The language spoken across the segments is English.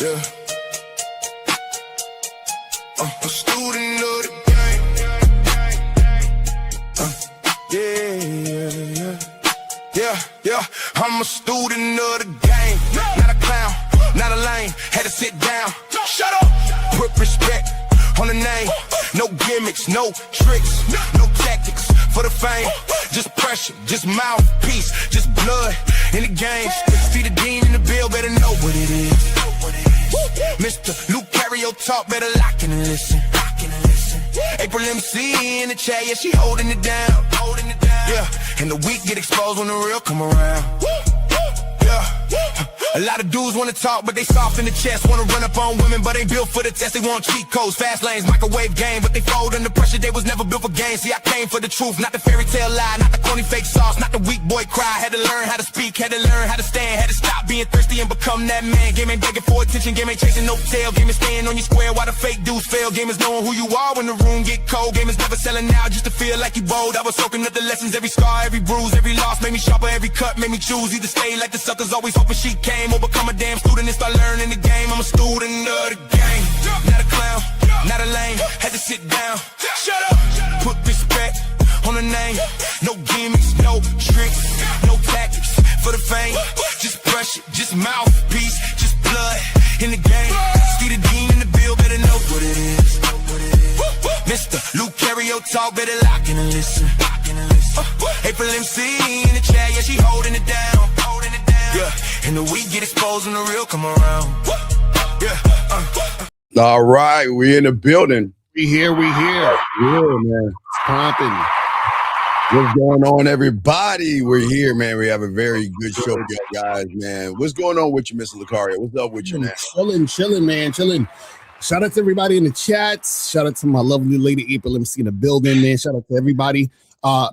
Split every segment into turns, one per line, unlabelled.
Yeah. A student of the game. Yeah. I'm a student of the game. Not a clown, not a lame. Had to sit down. Shut up. Put respect on the name. No gimmicks, no tricks, no tactics for the fame. Just pressure, just mouthpiece, just blood in the game. See the dean in the bill, better know what it is. Mr. Luke Carrio talk, better lock in and listen. April MC in the chat, yeah, she holding it down. Yeah, and the weak get exposed when the real come around. Yeah. A lot of dudes wanna talk, but they soft in the chest. Wanna run up on women, but ain't built for the test. They want cheat codes, fast lanes, microwave game, but they fold under pressure. They was never built for games. See, I came for the truth, not the fairy tale lie, not the corny fake sauce, not the weak boy cry. Had to learn how to speak, had to learn how to stand, had to stop being thirsty and become that man. Game ain't begging for attention, game ain't chasing no tail. Game is staying on your square while the fake dudes fail. Game is knowing who you are when the room get cold. Game is never selling out just to feel like you bold. I was soaking up the lessons, every scar, every bruise, every loss made me sharper, every cut made me choose. Either stay like the suckers, always hoping she came, or become a damn student and start learning the game. I'm a student of the game. Not a clown, not a lame. Had to sit down. Shut up. Put respect on the name. No gimmicks, no tricks, no tactics for the fame. Just pressure, just mouthpiece, just blood in the game. See the dean in the bill, better know what it is. Mr. Luke Carrio talk, better lock in and listen. April MC in the chat, yeah, she holding it down. Yeah, and the weak get exposed when the real come around. Yeah.
All right, we in the building.
We here.
Yeah, man.
It's pumping.
What's going on, everybody? We're here, man. We have a very good show, guys, man. What's going on with you, Mr. Lucario? What's up with you, man?
Chilling, man. Shout out to everybody in the chats. Shout out to my lovely lady April MC in the building, man. Shout out to everybody.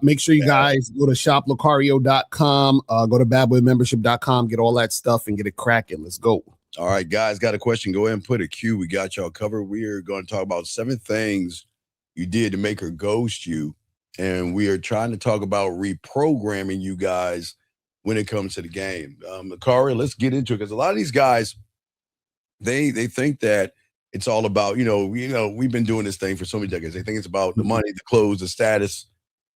Make sure you guys go to shoplucario.com, go to badboymembership.com, get all that stuff and get it cracking. Let's go.
All right, guys, got a question. Go ahead and put a Q. We got y'all covered. We are going to talk about 7 things you did to make her ghost you. And we are trying to talk about reprogramming you guys when it comes to the game. Lucario, let's get into it, because a lot of these guys, they think that it's all about, we've been doing this thing for so many decades. They think it's about the money, the clothes, the status,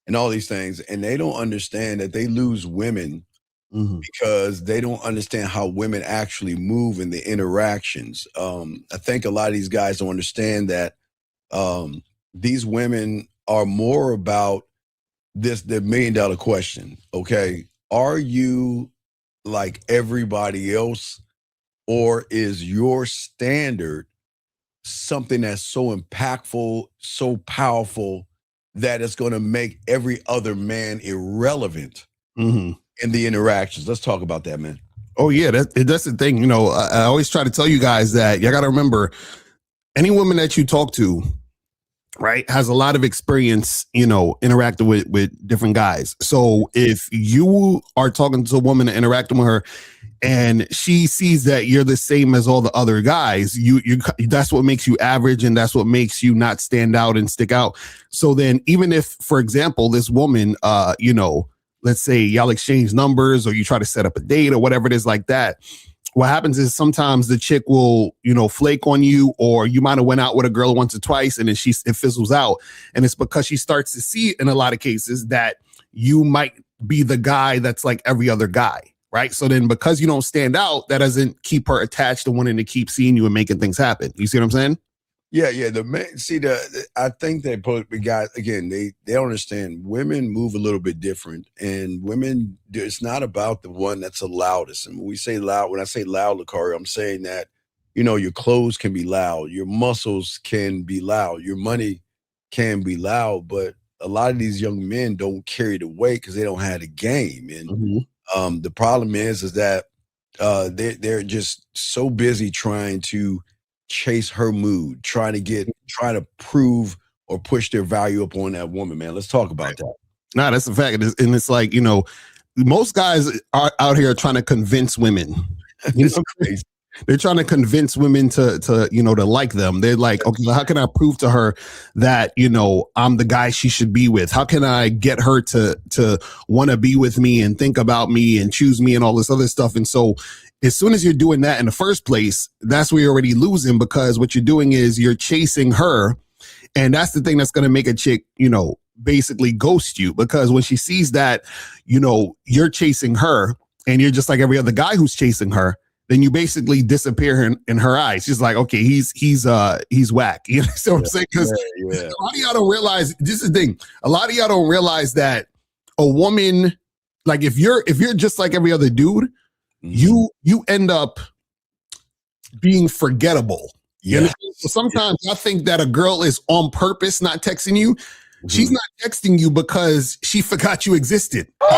and all these things. And they don't understand that they lose women because they don't understand how women actually move in the interactions. I think a lot of these guys don't understand that these women are more about the $1 million question. Okay, are you like everybody else, or is your standard something that's so impactful, so powerful, that it's going to make every other man irrelevant in the interactions? Let's talk about that, man.
Oh, yeah, that's the thing. I always try to tell you guys that you got to remember, any woman that you talk to, right, has a lot of experience, interacting with different guys. So if you are talking to a woman and interacting with her, and she sees that you're the same as all the other guys, you that's what makes you average, and that's what makes you not stand out and stick out. So then, even if, for example, this woman, let's say y'all exchange numbers, or you try to set up a date or whatever it is like that, what happens is sometimes the chick will, flake on you, or you might have went out with a girl once or twice and then it fizzles out. And it's because she starts to see, in a lot of cases, that you might be the guy that's like every other guy. Right. So then, because you don't stand out, that doesn't keep her attached to wanting to keep seeing you and making things happen. You see what I'm saying?
Yeah. I think we got, again, they don't understand. Women move a little bit different, and women, it's not about the one that's the loudest. And when we say loud, when I say loud, Lucario, I'm saying that, your clothes can be loud, your muscles can be loud, your money can be loud, but a lot of these young men don't carry the weight because they don't have the game. And the problem is that they're just so busy trying to chase her mood, trying to prove or push their value up on that woman, man. Let's talk about that.
Nah, that's a fact. And it's like, most guys are out here trying to convince women.
Crazy.
They're trying to convince women to like them. They're like, okay, how can I prove to her that, I'm the guy she should be with? How can I get her to want to be with me and think about me and choose me and all this other stuff? And so as soon as you're doing that in the first place, that's where you're already losing, because what you're doing is you're chasing her. And that's the thing that's going to make a chick, basically ghost you, because when she sees that, you're chasing her and you're just like every other guy who's chasing her, then you basically disappear in her eyes. She's like, okay, he's whack. You know what I'm saying? Because a lot of y'all don't realize, this is the thing. A lot of y'all don't realize that a woman, like if you're just like every other dude, you end up being forgettable. Yeah. So sometimes I think that a girl is on purpose not texting you. She's not texting you because she forgot you existed. So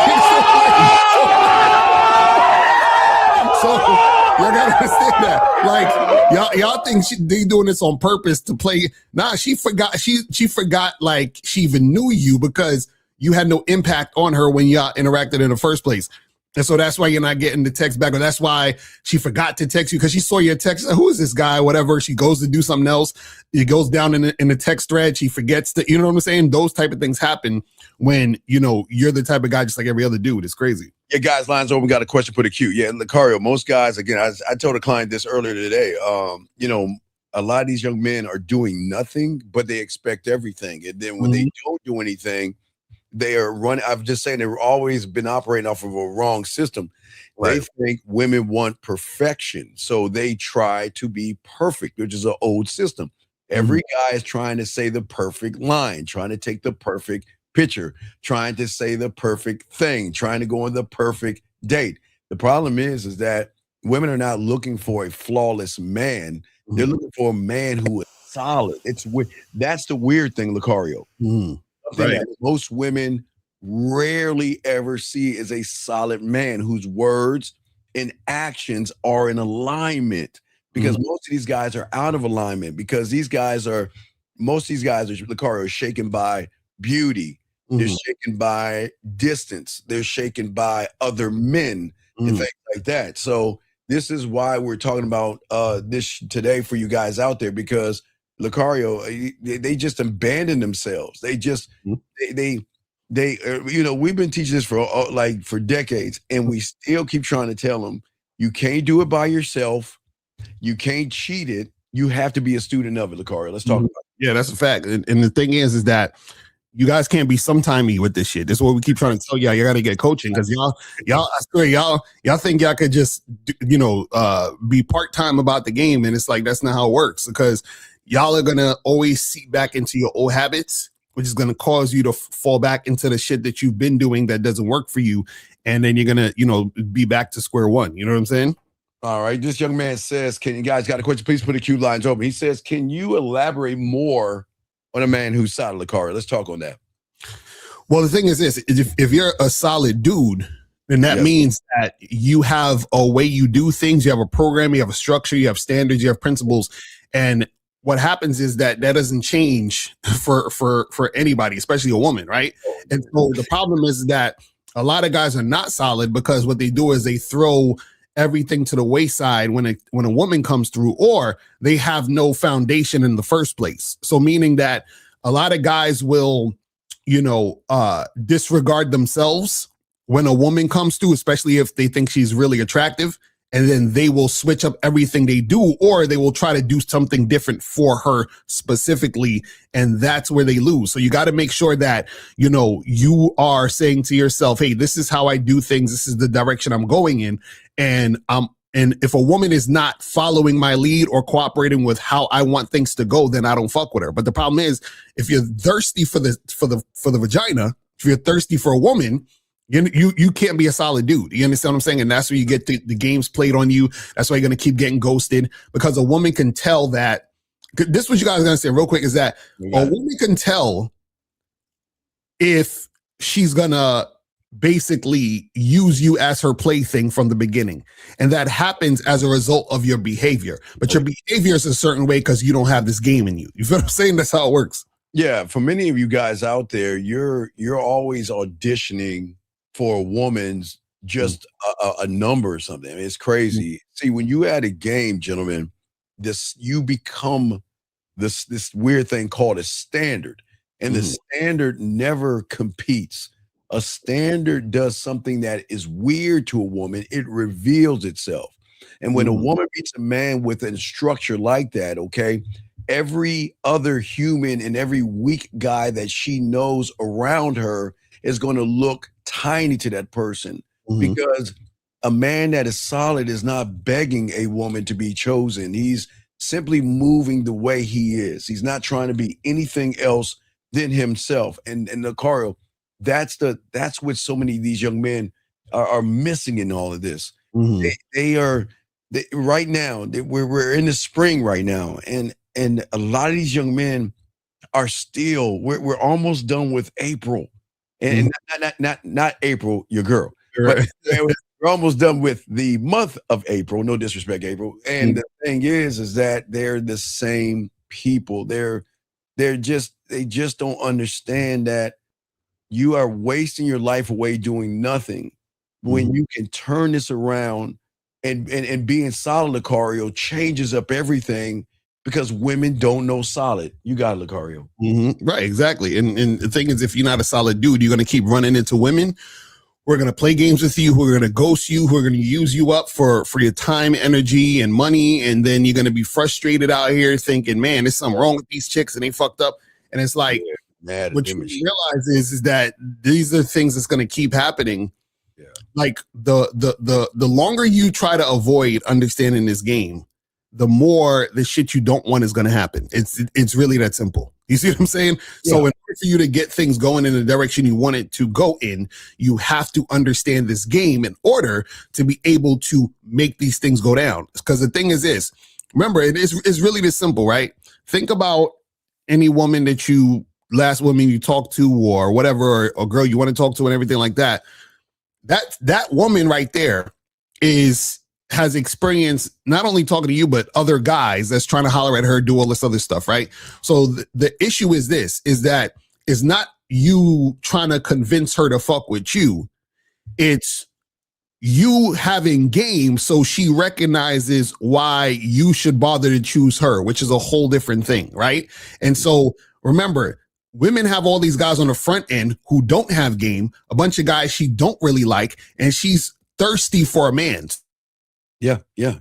you gotta understand that. Like y'all think they doing this on purpose to play. Nah, she forgot. She forgot like she even knew you because you had no impact on her when y'all interacted in the first place. And so that's why you're not getting the text back, or that's why she forgot to text you, because she saw your text. Who is this guy? Whatever. She goes to do something else. It goes down in the text thread. She forgets to, you know what I'm saying? Those type of things happen when, you're the type of guy just like every other dude. It's crazy.
Yeah, guys, lines open. We got a question for the queue. Yeah, Lucario, most guys, again, I told a client this earlier today. A lot of these young men are doing nothing, but they expect everything. And then when they don't do anything, they are running. I'm just saying, they've always been operating off of a wrong system. Right. They think women want perfection, so they try to be perfect, which is an old system. Every guy is trying to say the perfect line, trying to take the perfect picture, trying to say the perfect thing, trying to go on the perfect date. The problem is that women are not looking for a flawless man. They're looking for a man who is solid. It's weird. That's the weird thing, Lucario. Right. That most women rarely ever see is a solid man whose words and actions are in alignment, because most of these guys are out of alignment, because most of these guys are, Lucario, shaken by beauty. They're shaken by distance. They're shaken by other men and things like that. So this is why we're talking about this today for you guys out there, because Lucario, they just abandon themselves. They just, we've been teaching this for decades, and we still keep trying to tell them, you can't do it by yourself. You can't cheat it. You have to be a student of it, Lucario. Let's talk about it.
Yeah, that's a fact. And the thing is that you guys can't be sometimey with this shit. This is what we keep trying to tell y'all. You got to get coaching, because y'all, I swear, y'all think y'all could just, be part-time about the game. And it's like, that's not how it works, because y'all are going to always seep back into your old habits, which is going to cause you to fall back into the shit that you've been doing that doesn't work for you. And then you're going to, be back to square one. You know what I'm saying?
All right. This young man says, can you guys got a question? Please put the queue lines open. He says, can you elaborate more on a man who's solid, Lucario? Let's talk on that.
Well, the thing is this, if you're a solid dude, then that means that you have a way you do things. You have a program, you have a structure, you have standards, you have principles. And what happens is that doesn't change for anybody, especially a woman, right? And so the problem is that a lot of guys are not solid, because what they do is they throw everything to the wayside when a woman comes through, or they have no foundation in the first place. So meaning that a lot of guys will, disregard themselves when a woman comes through, especially if they think she's really attractive. And then they will switch up everything they do, or they will try to do something different for her specifically. And that's where they lose. So you got to make sure that, you are saying to yourself, hey, this is how I do things. This is the direction I'm going in. And if a woman is not following my lead or cooperating with how I want things to go, then I don't fuck with her. But the problem is, if you're thirsty for the vagina, if you're thirsty for a woman, you can't be a solid dude. You understand what I'm saying? And that's where you get the games played on you. That's why you're going to keep getting ghosted, because a woman can tell that. This is what you guys are going to say real quick, is that a woman can tell if she's going to basically use you as her plaything from the beginning. And that happens as a result of your behavior. But your behavior is a certain way because you don't have this game in you. You feel what I'm saying? That's how it works.
Yeah. For many of you guys out there, you're always auditioning for a woman's just a number or something. I mean, it's crazy. See, when you add a game, gentlemen, you become this weird thing called a standard. And the standard never competes. A standard does something that is weird to a woman. It reveals itself. And when a woman meets a man with a structure like that, okay, every other human and every weak guy that she knows around her is going to look tiny to that person, because a man that is solid is not begging a woman to be chosen. He's simply moving the way he is. He's not trying to be anything else than himself. And Lucario, that's what so many of these young men are missing in all of this. They right now, we're in the spring right now, and a lot of these young men are still, we're almost done with April, and not April, your girl, right. But we're almost done with the month of April. No disrespect, April. And the thing is that they're the same people. They just don't understand that you are wasting your life away doing nothing when you can turn this around, and being solid, Lucario, changes up everything, because women don't know solid. You got it, Lucario.
Right, exactly. And the thing is, if you're not a solid dude, you're going to keep running into women who are going to play games with you, who are going to ghost you, who are going to use you up for your time, energy, and money. And then you're going to be frustrated out here thinking, man, there's something wrong with these chicks and they fucked up. And it's like, what you realize is that these are things that's going to keep happening. Yeah. Like the longer you try to avoid understanding this game, the more the shit you don't want is going to happen. It's really that simple. You see what I'm saying? Yeah. So in order for you to get things going in the direction you want it to go in, you have to understand this game in order to be able to make these things go down. Because the thing is this, remember, it's really this simple, right? Think about any woman last woman you talked to, or whatever, or girl you want to talk to, and everything like that. That woman right there has experience not only talking to you, but other guys that's trying to holler at her, do all this other stuff, right? So the issue is that it's not you trying to convince her to fuck with you. It's you having game, so she recognizes why you should bother to choose her, which is a whole different thing, right? And so remember, women have all these guys on the front end who don't have game, a bunch of guys she don't really like, and she's thirsty for a man.
Yeah.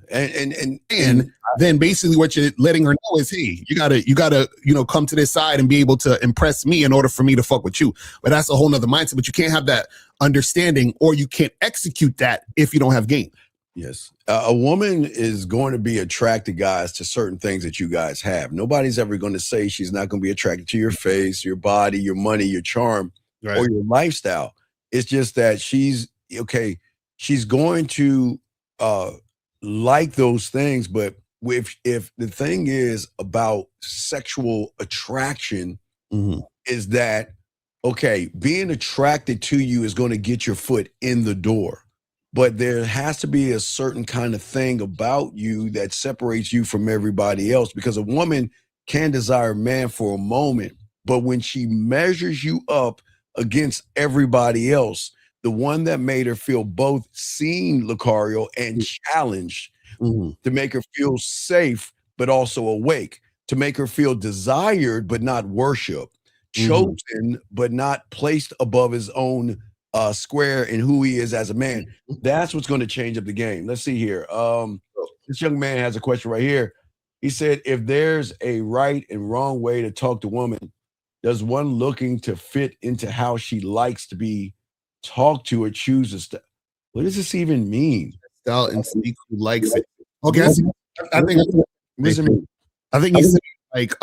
And
then basically what you're letting her know is, hey, you gotta, come to this side and be able to impress me in order for me to fuck with you. But that's a whole nother mindset. But you can't have that understanding, or you can't execute that if you don't have game.
Yes. A woman is going to be attracted, guys, to certain things that you guys have. Nobody's ever going to say she's not going to be attracted to your face, your body, your money, your charm, right, or your lifestyle. It's just that she's going to like those things. But if the thing is about sexual attraction, is that, okay, being attracted to you is going to get your foot in the door. But there has to be a certain kind of thing about you that separates you from everybody else, because a woman can desire a man for a moment, but when she measures you up against everybody else, the one that made her feel both seen, Lucario, and challenged, to make her feel safe but also awake, to make her feel desired but not worshiped, chosen but not placed above his own square in who he is as a man. That's what's going to change up the game. Let's see here. This young man has a question right here. He said, if there's a right and wrong way to talk to women, does one looking to fit into how she likes to be talked to or chooses to? What does this even mean?
Style and speak who likes it. Okay, I think he's like,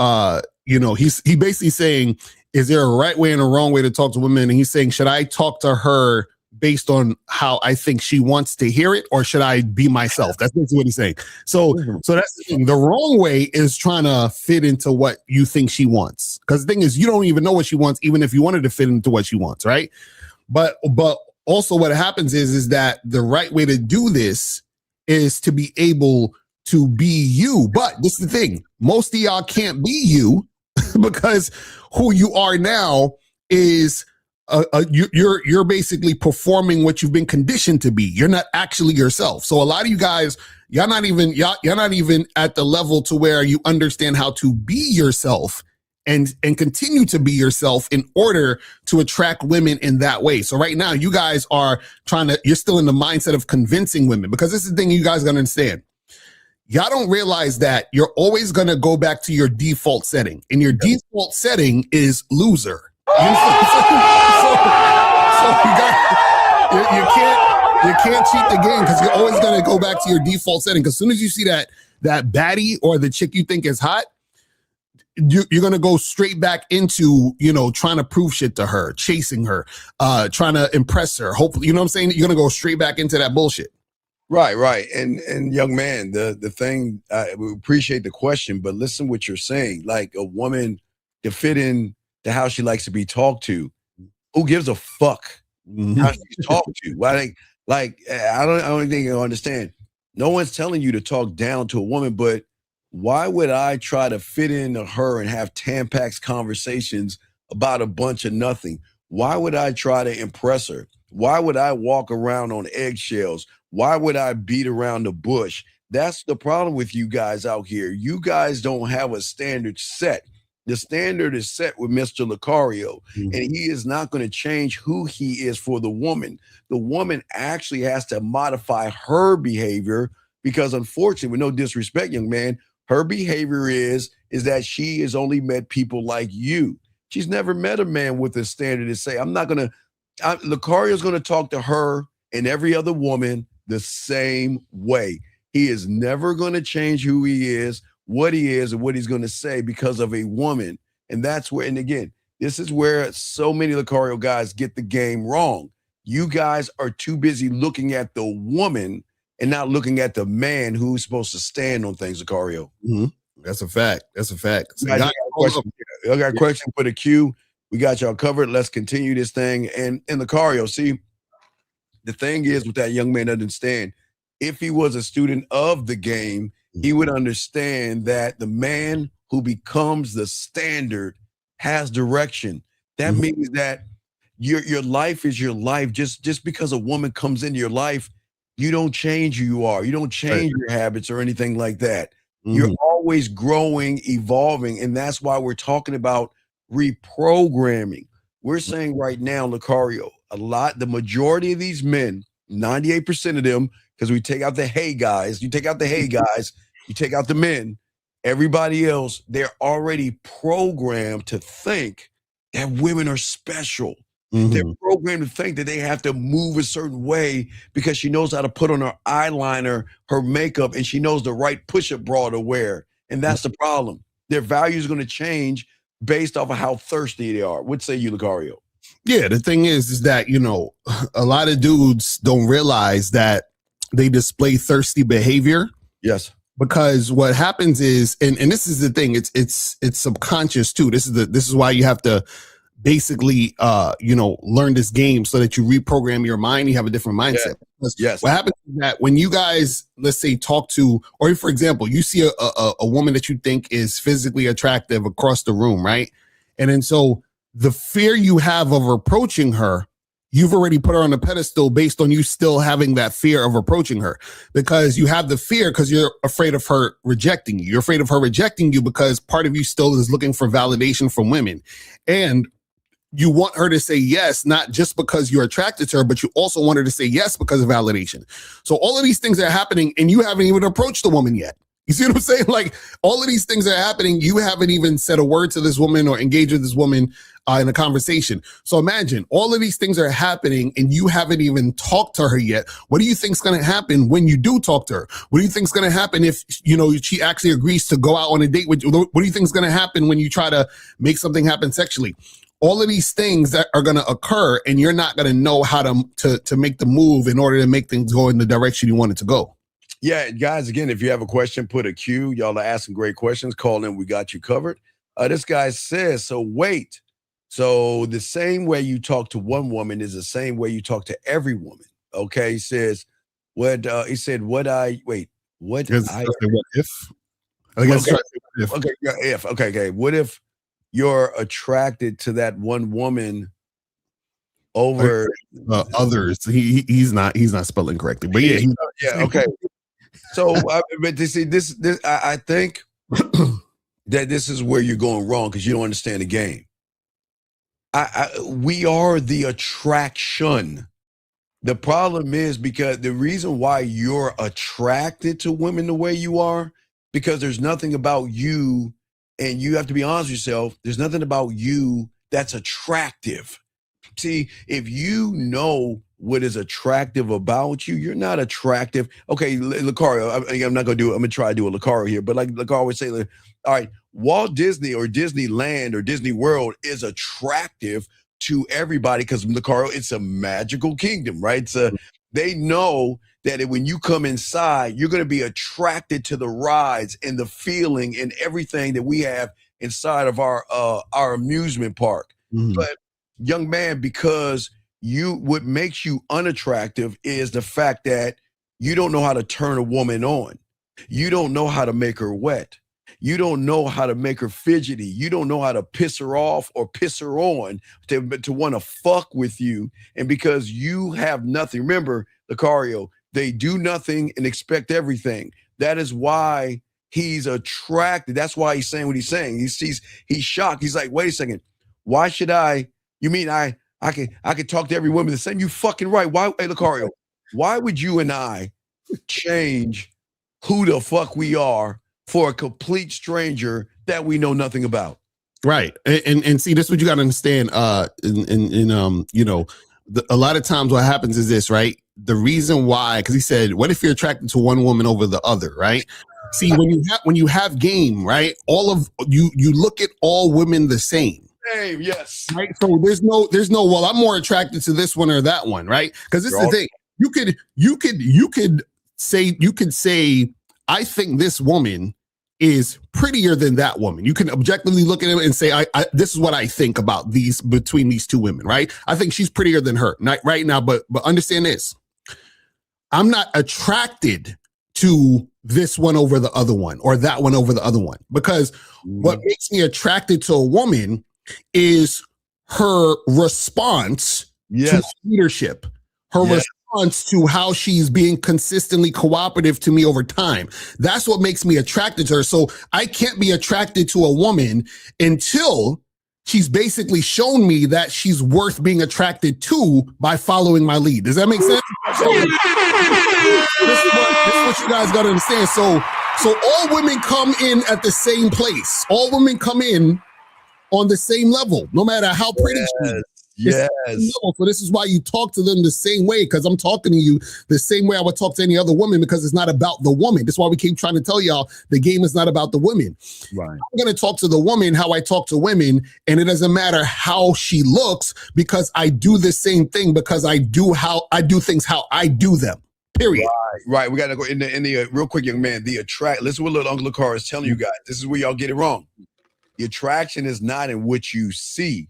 he's basically saying, is there a right way and a wrong way to talk to women? And he's saying, should I talk to her based on how I think she wants to hear it, or should I be myself? That's basically what he's saying. So that's the thing. The wrong way is trying to fit into what you think she wants. Because the thing is, you don't even know what she wants, even if you wanted to fit into what she wants, right? But also what happens is that the right way to do this is to be able to be you. But this is the thing. Most of y'all can't be you because who you are now is you're basically performing what you've been conditioned to be. You're not actually yourself. So a lot of you guys, you're not even at the level to where you understand how to be yourself and continue to be yourself in order to attract women in that way. So right now, you guys are you're still in the mindset of convincing women, because this is the thing you guys gotta understand. Y'all don't realize that you're always going to go back to your default setting, and your default setting is loser. You can't cheat the game, because you're always going to go back to your default setting. Because as soon as you see that baddie or the chick you think is hot, you're going to go straight back into, trying to prove shit to her, chasing her, trying to impress her. Hopefully, you know what I'm saying? You're going to go straight back into that bullshit.
Right. And young man, the thing, we appreciate the question, but listen what you're saying. Like, a woman to fit in to how she likes to be talked to, who gives a fuck how she's talked to? I don't think you understand. No one's telling you to talk down to a woman, but why would I try to fit into her and have Tampax conversations about a bunch of nothing? Why would I try to impress her? Why would I walk around on eggshells? Why would I beat around the bush? That's the problem with you guys out here. You guys don't have a standard set. The standard is set with Mr. Lucario, and he is not going to change who he is for the woman. The woman actually has to modify her behavior, because unfortunately, with no disrespect, young man, her behavior is that she has only met people like you. She's never met a man with a standard to say, Lucario's going to talk to her and every other woman the same way. He is never going to change who he is, what he is, and what he's going to say because of a woman. And that's where, and again, this is where so many Lucario guys get the game wrong. You guys are too busy looking at the woman and not looking at the man who's supposed to stand on things, Lucario.
That's a fact. So
I got a question for the queue. We got y'all covered. Let's continue this thing. And Lucario, see, the thing is with that young man, understand, if he was a student of the game, he would understand that the man who becomes the standard has direction. That means that your life is your life. Just because a woman comes into your life, you don't change who you are. You don't change your habits or anything like that. You're always growing, evolving. And that's why we're talking about reprogramming. We're saying right now, Lucario, the majority of these men, 98% of them, because we take out the hey guys, you take out the men, everybody else, they're already programmed to think that women are special. They're programmed to think that they have to move a certain way because she knows how to put on her eyeliner, her makeup, and she knows the right push-up bra to wear. And that's the problem. Their value is going to change based off of how thirsty they are. What say you, Lucario?
Yeah, the thing is that, a lot of dudes don't realize that they display thirsty behavior.
Yes.
Because what happens is, and this is the thing, it's subconscious too. This is why you have to basically learn this game so that you reprogram your mind. You have a different mindset.
Yes.
What happens is that when you guys, let's say, talk to, or for example, you see a woman that you think is physically attractive across the room, right? And then so the fear you have of approaching her, you've already put her on a pedestal based on you still having that fear of approaching her, because you have the fear because you're afraid of her rejecting you. You're afraid of her rejecting you because part of you still is looking for validation from women. And you want her to say yes, not just because you're attracted to her, but you also want her to say yes because of validation. So all of these things are happening and you haven't even approached the woman yet. You see what I'm saying? Like, all of these things are happening. You haven't even said a word to this woman or engaged with this woman in a conversation. So imagine all of these things are happening and you haven't even talked to her yet. What do you think is going to happen when you do talk to her? What do you think is going to happen if, she actually agrees to go out on a date with you? What do you think is going to happen when you try to make something happen sexually? All of these things that are going to occur, and you're not going to know how to make the move in order to make things go in the direction you want it to go.
Yeah, guys, again, if you have a question, put a Q. Y'all are asking great questions. Call in. We got you covered. This guy says, so wait. So the same way you talk to one woman is the same way you talk to every woman. Okay. He says, what if? I guess
what if?
Okay. Yeah, if. Okay. What if you're attracted to that one woman over
others? He's not spelling correctly, but yeah.
Okay. So, but you see, this, I think that this is where you're going wrong because you don't understand the game. We are the attraction. The problem is because the reason why you're attracted to women the way you are, because there's nothing about you, and you have to be honest with yourself, there's nothing about you that's attractive. See, if you know what is attractive about you, you're not attractive. Okay, Lucario, I'm not going to do it. I'm going to try to do a Lucario here. But like Lucario would say, all right, Walt Disney or Disneyland or Disney World is attractive to everybody because Lucario, it's a magical kingdom, right? They know that when you come inside, you're going to be attracted to the rides and the feeling and everything that we have inside of our amusement park.
Mhm.
But young man, because what makes you unattractive is the fact that you don't know how to turn a woman on. You don't know how to make her wet. You don't know how to make her fidgety. You don't know how to piss her off or piss her on to want to fuck with you. And because you have nothing, remember, Lucario, they do nothing and expect everything. That is why he's attracted. That's why he's saying what he's saying. He's shocked. He's like, wait a second. Why should I? You mean I could talk to every woman the same? You fucking right. Why, hey, Lucario, why would you and I change who the fuck we are for a complete stranger that we know nothing about?
Right. And see, this is what you got to understand. You know, a lot of times what happens is this, right? The reason why, because he said, what if you're attracted to one woman over the other, right? See, when you have game, right? All of you look at all women the same.
Same, yes.
Right. So there's no, well, I'm more attracted to this one or that one, right? Because this is the thing. You could say, I think this woman is prettier than that woman. You can objectively look at it and say, this is what I think about between these two women, right? I think she's prettier than her right now, but understand this. I'm not attracted to this one over the other one or that one over the other one, because what makes me attracted to a woman is her response to leadership, her response to how she's being consistently cooperative to me over time. That's what makes me attracted to her. So I can't be attracted to a woman until she's basically shown me that she's worth being attracted to by following my lead. Does that make sense? This is what you guys got to understand. So all women come in at the same place. All women come in on the same level, no matter how pretty she is.
Yes.
So this is why you talk to them the same way, because I'm talking to you the same way I would talk to any other woman, because it's not about the woman. That's why we keep trying to tell y'all the game is not about the women. Right. I'm going to talk to the woman how I talk to women, and it doesn't matter how she looks, because I do the same thing, because I do things how I do them. Period.
Right. We got to go in the real quick, young man. Listen what little Uncle Lucar is telling you guys. This is where y'all get it wrong. The attraction is not in what you see.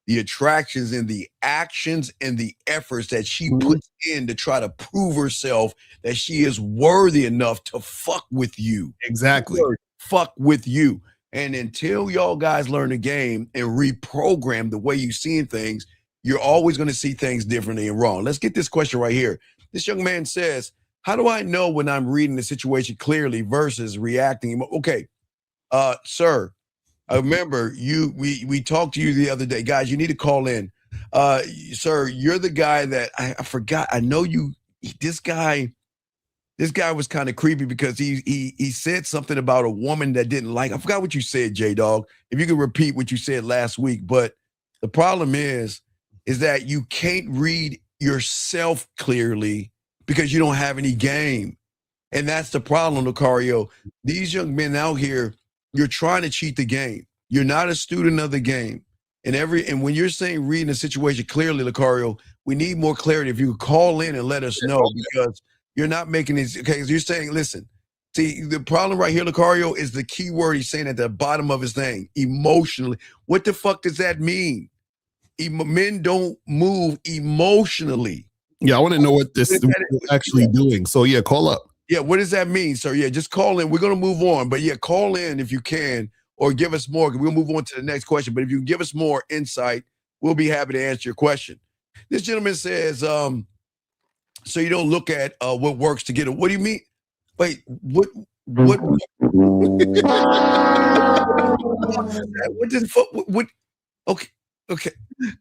The attraction is in the actions and the efforts that she puts in to try to prove herself that she is worthy enough to fuck with you.
Exactly.
Fuck with you. And until y'all guys learn the game and reprogram the way you're seeing things, you're always going to see things differently and wrong. Let's get this question right here. This young man says, how do I know when I'm reading the situation clearly versus reacting? Okay, sir, I remember we talked to you the other day. Guys, you need to call in. Sir, you're the guy that I forgot. I know you. This guy was kind of creepy because he said something about a woman that didn't like. I forgot what you said, J-Dog. If you could repeat what you said last week. But the problem is that you can't read yourself clearly because you don't have any game. And that's the problem, Lucario. These young men out here, you're trying to cheat the game. You're not a student of the game. And when you're saying reading the situation clearly, Lucario, we need more clarity. If you could call in and let us know, because you're not making these. Okay, you're saying, listen, see, the problem right here, Lucario, is the key word he's saying at the bottom of his thing, emotionally. What the fuck does that mean? Men don't move emotionally.
Yeah, I want to know what this is actually doing. So yeah, call up.
Yeah, what does that mean, sir? Yeah, just call in. We're going to move on. But yeah, call in if you can, or give us more. We'll move on to the next question. But if you can give us more insight, we'll be happy to answer your question. This gentleman says, so you don't look at what works to get it. What do you mean? Wait, what? What? What does what? Okay, okay.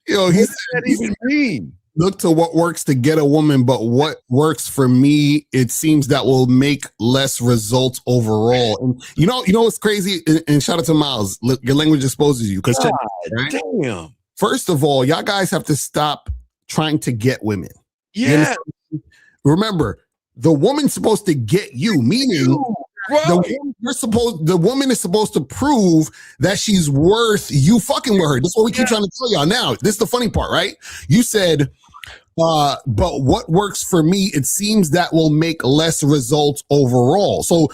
Yo,
What
he
does that even mean?
look to what works to get a woman, but what works for me, it seems that will make less results overall. And you know what's crazy? And shout out to Miles. Look, your language exposes you because
God
right?
damn.
First of all, y'all guys have to stop trying to get women.
Yeah.
Remember, the woman's supposed to get you, meaning
Right.
the woman is supposed to prove that she's worth you fucking with her. That's what we keep trying to tell y'all. Now, this is the funny part, right? You said, but what works for me, it seems that will make less results overall. So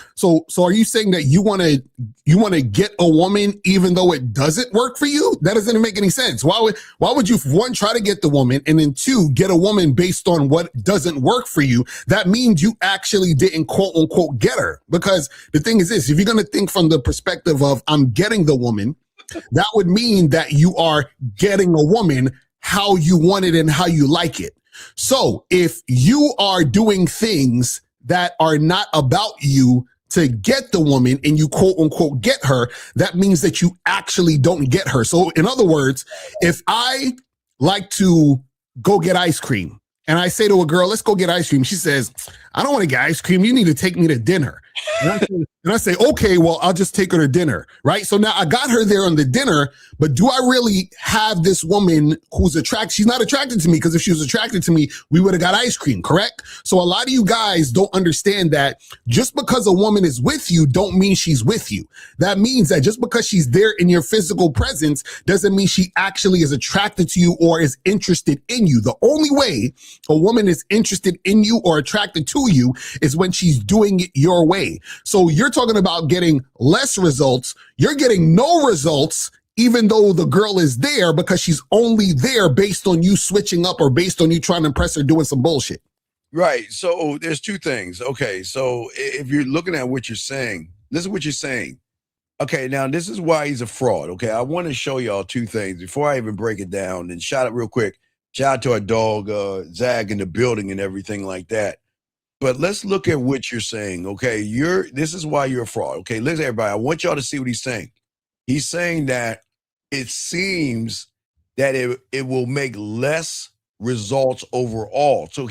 are you saying that you want to get a woman even though it doesn't work for you? That doesn't make any sense. Why would you, one, try to get the woman, and then two, get a woman based on what doesn't work for you? That means you actually didn't quote unquote get her. Because the thing is this, if you're going to think from the perspective of I'm getting the woman, that would mean that you are getting a woman how you want it and how you like it. So if you are doing things that are not about you to get the woman and you quote unquote get her, that means that you actually don't get her. So in other words, if I like to go get ice cream and I say to a girl, let's go get ice cream. She says, I don't want to get ice cream. You need to take me to dinner. And I say, okay, well, I'll just take her to dinner, right? So now I got her there on the dinner, but do I really have this woman who's attracted? She's not attracted to me, because if she was attracted to me, we would have got ice cream, correct? So a lot of you guys don't understand that just because a woman is with you don't mean she's with you. That means that just because she's there in your physical presence doesn't mean she actually is attracted to you or is interested in you. The only way a woman is interested in you or attracted to you is when she's doing it your way. So you're talking about getting less results. You're getting no results, even though the girl is there, because she's only there based on you switching up or based on you trying to impress her doing some bullshit.
Right. So there's two things. Okay. So if you're looking at what you're saying, this is what you're saying. Okay. Now, this is why he's a fraud. Okay. I want to show y'all two things before I even break it down. And shout out real quick. Shout out to our dog, Zag, in the building and everything like that. But let's look at what you're saying. Okay. This is why you're a fraud. Okay. Listen, everybody. I want y'all to see what he's saying. He's saying that it seems that it will make less results overall. So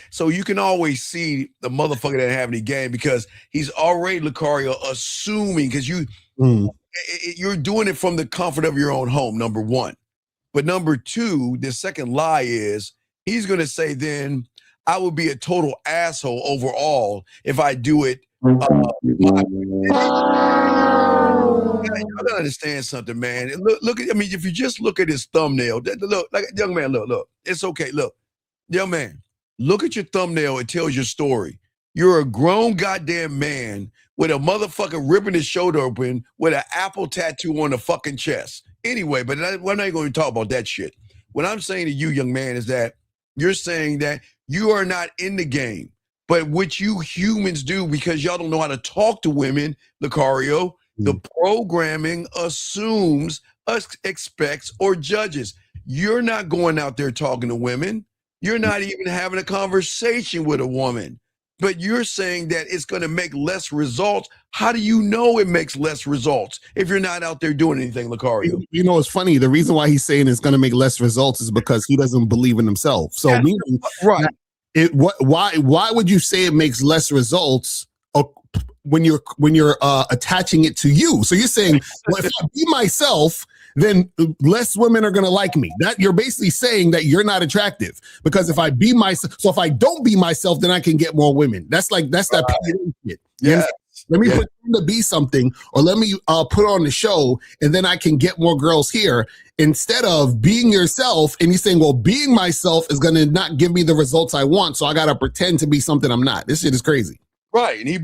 so you can always see the motherfucker that have any game, because he's already, Lucario, assuming, because you're doing it from the comfort of your own home, number one. But number two, the second lie is he's going to say then I would be a total asshole overall if I do it. I gotta understand something, man. Look at, I mean, if you just look at his thumbnail, look, like, young man, look, it's okay. Look, young man, look at your thumbnail. It tells your story. You're a grown goddamn man with a motherfucker ripping his shoulder open with an apple tattoo on the fucking chest. Anyway, but we're not going to talk about that shit. What I'm saying to you, young man, is that you're saying that you are not in the game. But what you humans do, because y'all don't know how to talk to women, Lucario, the programming assumes, expects, or judges. You're not going out there talking to women. You're not even having a conversation with a woman. But you're saying that it's going to make less results. How do you know it makes less results if you're not out there doing anything, Lucario?
You know, it's funny. The reason why he's saying it's going to make less results is because he doesn't believe in himself. So,
yeah,
meaning,
right.
Why would you say it makes less results when you're attaching it to you? So you're saying, well, if I be myself, then less women are going to like me. That you're basically saying that you're not attractive, because if I be myself, so if I don't be myself, then I can get more women. That's that PDA shit.
Yeah.
Let me pretend to be something, or let me put on the show, and then I can get more girls here, instead of being yourself. And he's saying, well, being myself is going to not give me the results I want, so I got to pretend to be something I'm not. This shit is crazy.
Right. And he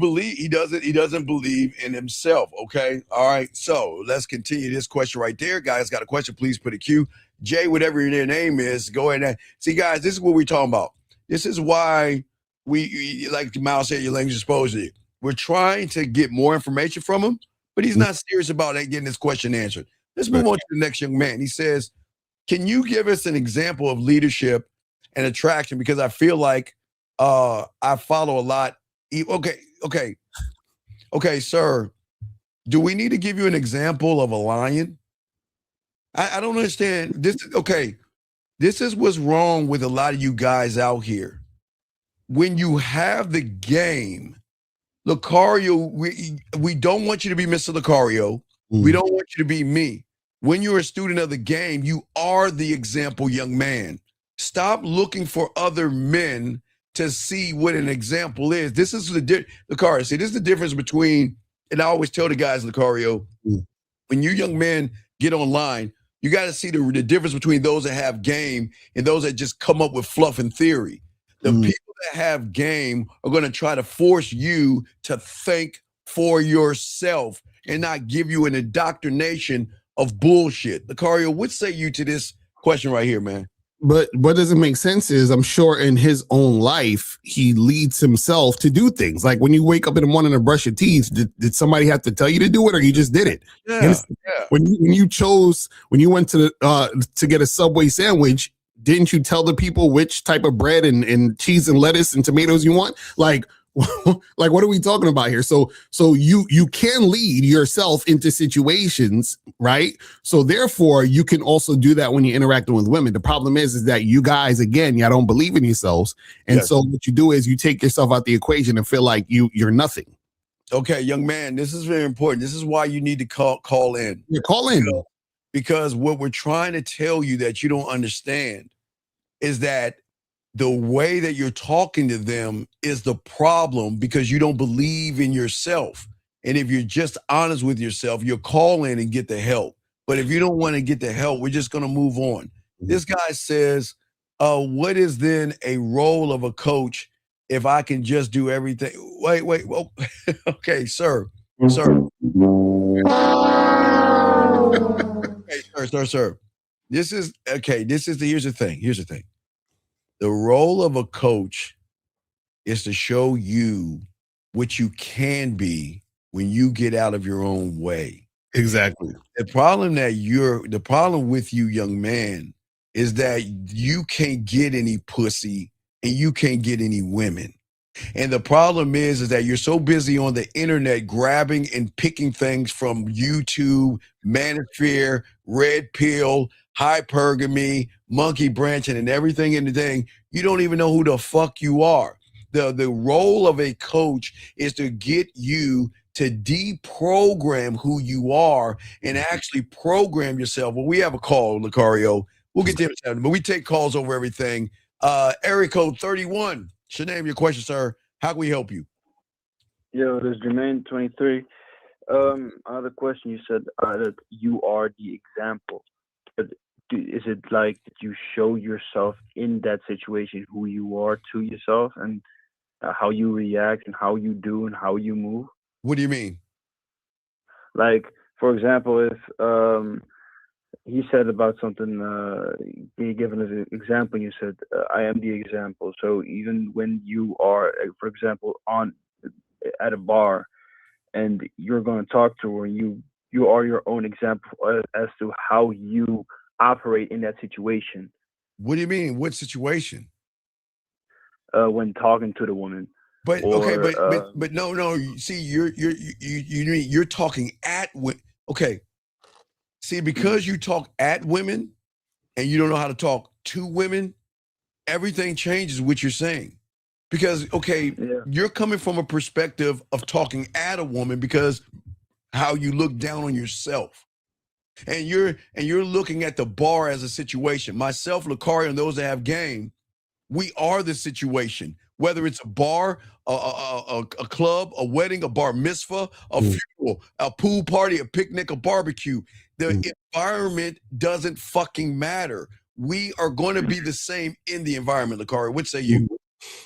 doesn't believe in himself. Okay. All right. So let's continue this question right there. Guys, got a question, please put a Q. Jay, whatever your name is, go ahead and see, guys, this is what we're talking about. This is why we like Miles said, your language exposed to you. We're trying to get more information from him, but he's not serious about getting this question answered. Let's move on to the next young man. He says, can you give us an example of leadership and attraction? Because I feel like I follow a lot. Okay. Okay, sir, do we need to give you an example of a lion? I don't understand. Okay. This is what's wrong with a lot of you guys out here. When you have the game, Lucario, we don't want you to be Mr. Lucario. We don't want you to be me. When you're a student of the game, you are the example, young man. Stop looking for other men to see what an example is. This is Lucario. See, this is the difference between, and I always tell the guys, Lucario, when you young men get online, you got to see the difference between those that have game and those that just come up with fluff and theory. The people that have game are going to try to force you to think for yourself and not give you an indoctrination of bullshit. Lucario, what say you to this question right here, man?
But what doesn't make sense is, I'm sure in his own life, he leads himself to do things. Like when you wake up in the morning to brush your teeth, did somebody have to tell you to do it, or you just did it?
Yeah.
When you went to get a Subway sandwich, didn't you tell the people which type of bread and cheese and lettuce and tomatoes you want? Like what are we talking about here? So you can lead yourself into situations, right? So therefore you can also do that when you're interacting with women. The problem is that you guys, again, y'all don't believe in yourselves. And so what you do is you take yourself out the equation and feel like you're nothing.
Okay, young man, this is very important. This is why you need to call in.
Yeah, call in.
Because what we're trying to tell you that you don't understand is that the way that you're talking to them is the problem, because you don't believe in yourself. And if you're just honest with yourself, you'll call in and get the help. But if you don't want to get the help, we're just going to move on. This guy says, what is then a role of a coach if I can just do everything? Wait. Well, okay, sir. Okay, sir. Here's the thing. The role of a coach is to show you what you can be when you get out of your own way.
Exactly.
The problem with you, young man, is that you can't get any pussy and you can't get any women. And the problem is that you're so busy on the internet grabbing and picking things from YouTube, Manosphere, Red Pill, hypergamy, monkey branching, and everything in the thing. You don't even know who the fuck you are. The role of a coach is to get you to deprogram who you are and actually program yourself. Well, we have a call, Lucario. We'll get to it, but we take calls over everything. Area code 31. Should name your question, sir. How can we help you?
Yo, this is Jermaine, 23. I have a question. You said that you are the example. But is it like that you show yourself in that situation who you are to yourself, and how you react and how you do and how you move?
What do you mean?
Like, for example, if he said about something, being given as an example, you said, I am the example. So even when you are, for example, at a bar and you're going to talk to her, you are your own example as to how you operate in that situation.
What do you mean? What situation?
When talking to the woman.
But no. See, you're talking at women. Okay. See, because you talk at women and you don't know how to talk to women, everything changes what you're saying. Because, you're coming from a perspective of talking at a woman because how you look down on yourself. And you're looking at the bar as a situation. Myself, Lucario, and those that have game, we are the situation. Whether it's a bar, a club, a wedding, a bar mitzvah, a funeral, a pool party, a picnic, a barbecue. The environment doesn't fucking matter. We are going to be the same in the environment, Lucario. What say you?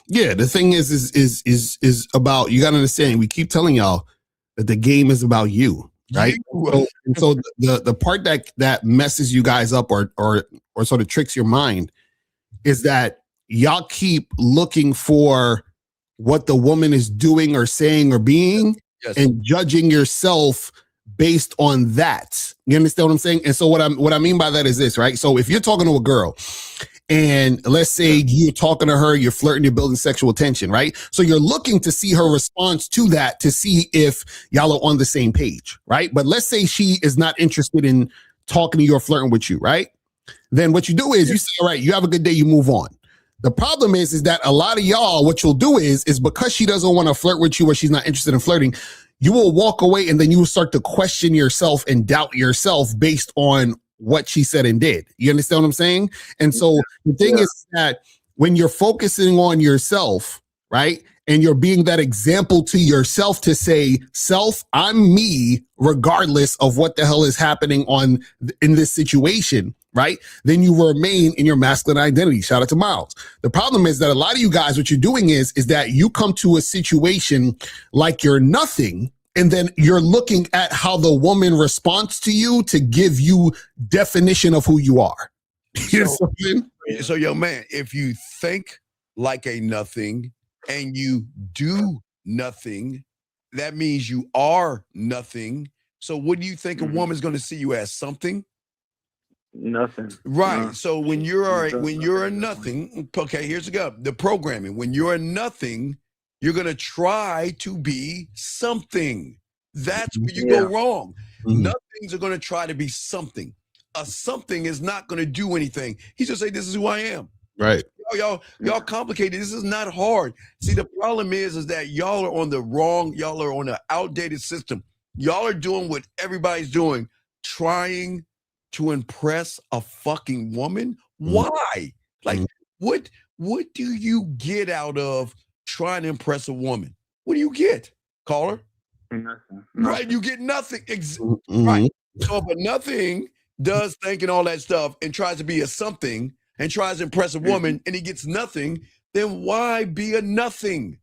Yeah, the thing is about, you got to understand, we keep telling y'all that the game is about you, right? So the part that messes you guys up or sort of tricks your mind is that y'all keep looking for what the woman is doing or saying or being, and judging yourself based on that. You understand what I'm saying? And so what I mean by that is this, right? So if you're talking to a girl and let's say you're talking to her, you're flirting, you're building sexual tension, right? So you're looking to see her response to that to see if y'all are on the same page, right? But let's say she is not interested in talking to you or flirting with you, right? Then what you do is you say, all right, you have a good day, you move on. The problem is that a lot of y'all, what you'll do is because she doesn't want to flirt with you or she's not interested in flirting, you will walk away and then you will start to question yourself and doubt yourself based on what she said and did. You understand what I'm saying? And so the thing is that when you're focusing on yourself, right, and you're being that example to yourself to say, self, I'm me, regardless of what the hell is happening in this situation, right? Then you remain in your masculine identity. Shout out to Miles. The problem is that a lot of you guys, what you're doing is that you come to a situation like you're nothing, and then you're looking at how the woman responds to you to give you definition of who you are.
So young man, if you think like a nothing and you do nothing, that means you are nothing. So what do you think a woman's going to see you as? Something?
Nothing.
Right.
No.
So when you're a nothing, okay, here's the programming. When you're a nothing, you're going to try to be something. That's where you go wrong. Nothings are going to try to be something. A something is not going to do anything. He's just say, this is who I am.
Right.
Y'all complicated. This is not hard. See, the problem is that y'all are on an outdated system. Y'all are doing what everybody's doing, trying to impress a fucking woman. Why? Like, what do you get out of trying to impress a woman? What do you get, caller?
Nothing.
Right, you get nothing. Right. So if a nothing does thinking all that stuff and tries to be a something and tries to impress a woman and he gets nothing, then why be a nothing?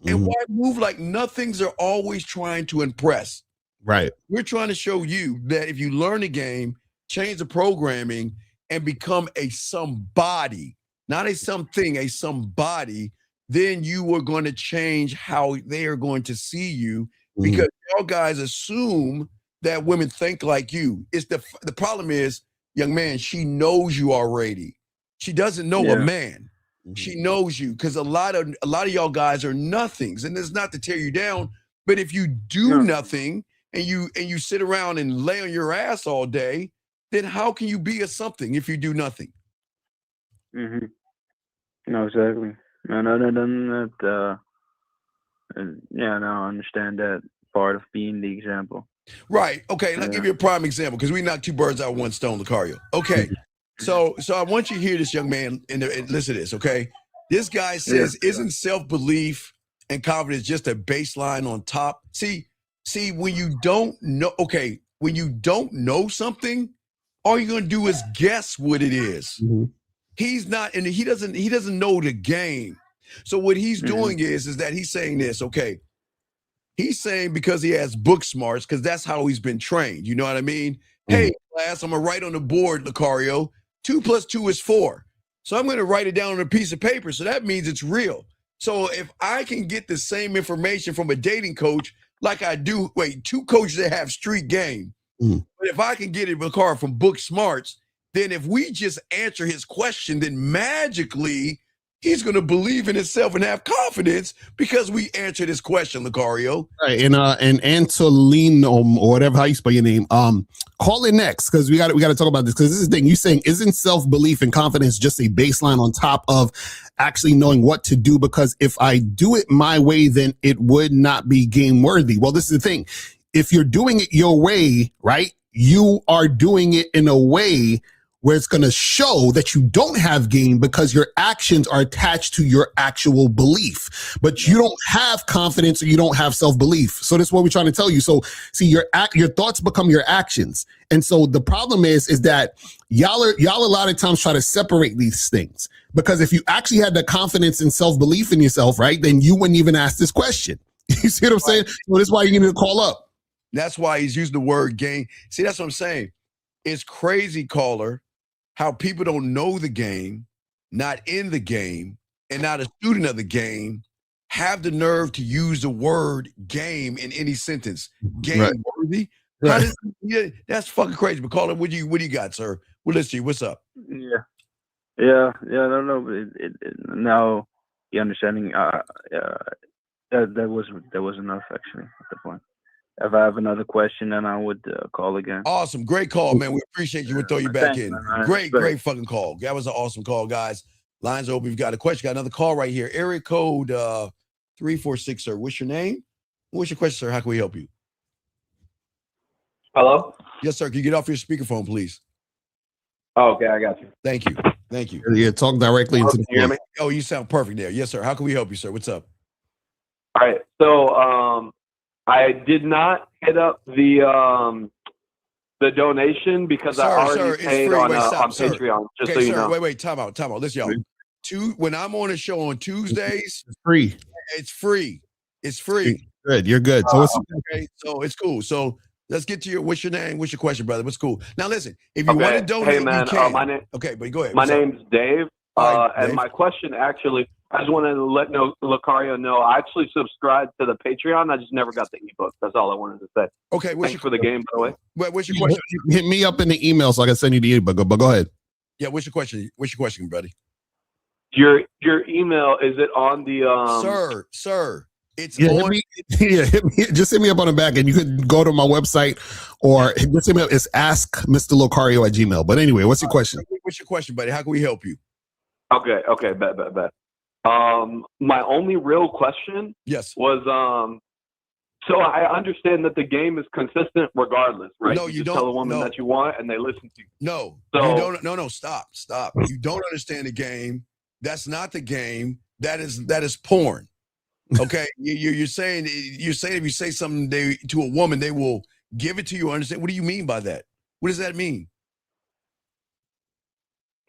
And why move like nothings are always trying to impress?
Right.
We're trying to show you that if you learn the game, change the programming, and become a somebody, not a something, a somebody, then you are going to change how they are going to see you, because y'all guys assume that women think like you. It's the problem is, young man, she knows you already. She doesn't know a man. She knows you, because a lot of y'all guys are nothings, and it's not to tear you down, but if you do nothing and you sit around and lay on your ass all day, then how can you be a something if you do nothing?
No, exactly. I understand that part of being the example.
Right. Okay. I'll give you a prime example, because we knocked two birds out with one stone, Lucario. Okay. So I want you to hear this, young man, and listen to this. Okay. This guy says, isn't self-belief and confidence just a baseline on top? See, when you don't know something, all you're going to do is guess what it is. He's not, and he doesn't know the game. So what he's doing is that he's saying this, okay. He's saying, because he has book smarts, because that's how he's been trained. You know what I mean? Hey, class, I'm going to write on the board, Lucario, 2 + 2 is 4. So I'm going to write it down on a piece of paper. So that means it's real. So if I can get the same information from a dating coach, like I do, two coaches that have street game. But if I can get it, Lucario, from book smarts, then if we just answer his question, then magically he's going to believe in himself and have confidence because we answered his question, Lucario.
Right. And Antolino, or whatever, how you spell your name, call in next, because we got to talk about this, because this is the thing. You saying, isn't self-belief and confidence just a baseline on top of actually knowing what to do? Because if I do it my way, then it would not be game worthy. Well, this is the thing. If you're doing it your way, right, you are doing it in a way where it's going to show that you don't have game, because your actions are attached to your actual belief, but you don't have confidence or you don't have self-belief. So that's what we're trying to tell you. So see, your thoughts become your actions. And so the problem is that y'all a lot of times try to separate these things, because if you actually had the confidence and self-belief in yourself, right, then you wouldn't even ask this question. You see what I'm saying? So that's why you need to call up.
That's why he's using the word game. See, that's what I'm saying. It's crazy, caller, how people don't know the game, not in the game, and not a student of the game, have the nerve to use the word game in any sentence. Game worthy? How
Right.
did, yeah, that's fucking crazy. But Caller, what do you got, sir? Well, let's see. What's up?
Yeah. I don't know. Now the understanding. That was enough actually at the point. If I have another question, then I would call again.
Awesome. Great call, man. We appreciate you. We'll throw you back
Thanks,
in.
man.
Great fucking call. That was an awesome call, guys. Lines open. You've got a question. Got another call right here. Area code 346, sir. What's your name? What's your question, sir? How can we help you?
Hello?
Yes, sir. Can you get off your speakerphone, please?
Oh, okay, I got you.
Thank you. Thank you.
Yeah, talk directly into
Can
the
you hear me?
Oh, you sound perfect there. Yes, sir. How can we help you, sir? What's up?
All right. So I did not hit up the donation because
Sir,
I already
sir, it's
paid
free.
on
Wait, stop, sir.
Patreon, just
Okay,
so you
sir.
know.
Wait. Time out. Listen, y'all. When I'm on a show on Tuesdays,
It's free.
it's free. It's free.
Good. You're good. So what's
Okay, so it's cool. So let's get to what's your name? What's your question, brother? What's cool? Now listen, if you want to donate,
Hey man,
you can.
my name
Okay, but go ahead.
my
What's up?
name's Dave.
All right,
And
Dave.
my question actually, I just wanted to let Lucario know I actually subscribed to the Patreon. I just never got the ebook. That's all I wanted to say.
Okay,
Thanks for the game, by the way.
What's your question?
hit me up in the email so I can send you the ebook. But go ahead.
Yeah, what's your question? What's your question, buddy?
Your email, is it on the
Sir, it's
Yeah,
on.
just hit me up on the back, and you can go to my website or just hit me up. It's askmrlocario@gmail. But anyway, what's your question?
What's your question, buddy? How can we help you?
Okay, bet. My only real question
Yes.
was so I understand that the game is consistent regardless, right?
No, you
just
don't.
tell a woman
No.
that you want and they listen to you.
No,
So-
you don't. No, stop. You don't understand the game. That's not the game. That is porn. Okay, you're saying if you say something to a woman, they will give it to you. Understand? What do you mean by that? What does that mean?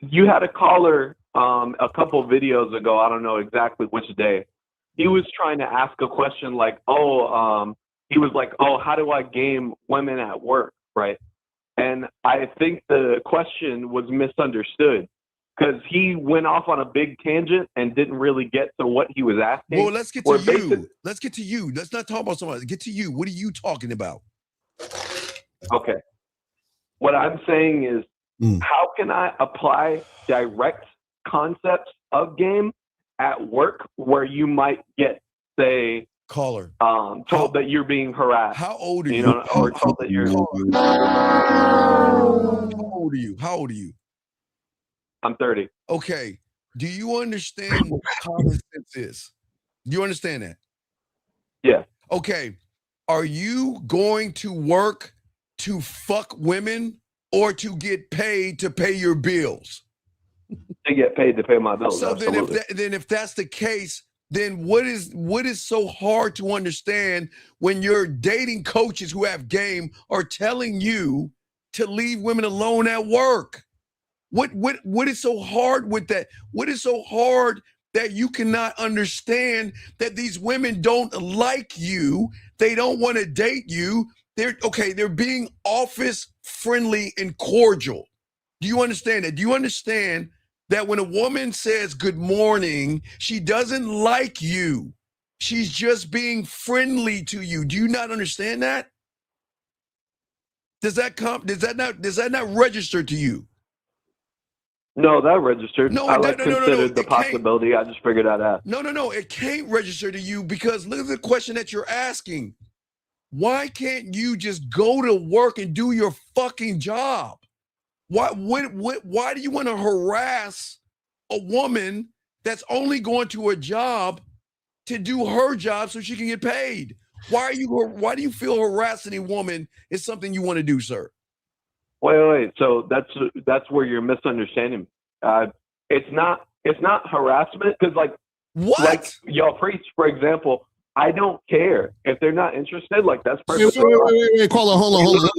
You had a caller a couple videos ago, I don't know exactly which day. He was trying to ask a question like, he was like, how do I game women at work, right? And I think the question was misunderstood because he went off on a big tangent and didn't really get to what he was asking.
Well, let's get to you. Let's get to you. Let's not talk about someone. Get to you. What are you talking about?
Okay. What I'm saying is, how can I apply direct concepts of game at work where you might get, say,
Caller,
told that you're being harassed?
How old are you?
You know, or told that you're.
How old are you?
I'm 30.
Okay. Do you understand what common sense is? Do you understand that?
Yeah.
Okay. Are you going to work to fuck women or to get paid to pay your bills?
To get paid to pay my bills.
So
absolutely.
if that's the case, then what is so hard to understand when your dating coaches who have game are telling you to leave women alone at work? What is so hard with that? What is so hard that you cannot understand that these women don't like you? They don't want to date you. They're being office friendly and cordial. Do you understand that? Do you understand that when a woman says good morning, she doesn't like you? She's just being friendly to you. Do you not understand that? Does that not register to you?
No, that registered.
No,
I
no.
considered the possibility. I just figured I'd ask.
No. It can't register to you because look at the question that you're asking. Why can't you just go to work and do your fucking job? Why do you want to harass a woman that's only going to a job to do her job so she can get paid? Why do you feel harassing a woman is something you want to do, sir?
Wait. So that's where you're misunderstanding. It's not harassment because
what?
Like y'all preach, for example. I don't care if they're not interested. Like that's perfect.
Wait, caller, hold on.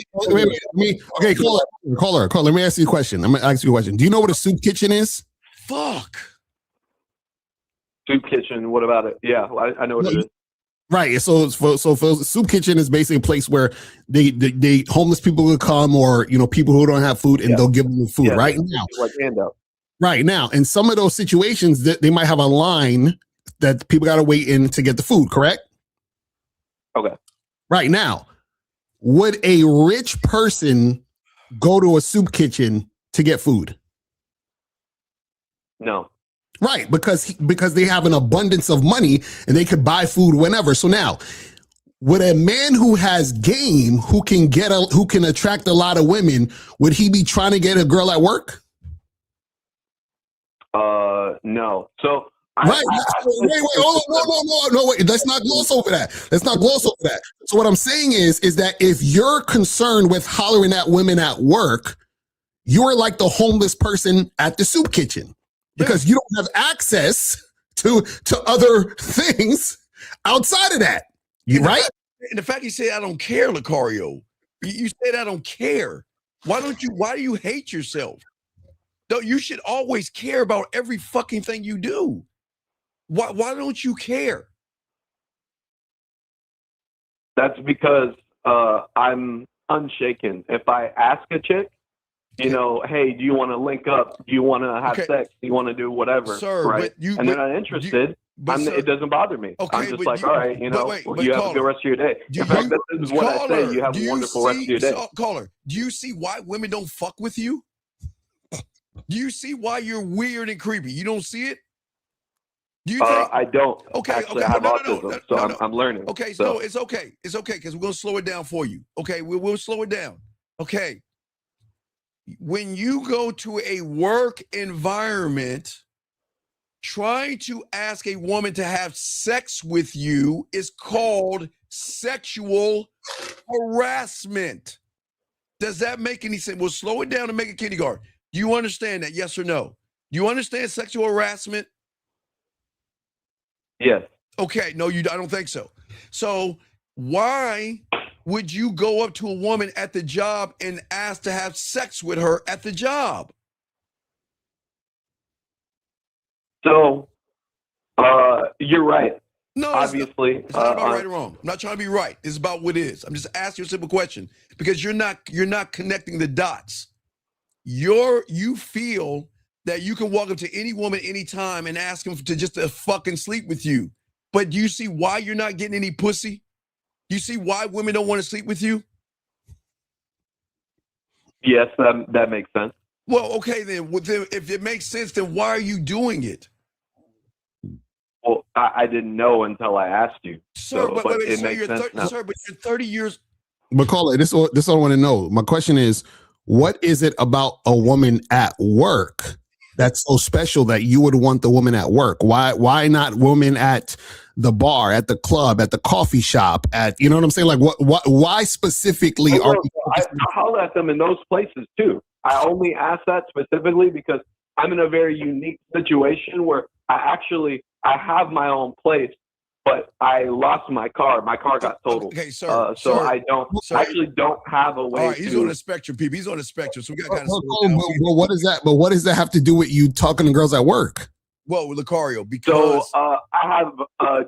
Okay, caller. Let me ask you a question. I'm gonna ask you a question. Do you know what a soup kitchen is?
Fuck.
Soup kitchen. What about it? Yeah, I know what it is.
Right. So soup kitchen is basically a place where they homeless people will come, or people who don't have food, and they'll give them food.
Yeah,
right now,
like handout.
Right now, in some of those situations, that they might have a line that people got to wait in to get the food. Correct.
Okay.
Right now, would a rich person go to a soup kitchen to get food?
No.
Right, because they have an abundance of money and they could buy food whenever. So now, would a man who has game, who can attract a lot of women, would he be trying to get a girl at work?
No. So
Right. Wait, hold on. No, wait. Let's not gloss over that. So what I'm saying is that if you're concerned with hollering at women at work, you're like the homeless person at the soup kitchen because you don't have access to other things outside of that. You right?
And the fact you say I don't care, Lucario, you said I don't care. Why do you hate yourself? You should always care about every fucking thing you do. Why don't you care?
That's because I'm unshaken. If I ask a chick, you know, hey, do you want to link up? Do you want to have sex? Do you want to do whatever?
Sir,
right? And they're not interested. It doesn't bother me. I'm just like, all right, you have a good rest of your day. In fact, this is what I say. You have a wonderful rest of your day.
Caller, do you see why women don't fuck with you? Do you see why you're weird and creepy? You don't see it? Do you think?
I don't.
Okay,
actually, I have autism, so I'm learning.
Okay, so it's okay. It's okay because we're going to slow it down for you. Okay, we'll slow it down. Okay. When you go to a work environment, trying to ask a woman to have sex with you is called sexual harassment. Does that make any sense? We'll slow it down and make it kindergarten. Do you understand that? Yes or no? Do you understand sexual harassment?
Yes.
Okay. No, I don't think so. So why would you go up to a woman at the job and ask to have sex with her at the job?
So, you're right.
No,
obviously,
it's not about right or wrong. I'm not trying to be right. It's about what is. I'm just asking you a simple question because you're not connecting the dots. You feel that you can walk up to any woman anytime and ask them to just fucking sleep with you. But do you see why you're not getting any pussy? You see why women don't want to sleep with you?
Yes, that makes sense.
Well, okay then. If it makes sense, then why are you doing it?
Well, I didn't know until I asked you.
Sir,
but it makes sense now.
Sir, but you're 30 years.
Macaulay, this is what I want to know. My question is, what is it about a woman at work that's so special that you would want the woman at work? Why not women at the bar, at the club, at the coffee shop, you know what I'm saying? Like why specifically
I holler at them in those places too. I only ask that specifically because I'm in a very unique situation where I have my own place, but I lost my car. My car got totaled.
Okay, sir.
So
sir,
I actually don't have a way.
All right, he's on the spectrum, people. He's on the spectrum, so we got to kind of.
But what is that? But what does that have to do with you talking to girls at work?
Well, Lucario, because
I have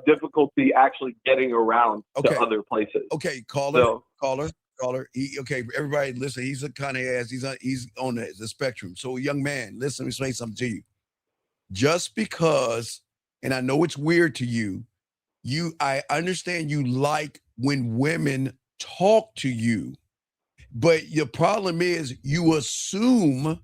difficulty actually getting around to other places.
Okay, caller. Everybody, listen. He's a kind of ass. He's on the spectrum. So, young man, listen. Let me say something to you. Just because, and I know it's weird to you. I understand you like when women talk to you, but your problem is you assume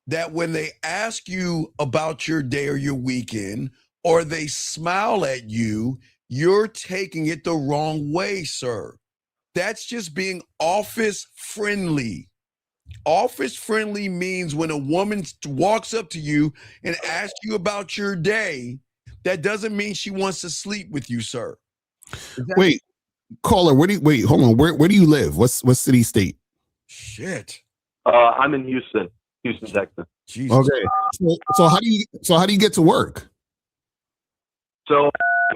that when they ask you about your day or your weekend, or they smile at you, you're taking it the wrong way, sir. That's just being office friendly. Office friendly means when a woman walks up to you and asks you about your day, that doesn't mean she wants to sleep with you, sir.
Wait, caller, hold on. Where do you live? What city, state?
Shit.
I'm in Houston, Texas.
Jesus.
Okay. So how do you get to work?
So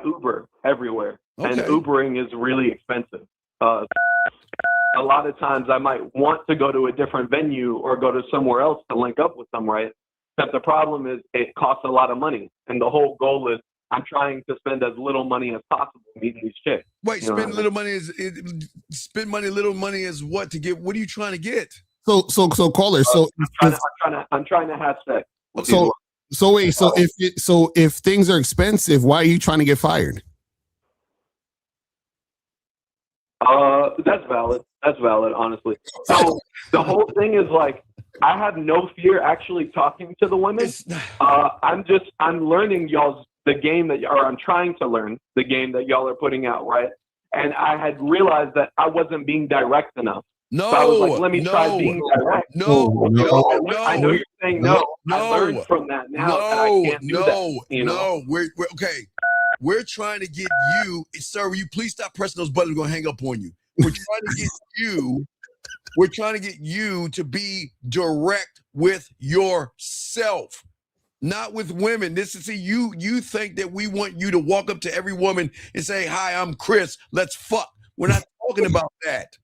Uber everywhere. Okay. And Ubering is really expensive. A lot of times I might want to go to a different venue or go to somewhere else to link up with them, right? But the problem is it costs a lot of money. And the whole goal is I'm trying to spend as little money as possible meeting these chicks.
Wait, spend little money is what to get? What are you trying to get?
So caller,
I'm trying to have sex.
If things are expensive, why are you trying to get fired?
That's valid. That's valid, honestly. So the whole thing is like, I have no fear actually talking to the women. I'm learning the game or I'm trying to learn the game that y'all are putting out, right? And I had realized that I wasn't being direct enough.
No,
so I was like, let me try being direct. I know you're saying no. I learned from that now that I can't do that.
No, we're okay. We're trying to get you, sir. Will you please stop pressing those buttons? We're gonna hang up on you. We're trying to get you. We're trying to get you to be direct with yourself, not with women. You think that we want you to walk up to every woman and say, "Hi, I'm Chris. Let's fuck." We're not talking about that.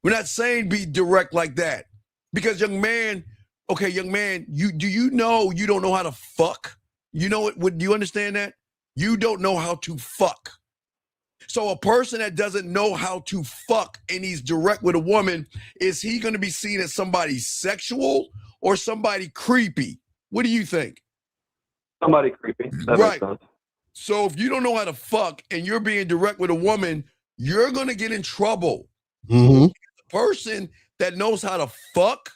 We're not saying be direct like that. Because young man, you know you don't know how to fuck? You know it? Do you understand that? You don't know how to fuck. So a person that doesn't know how to fuck and he's direct with a woman, is he going to be seen as somebody sexual or somebody creepy? What do you think?
Somebody creepy. That makes sense.
So if you don't know how to fuck and you're being direct with a woman, you're going to get in trouble.
Mm-hmm.
The person that knows how to fuck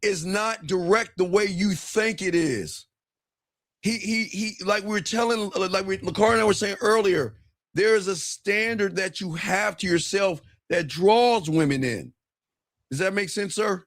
is not direct the way you think it is. He like Lakar and I were saying earlier, there is a standard that you have to yourself that draws women in. Does that make sense, sir?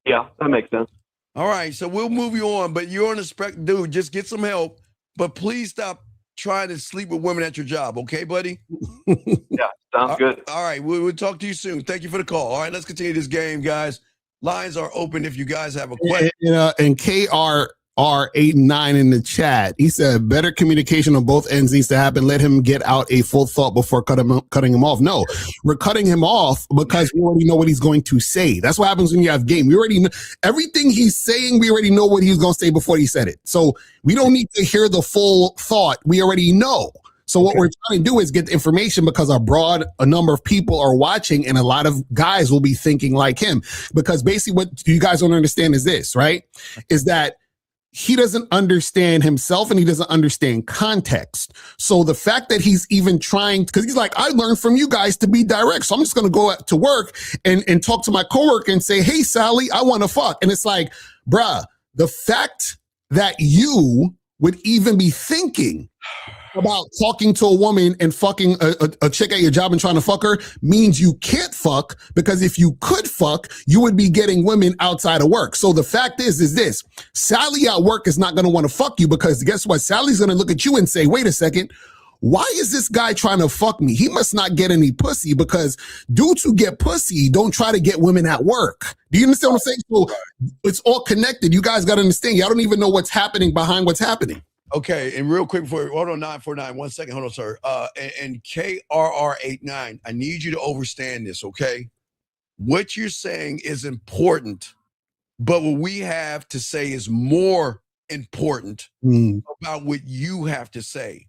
Yeah, that makes sense.
All right, so we'll move you on, but you're on the spec, dude. Just get some help, but please stop trying to sleep with women at your job, okay, buddy?
Yeah, sounds good.
All right, we'll talk to you soon. Thank you for the call. All right, let's continue this game, guys. Lines are open if you guys have a question.
And KRR89 in the chat, he said, better communication on both ends needs to happen. Let him get out a full thought before cutting him off. No, we're cutting him off because we already know what he's going to say. That's what happens when you have game. We already know everything he's saying. We already know what he's going to say before he said it. So we don't need to hear the full thought. We already know. So what we're trying to do is get the information because a number of people are watching and a lot of guys will be thinking like him. Because basically what you guys don't understand is this, right? Is that he doesn't understand himself and he doesn't understand context. So the fact that he's even trying, because he's like, I learned from you guys to be direct. So I'm just going to go to work and talk to my coworker and say, hey, Sally, I want to fuck. And it's like, bruh, the fact that you would even be thinking about talking to a woman and fucking a chick at your job and trying to fuck her means you can't fuck, because if you could fuck, you would be getting women outside of work. So the fact is this, Sally at work is not going to want to fuck you, because guess what? Sally's going to look at you and say, wait a second, why is this guy trying to fuck me? He must not get any pussy, because dudes who get pussy don't try to get women at work. Do you understand what I'm saying? So it's all connected. You guys got to understand. Y'all don't even know what's happening behind what's happening.
Okay, and real quick before, hold on, 949, 1 second, hold on, sir. And KRR89, I need you to understand this, okay? What you're saying is important, but what we have to say is more important about what you have to say.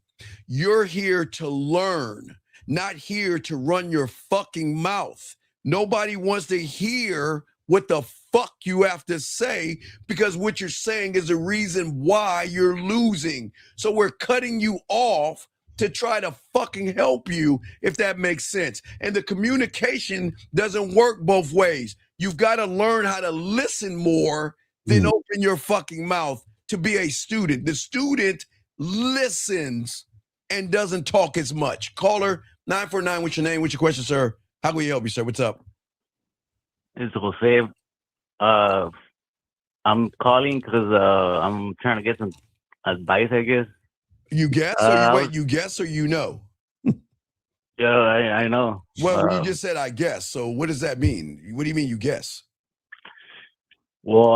You're here to learn, not here to run your fucking mouth. Nobody wants to hear what the fuck you have to say, because what you're saying is the reason why you're losing. So we're cutting you off to try to fucking help you, if that makes sense. And the communication doesn't work both ways. You've got to learn how to listen more than open your fucking mouth to be a student. The student listens and doesn't talk as much. Caller 949, what's your name? What's your question, sir? How can we help you, sir? What's up?
It's Jose. I'm calling because I'm trying to get some advice, I guess.
You guess? Or you guess or you know?
Yeah, I know.
Well, you just said I guess. So what does that mean? What do you mean you guess?
Well,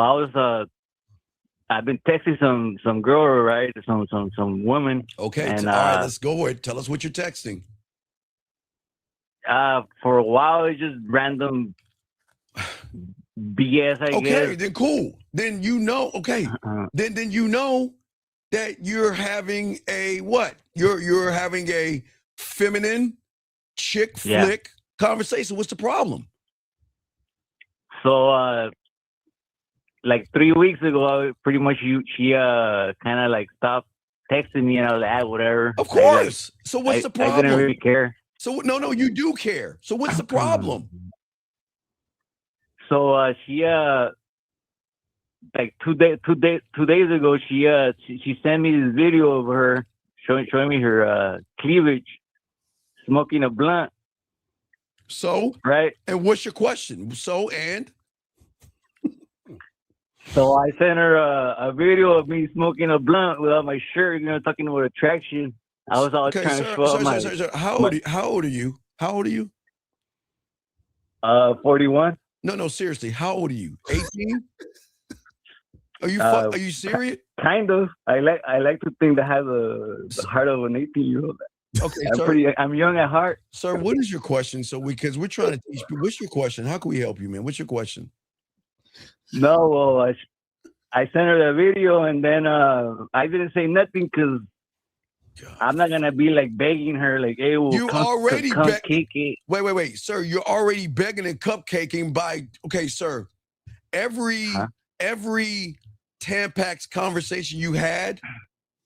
I've been texting some girl, right? Some woman.
Okay.
And,
all right, let's go with it. Tell us what you're texting.
For a while, it's just random BS, I guess.
Okay, then cool. Then you know, okay. Then you know that you're having a what? You're having a feminine chick flick conversation. What's the problem?
So like 3 weeks ago, pretty much she kind of like stopped texting me, and I was like, whatever.
Of course. So what's the problem?
I didn't really care.
So no, you do care. So what's the problem?
So she like 2 days ago she sent me this video of her showing me her cleavage, smoking a blunt.
So
right.
And what's your question? So
I sent her a video of me smoking a blunt without my shirt, talking about attraction. I was always trying to show up my.
Sir, how old are you? How old are you?
41.
No, seriously, how old are you? 18? Are you serious?
Kind of. I like to think that I have the heart of an 18-year-old.
Okay,
I'm young at heart.
Sir, what is your question? Because we're trying to teach people. What's your question? How can we help you, man? What's your question?
No, well, I sent her the video, and then I didn't say nothing because I'm not gonna be like begging her, like, "Hey, well,
you
come kick it."
Wait, sir. You're already begging and cupcaking by. Okay, sir. Every Tampax conversation you had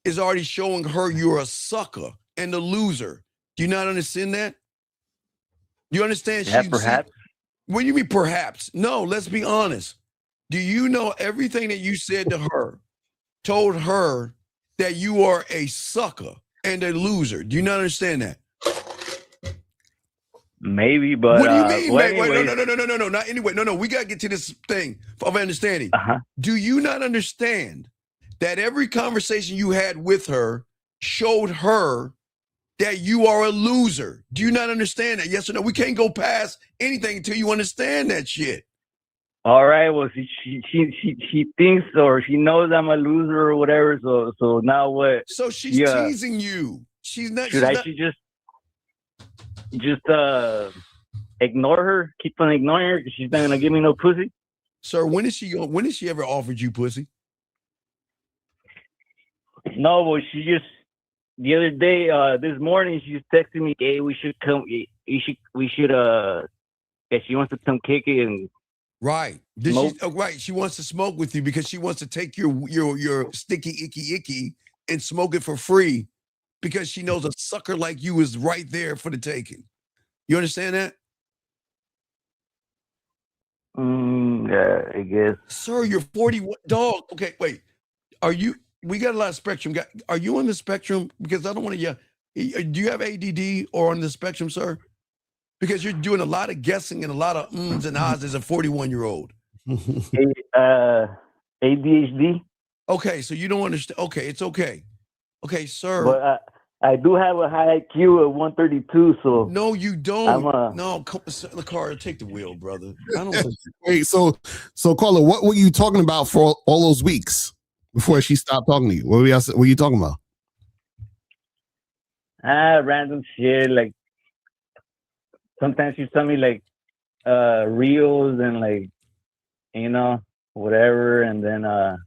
is already showing her you're a sucker and a loser. Do you not understand that? You understand?
Yeah, perhaps.
What do you mean, perhaps? No, let's be honest. Do you know everything that you said to her, told her that you are a sucker and a loser? Do you not understand that?
Maybe, but
what do you mean?
well,
No. Not anyway. No. We gotta get to this thing of understanding. Do you not understand that every conversation you had with her showed her that you are a loser? Do you not understand that? Yes or no? We can't go past anything until you understand that shit.
All right. Well, she thinks or she knows I'm a loser or whatever. So now what?
So she's teasing you. She's not.
Should I just ignore her? Keep on ignoring her because she's not gonna give me no pussy.
Sir, when is she ever offered you pussy?
No, well, she just the other day, this morning, she's texting me, "Hey, we should come. We should. Yeah, she wants to come kick it and."
Right. Right. She wants to smoke with you because she wants to take your sticky, icky, and smoke it for free because she knows a sucker like you is right there for the taking. You understand that?
Yeah, I guess.
Sir, you're 41. Dog. Okay, wait. We got a lot of spectrum. Are you on the spectrum? Because I don't want to, do you have ADD or on the spectrum, sir? Because you're doing a lot of guessing and a lot of ums and ahs as a 41-year-old.
ADHD.
Okay, so you don't understand. Okay, it's okay. Okay, sir.
But I do have a high IQ of 132, so.
No, you don't. No, come the car, take the wheel, brother. I don't.
Wait, so Carla, what were you talking about for all those weeks before she stopped talking to you? What were you talking about?
Random shit, like. Sometimes she tell me like reels and like whatever, and then
oh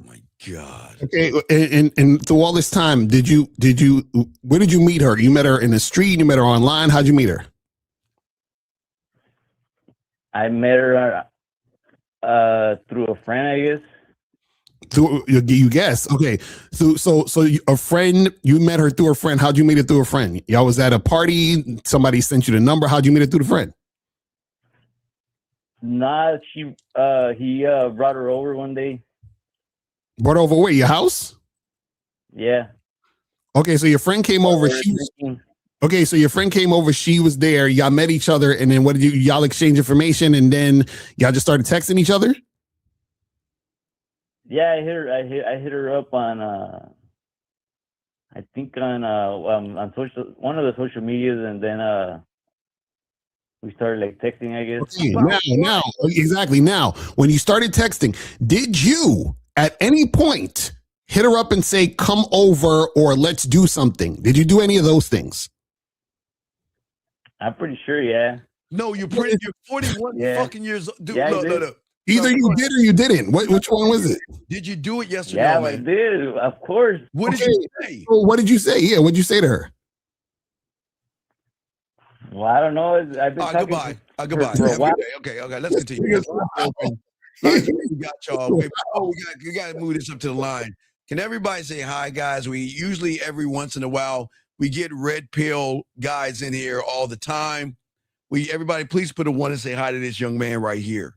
my god.
Okay, and through all this time, where did you meet her? You met her in the street, you met her online, how'd you meet her?
I met her through a friend, I guess.
You guess. Okay. So a friend, you met her through a friend. How'd you meet her through a friend? Y'all was at a party. Somebody sent you the number. How'd you meet her through the friend?
Nah, he brought her over one day.
Brought her over where? Your house?
Yeah.
Okay, so your friend came over. So your friend came over. She was there. Y'all met each other, and then what did y'all exchange information, and then y'all just started texting each other?
Yeah, I hit her up on I think on one of the social medias, and then we started like texting, I guess.
Okay, now exactly. Now, when you started texting, did you at any point hit her up and say, "Come over" or "Let's do something"? Did you do any of those things?
I'm pretty sure, yeah.
No, you're 41 fucking years old. Dude,
yeah,
look.
Either you did or you didn't. Which one was it?
Did you do it? Yes or
no?
Yeah,
I did. Of course.
What did you say?
So what did you say? Yeah, what did you say to her?
Well, I don't know. I've been
goodbye. Goodbye. For a while. Okay. Let's continue. We got y'all. Wait, we got to move this up to the line. Can everybody say hi, guys? We usually every once in a while We get red pill guys in here all the time. Everybody, please put a 1 and say hi to this young man right here.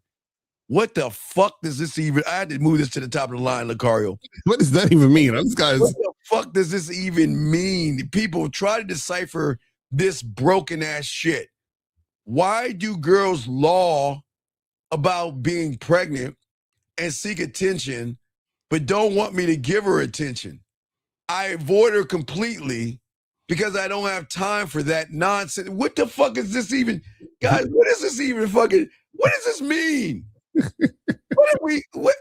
What the fuck does this even? I had to move this to the top of the line, Lucario.
What does that even mean? This guy's.
What the fuck does this even mean? People try to decipher this broken ass shit. Why do girls lie about being pregnant and seek attention, but don't want me to give her attention? I avoid her completely because I don't have time for that nonsense. What the fuck is this even? Guys, what is this even fucking? What does this mean? What?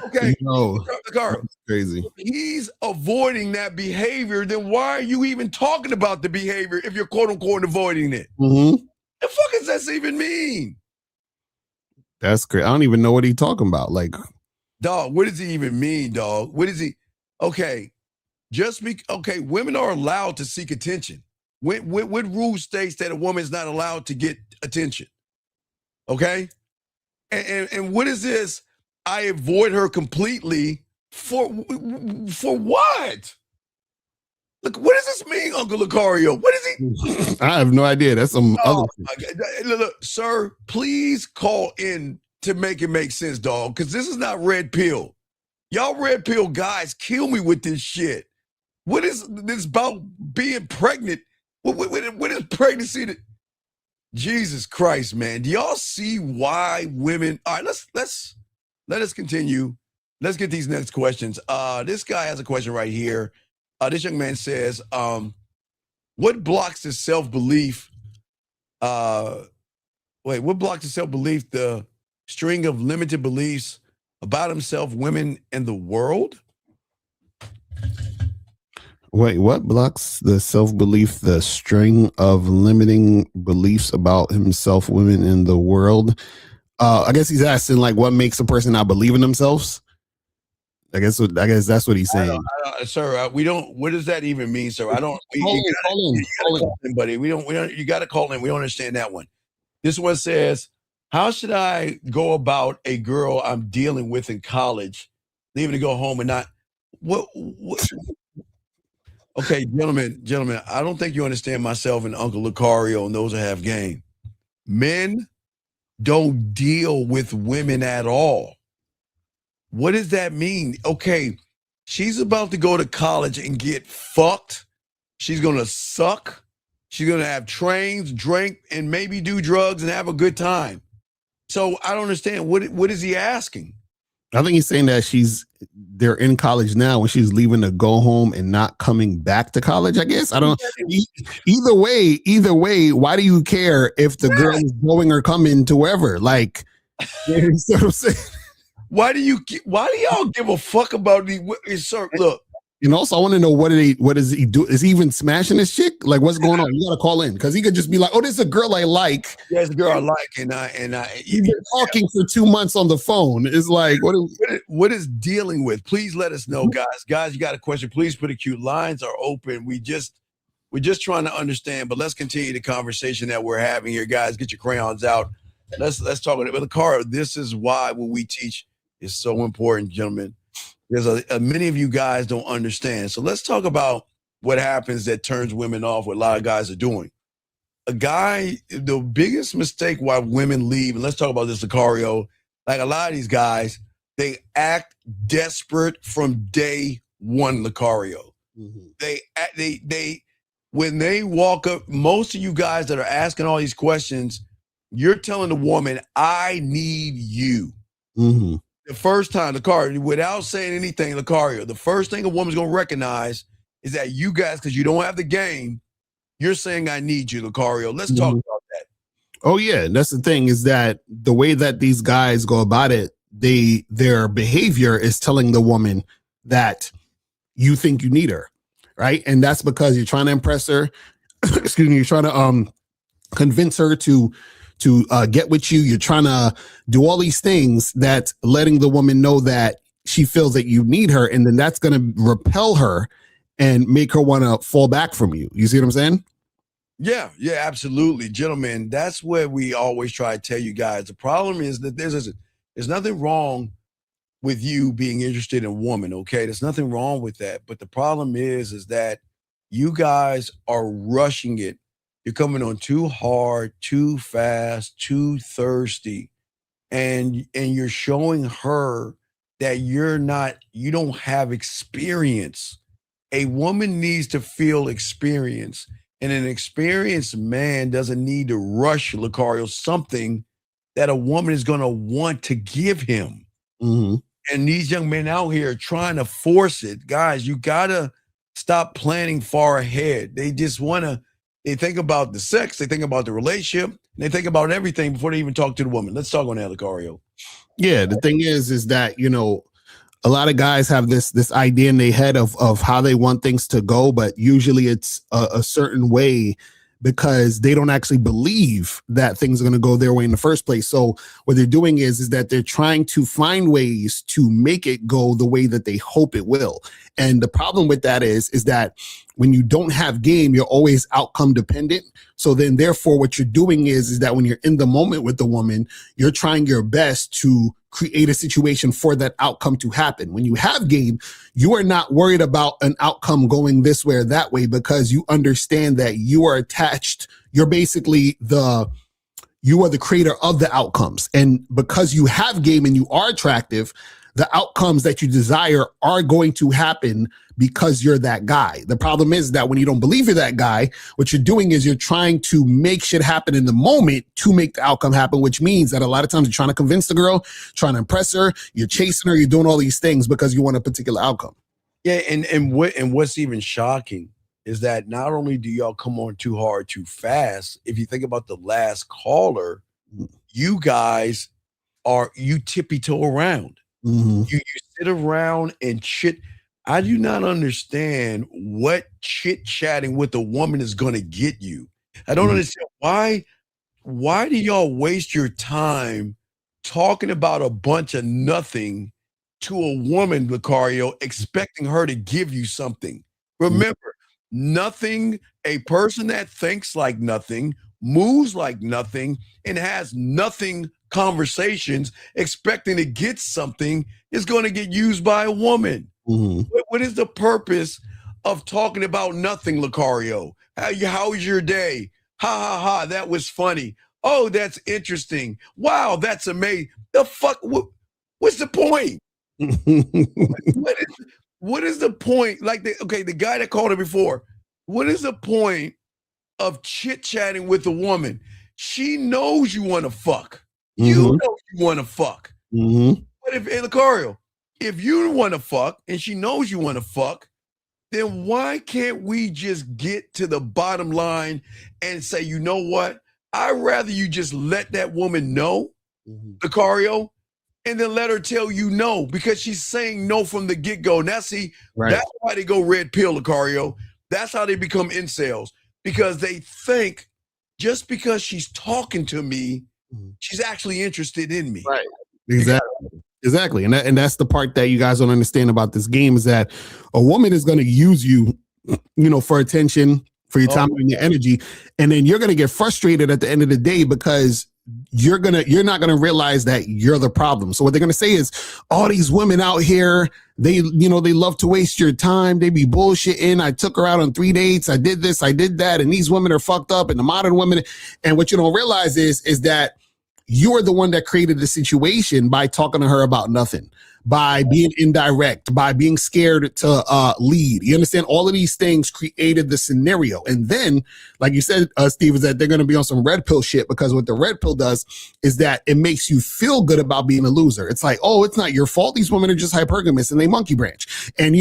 Okay,
That's crazy.
If he's avoiding that behavior, then why are you even talking about the behavior if you're quote unquote avoiding it?
Mm-hmm.
The fuck does that even mean?
That's great. I don't even know what he's talking about. Like,
dog, what does he even mean, dog? What is he? Okay, women are allowed to seek attention. What rule states that a woman is not allowed to get attention? Okay, and what is this? I avoid her completely for what? Look, what does this mean, Uncle Lucario? What is he?
I have no idea. That's some other.
Look, sir, please call in to make it make sense, dog, because this is not red pill. Y'all red pill guys kill me with this shit. What is this about being pregnant? What is pregnancy? Jesus Christ, man. Do y'all see why women? All right, let us continue. Let's get these next questions. This guy has a question right here. This young man says, what blocks the self-belief? What blocks the self-belief? The string of limited beliefs about himself, women, and the world?
Wait, what blocks the self-belief? The string of limiting beliefs about himself, women, and the world? I guess he's asking, like, what makes a person not believe in themselves? I guess that's what he's saying.
Sir, we don't. What does that even mean, sir? I don't.
Call
in, buddy. We don't. You got to call in. We don't understand that one. This one says, "How should I go about a girl I'm dealing with in college, leaving to go home and not what?" Okay, gentlemen. I don't think you understand myself and Uncle Lucario and those that have game. Men don't deal with women at all. What does that mean? Okay, she's about to go to college and get fucked. She's going to suck. She's going to have trains, drink, and maybe do drugs and have a good time. So I don't understand. What is he asking?
I think he's saying that they're in college now when she's leaving to go home and not coming back to college, I guess. I don't. Either way, why do you care if the girl is going or coming to wherever? Like, you know what I'm saying?
Why do y'all give a fuck about sir? Look.
And also, I want to know what does he do? Is he even smashing this chick? Like, what's going on? You got to call in because he could just be like, "Oh, this is a girl I like."
Yeah, it's a girl I like, and
you've been talking for 2 months on the phone. It's like,
what is dealing with? Please let us know, guys. Guys, you got a question? Please put a cue. Lines are open. We're just trying to understand, but let's continue the conversation that we're having here, guys. Get your crayons out. Let's talk about it. But the car. This is why what we teach is so important, gentlemen. Because many of you guys don't understand. So let's talk about what happens that turns women off, what a lot of guys are doing. The biggest mistake why women leave, and let's talk about this, Lucario, like a lot of these guys, they act desperate from day one, Lucario. Mm-hmm. They when they walk up, most of you guys that are asking all these questions, you're telling the woman, I need you.
Mm-hmm.
The first time, Lucario, without saying anything, Lucario, the first thing a woman's going to recognize is that you guys, because you don't have the game, you're saying, I need you, Lucario. Let's talk about that.
Oh, yeah. That's the thing is that the way that these guys go about it, their behavior is telling the woman that you think you need her, right? And that's because you're trying to impress her. Excuse me. You're trying to convince her to get with you. You're trying to do all these things that's letting the woman know that she feels that you need her. And then that's going to repel her and make her want to fall back from you. You see what I'm saying?
Yeah, absolutely. Gentlemen, that's what we always try to tell you guys. The problem is that there's nothing wrong with you being interested in a woman, okay? There's nothing wrong with that. But the problem is that You guys are rushing it. You're coming on too hard, too fast, too thirsty. And you're showing her that you don't have experience. A woman needs to feel experience. And an experienced man doesn't need to rush, Lucario, something that a woman is going to want to give him.
Mm-hmm.
And these young men out here are trying to force it. Guys, you got to stop planning far ahead. They just they think about the sex, they think about the relationship, and they think about everything before they even talk to the woman. Let's talk on that, Lucario.
Yeah, the thing is that, a lot of guys have this idea in their head of how they want things to go, but usually it's a certain way because they don't actually believe that things are going to go their way in the first place. So what they're doing is that they're trying to find ways to make it go the way that they hope it will. And the problem with that is that when you don't have game, you're always outcome dependent. So then therefore what you're doing is that when you're in the moment with the woman, you're trying your best to create a situation for that outcome to happen. When you have game, you are not worried about an outcome going this way or that way because you understand that you are attached. You're basically you are the creator of the outcomes. And because you have game and you are attractive, the outcomes that you desire are going to happen because you're that guy. The problem is that when you don't believe you're that guy, what you're doing is you're trying to make shit happen in the moment to make the outcome happen, which means that a lot of times you're trying to convince the girl, trying to impress her, you're chasing her, you're doing all these things because you want a particular outcome.
Yeah, and what's even shocking is that not only do y'all come on too hard, too fast, if you think about the last caller, you guys you tippy-toe around.
Mm-hmm.
You sit around and chit. I do not understand what chit-chatting with a woman is going to get you. I don't understand why do y'all waste your time talking about a bunch of nothing to a woman, Lucario, expecting her to give you something. Remember, nothing, a person that thinks like nothing, moves like nothing, and has nothing conversations expecting to get something is going to get used by a woman.
Mm-hmm.
What is the purpose of talking about nothing, Lucario? How was your day? Ha ha ha, that was funny. Oh, that's interesting. Wow, that's amazing. The fuck, what's the point? What is the point? Like, the guy that called her before, what is the point of chit-chatting with a woman? She knows you want to fuck. You know you want to fuck.
Mm-hmm.
But Lucario, if you want to fuck and she knows you want to fuck, then why can't we just get to the bottom line and say, you know what? I'd rather you just let that woman know, Lucario, and then let her tell you no, because she's saying no from the get-go. Now, see, that's why they go red pill, Lucario. That's how they become incels, because they think just because she's talking to me, she's actually interested in me.
Right. Exactly. And that's the part that you guys don't understand about this game, is that a woman is going to use you, for attention, for your time and your energy. And then you're going to get frustrated at the end of the day because you're not going to realize that you're the problem. So what they're going to say is, all these women out here, they love to waste your time. They be bullshitting. I took her out on 3 dates. I did this, I did that. And these women are fucked up, and the modern women. And what you don't realize is that you are the one that created the situation by talking to her about nothing, by being indirect, by being scared to lead. You understand? All of these things created the scenario. And then, like you said, Steve, is that they're going to be on some red pill shit, because what the red pill does is that it makes you feel good about being a loser. It's like, oh, it's not your fault. These women are just hypergamous and they monkey branch. And,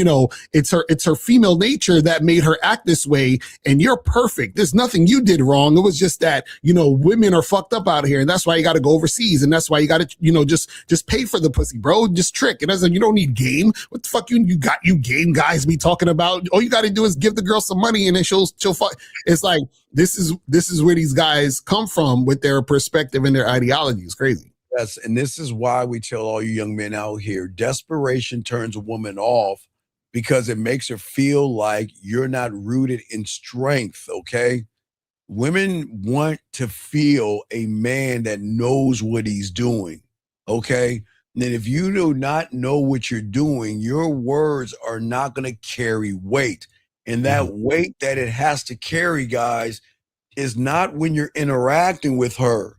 it's her female nature that made her act this way. And you're perfect. There's nothing you did wrong. It was just that, women are fucked up out here. And that's why you got to go overseas. And that's why you got to, just pay for the pussy, bro. Just trick. It doesn't, you don't need game. What the fuck you game guys be talking about? All you got to do is give the girl some money and then she'll fuck. It's like, this is where these guys come from with their perspective and their ideology. It's crazy.
Yes, and this is why we tell all you young men out here, desperation turns a woman off because it makes her feel like you're not rooted in strength, okay? Women want to feel a man that knows what he's doing, okay? And then if you do not know what you're doing, your words are not going to carry weight. And that weight that it has to carry, guys, is not when you're interacting with her.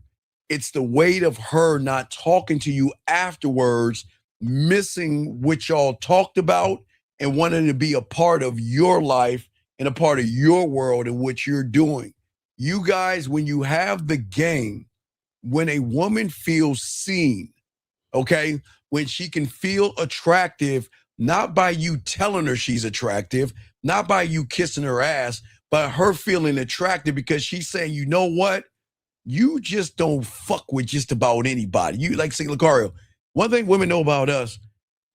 It's the weight of her not talking to you afterwards, missing what y'all talked about and wanting to be a part of your life and a part of your world and what you're doing. You guys, when you have the game, when a woman feels seen, okay, when she can feel attractive, not by you telling her she's attractive, not by you kissing her ass, but her feeling attractive because she's saying, you know what? You just don't fuck with just about anybody. You like say, Lucario, one thing women know about us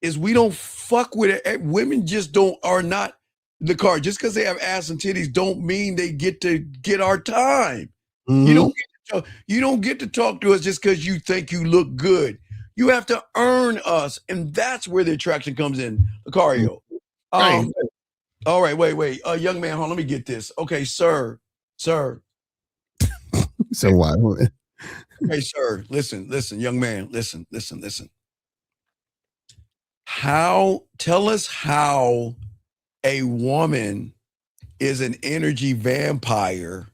is we don't fuck with it. Women just are not the car. Just because they have ass and titties don't mean they get to get our time. You don't get to talk to us just because you think you look good. You have to earn us, and that's where the attraction comes in, Lucario.
Right.
All right, wait. Young man, hold on, let me get this. Okay, sir.
So why?
Okay, sir. Listen, young man. Listen. Tell us how a woman is an energy vampire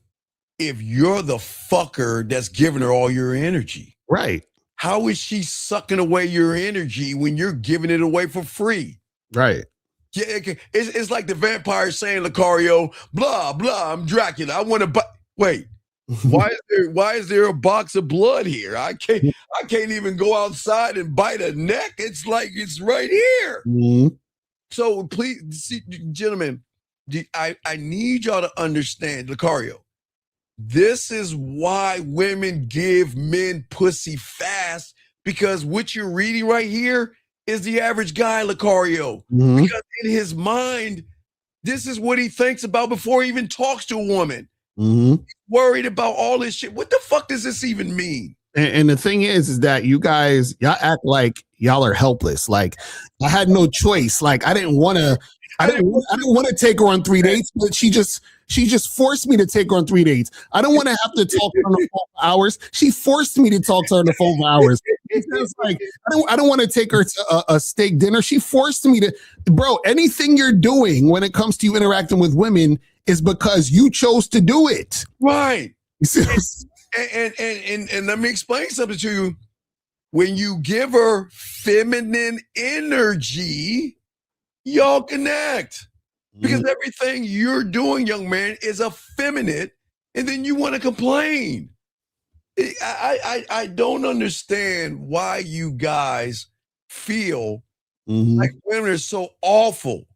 if you're the fucker that's giving her all your energy.
Right.
How is she sucking away your energy when you're giving it away for free?
Right.
Yeah, it's like the vampire saying, Lucario, blah, blah, I'm Dracula. I want to buy. Wait, why is there a box of blood here? I can't even go outside and bite a neck. It's like it's right here. So please, see, gentlemen, I need y'all to understand, Lucario. This is why women give men pussy fast, because what you're reading right here is the average guy, Lucario. Because in his mind, this is what he thinks about before he even talks to a woman. He's worried about all this shit. What the fuck does this even mean?
And the thing is that y'all act like y'all are helpless. Like I had no choice. Like I didn't want to take her on 3 dates, but she just forced me to take her on 3 dates. I don't want to have to talk to her on the phone for hours. She forced me to talk to her on the phone for hours. It's like I don't want to take her to a steak dinner. She forced me to. Bro, anything you're doing when it comes to you interacting with women is because you chose to do it.
Right. And let me explain something to you. When you give her feminine energy, y'all connect. Because everything you're doing, young man, is effeminate, and then you want to complain. I don't understand why you guys feel like women are so awful.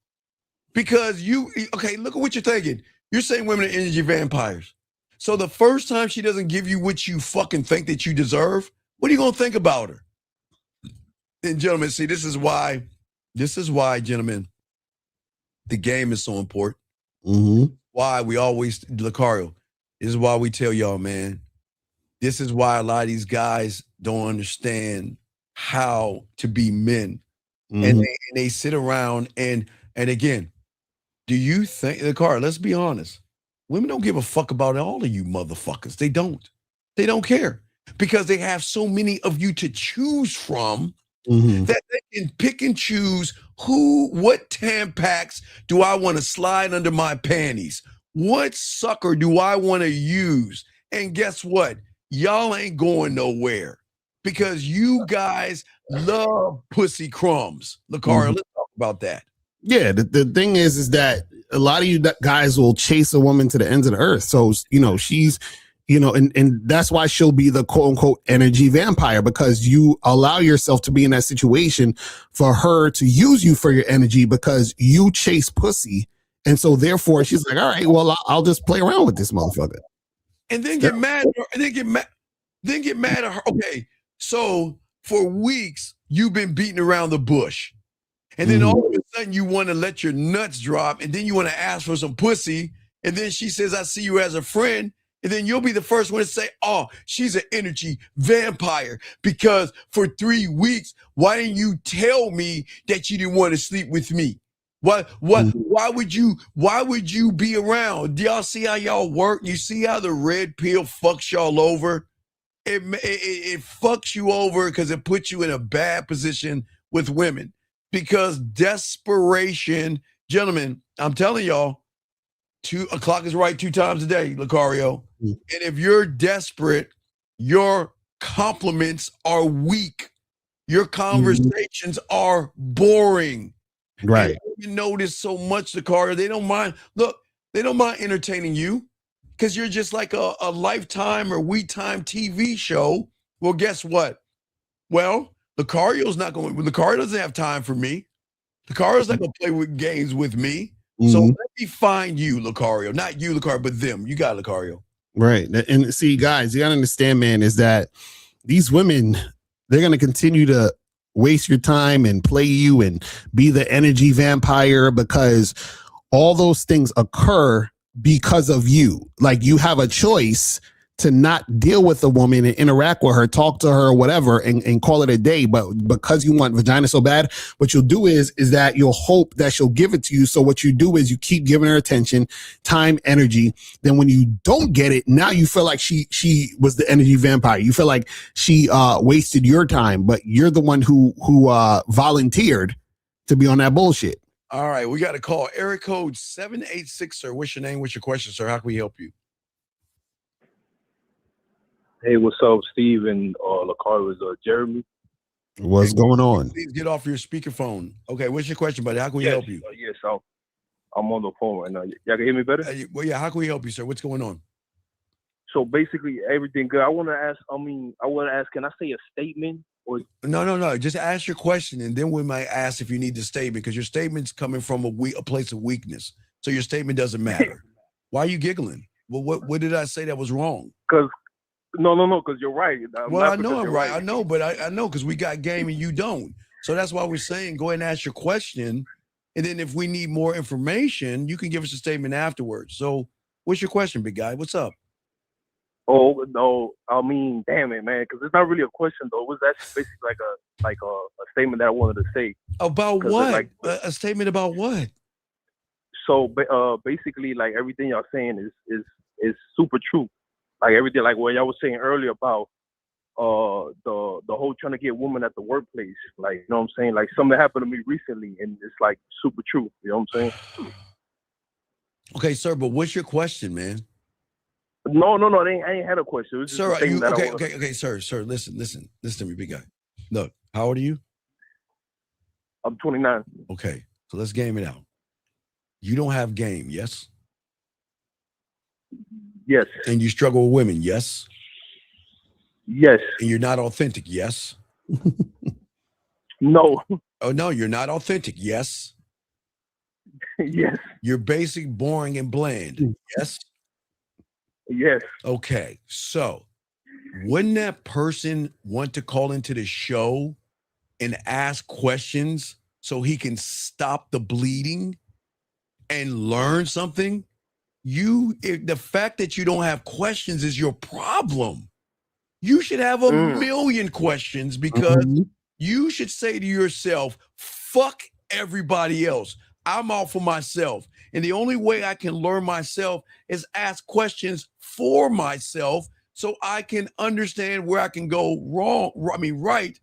Because okay, look at what you're thinking. You're saying women are energy vampires. So the first time she doesn't give you what you fucking think that you deserve, what are you going to think about her? And gentlemen, see, this is why, gentlemen, the game is so important. Why we always, Lucario, this is why we tell y'all, man, this is why a lot of these guys don't understand how to be men. And they sit around and again, do you think, Lucario, let's be honest, women don't give a fuck about all of you motherfuckers. They don't care because they have so many of you to choose from that they can pick and choose what Tampax do I want to slide under my panties? What sucker do I want to use? And guess what? Y'all ain't going nowhere because you guys love pussy crumbs. Lucario, let's talk about that.
Yeah, the thing is that a lot of you guys will chase a woman to the ends of the earth. So, she's, and that's why she'll be the quote unquote energy vampire, because you allow yourself to be in that situation for her to use you for your energy because you chase pussy. And so therefore she's like, all right, well, I'll just play around with this motherfucker.
And then get mad at her, and then get mad at her. Okay, so for weeks you've been beating around the bush. And then all of a sudden you want to let your nuts drop, and then you want to ask for some pussy. And then she says, I see you as a friend. And then you'll be the first one to say, oh, she's an energy vampire because for 3 weeks, why didn't you tell me that you didn't want to sleep with me? Why would you be around? Do y'all see how y'all work? You see how the red pill fucks y'all over? It fucks you over because it puts you in a bad position with women. Because desperation, gentlemen, I'm telling y'all, 2 o'clock is right 2 times a day, Lucario.
Mm.
And if you're desperate, your compliments are weak. Your conversations are boring.
Right.
And you notice so much, Lucario, they don't mind. Look, they don't mind entertaining you because you're just like a Lifetime or We Time TV show. Well, guess what? Well, Lucario's not going. Lucario doesn't have time for me. Lucario's not going to play with games with me. So let me find you, Lucario. Not you, Lucario, but them. You got Lucario.
Right. And see, guys, you got to understand, man, is that these women, they're going to continue to waste your time and play you and be the energy vampire because all those things occur because of you. Like you have a choice to not deal with a woman and interact with her, talk to her, or whatever, and call it a day. But because you want vagina so bad, what you'll do is that you'll hope that she'll give it to you. So what you do is you keep giving her attention, time, energy. Then when you don't get it, now you feel like she was the energy vampire. You feel like she wasted your time, but you're the one who volunteered to be on that bullshit.
All right, we got a call. Area code 786, sir. What's your name? What's your question, sir? How can we help you?
Hey, what's up, Steve and Lucario? Jeremy.
What's going on?
Please get off your speakerphone. Okay, what's your question, buddy? How can we help you?
Yes, I'm on the phone right now. Y'all can hear me better?
Well, yeah, how can we help you, sir? What's going on?
So basically, everything good. I want to ask, can I say a statement? Or
No. Just ask your question, and then we might ask if you need the statement, because your statement's coming from a place of weakness. So your statement doesn't matter. Why are you giggling? Well, what did I say that was wrong?
Because No, because you're right.
Well, I know I'm right. I know, but I know because we got game and you don't. So that's why we're saying go ahead and ask your question. And then if we need more information, you can give us a statement afterwards. So what's your question, big guy? What's up?
Oh, no. I mean, damn it, man. Because it's not really a question, though. It was actually basically like a statement that I wanted to say.
About what? Like, a statement about what?
So basically, like everything y'all saying is super true. Like everything, like what y'all was saying earlier about the whole trying to get women at the workplace. Like, you know what I'm saying? Like something happened to me recently and it's like super true. You know what I'm saying?
Okay, sir, but what's your question, man?
No, I ain't had a question. It was just
Sir,
a thing
okay, sir, listen to me, big guy. Look, how old are you?
I'm 29.
Okay, so let's game it out. You don't have game, yes?
Yes.
And you struggle with women, yes?
Yes.
And you're not authentic, yes?
No.
Oh, no, you're not authentic, yes?
Yes.
You're basic, boring, and bland, yes?
Yes.
Okay, so wouldn't that person want to call into the show and ask questions so he can stop the bleeding and learn something? The fact that you don't have questions is your problem. You should have a million questions because you should say to yourself, fuck everybody else. I'm out for myself. And the only way I can learn myself is ask questions for myself so I can understand where I can go right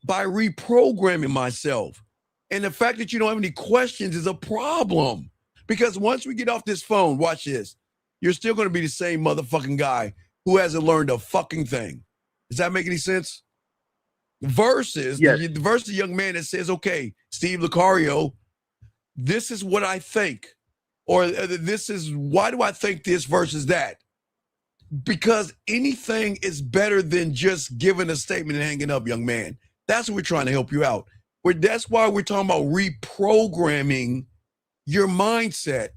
by reprogramming myself. And the fact that you don't have any questions is a problem. Because once we get off this phone, watch this, you're still going to be the same motherfucking guy who hasn't learned a fucking thing. Does that make any sense? Versus the young man that says, okay, Steve Lucario, this is what I think. Or this is, why do I think this versus that? Because anything is better than just giving a statement and hanging up, young man. That's what we're trying to help you out. That's why we're talking about reprogramming your mindset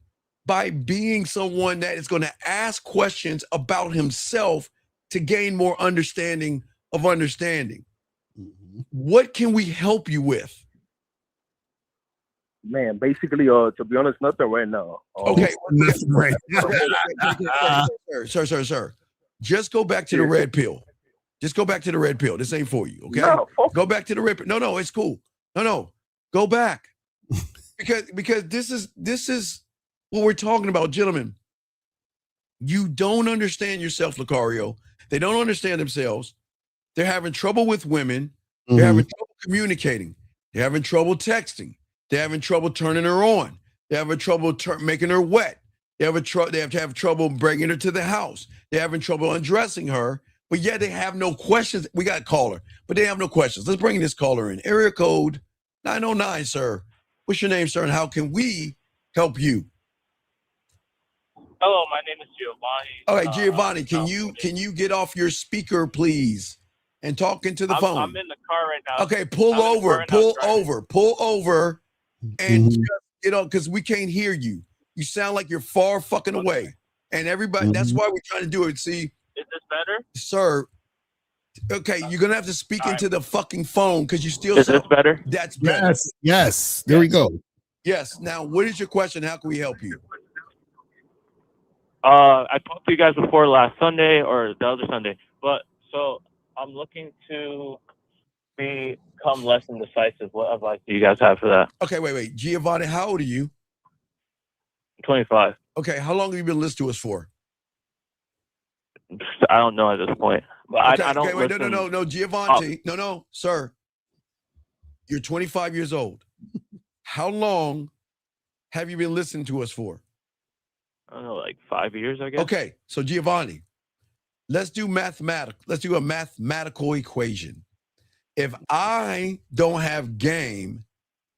by being someone that is going to ask questions about himself to gain more understanding of understanding. What can we help you with?
Man, basically, to be honest, nothing right now.
Okay. Sir. Just go back to the red pill. Just go back to the red pill. This ain't for you, okay?
No,
go back to the red pill. No, it's cool. No. Go back. because this is what we're talking about, gentlemen. You don't understand yourself, Lucario. They don't understand themselves. They're having trouble with women. They're having trouble communicating. They're having trouble texting. They're having trouble turning her on. They're having trouble making her wet. They have to have trouble bringing her to the house. They're having trouble undressing her, but yet they have no questions. We got a caller, but they have no questions. Let's bring this caller in. Area code 909, sir. What's your name, sir, and how can we help you?
Hello, my name is Giovanni.
All right, Giovanni, can you get off your speaker, please, and talk into the phone?
I'm in the car right now.
Okay, pull over, and just get on, because we can't hear you. You sound like you're far fucking away, and everybody. That's why we're trying to do it. See,
is this better,
sir? Okay, you're gonna have to speak into the fucking phone because you still.
Is this better?
That's better.
Yes. There we go.
Yes. Now, what is your question? How can we help you?
I talked to you guys before last Sunday or the other Sunday, but so I'm looking to become less indecisive. What advice do you guys have for that?
Okay, wait. Giovanni, how old are you?
25.
Okay, how long have you been listening to us for?
I don't know at this point, but
Okay,
I don't.
okay, wait,
listen.
no, Giovanni, no, sir. You're 25 years old. How long have you been listening to us for?
I don't know, like 5 years, I guess.
Okay, so Giovanni, let's do mathematics. Let's do a mathematical equation. If I don't have game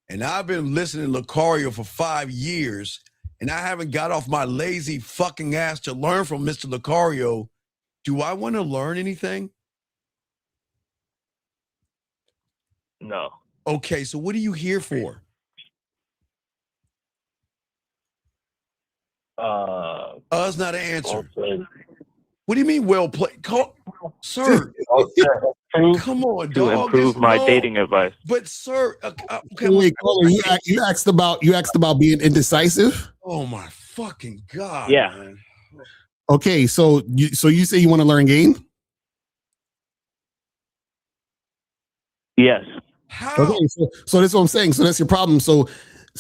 and I've been listening to Lucario for 5 years and I haven't got off my lazy fucking ass to learn from Mr. Lucario, do I want to learn anything?
No.
Okay, so what are you here for? Us not an answer. What do you mean well played? Sir, come on,
To
dog.
improve my dating advice.
But sir, okay,
Wait, caller, you asked about being indecisive.
Oh my fucking god!
Yeah.
Man.
Okay, so you say you want to learn game?
Yes.
How?
Okay, so that's what I'm saying. So that's your problem. So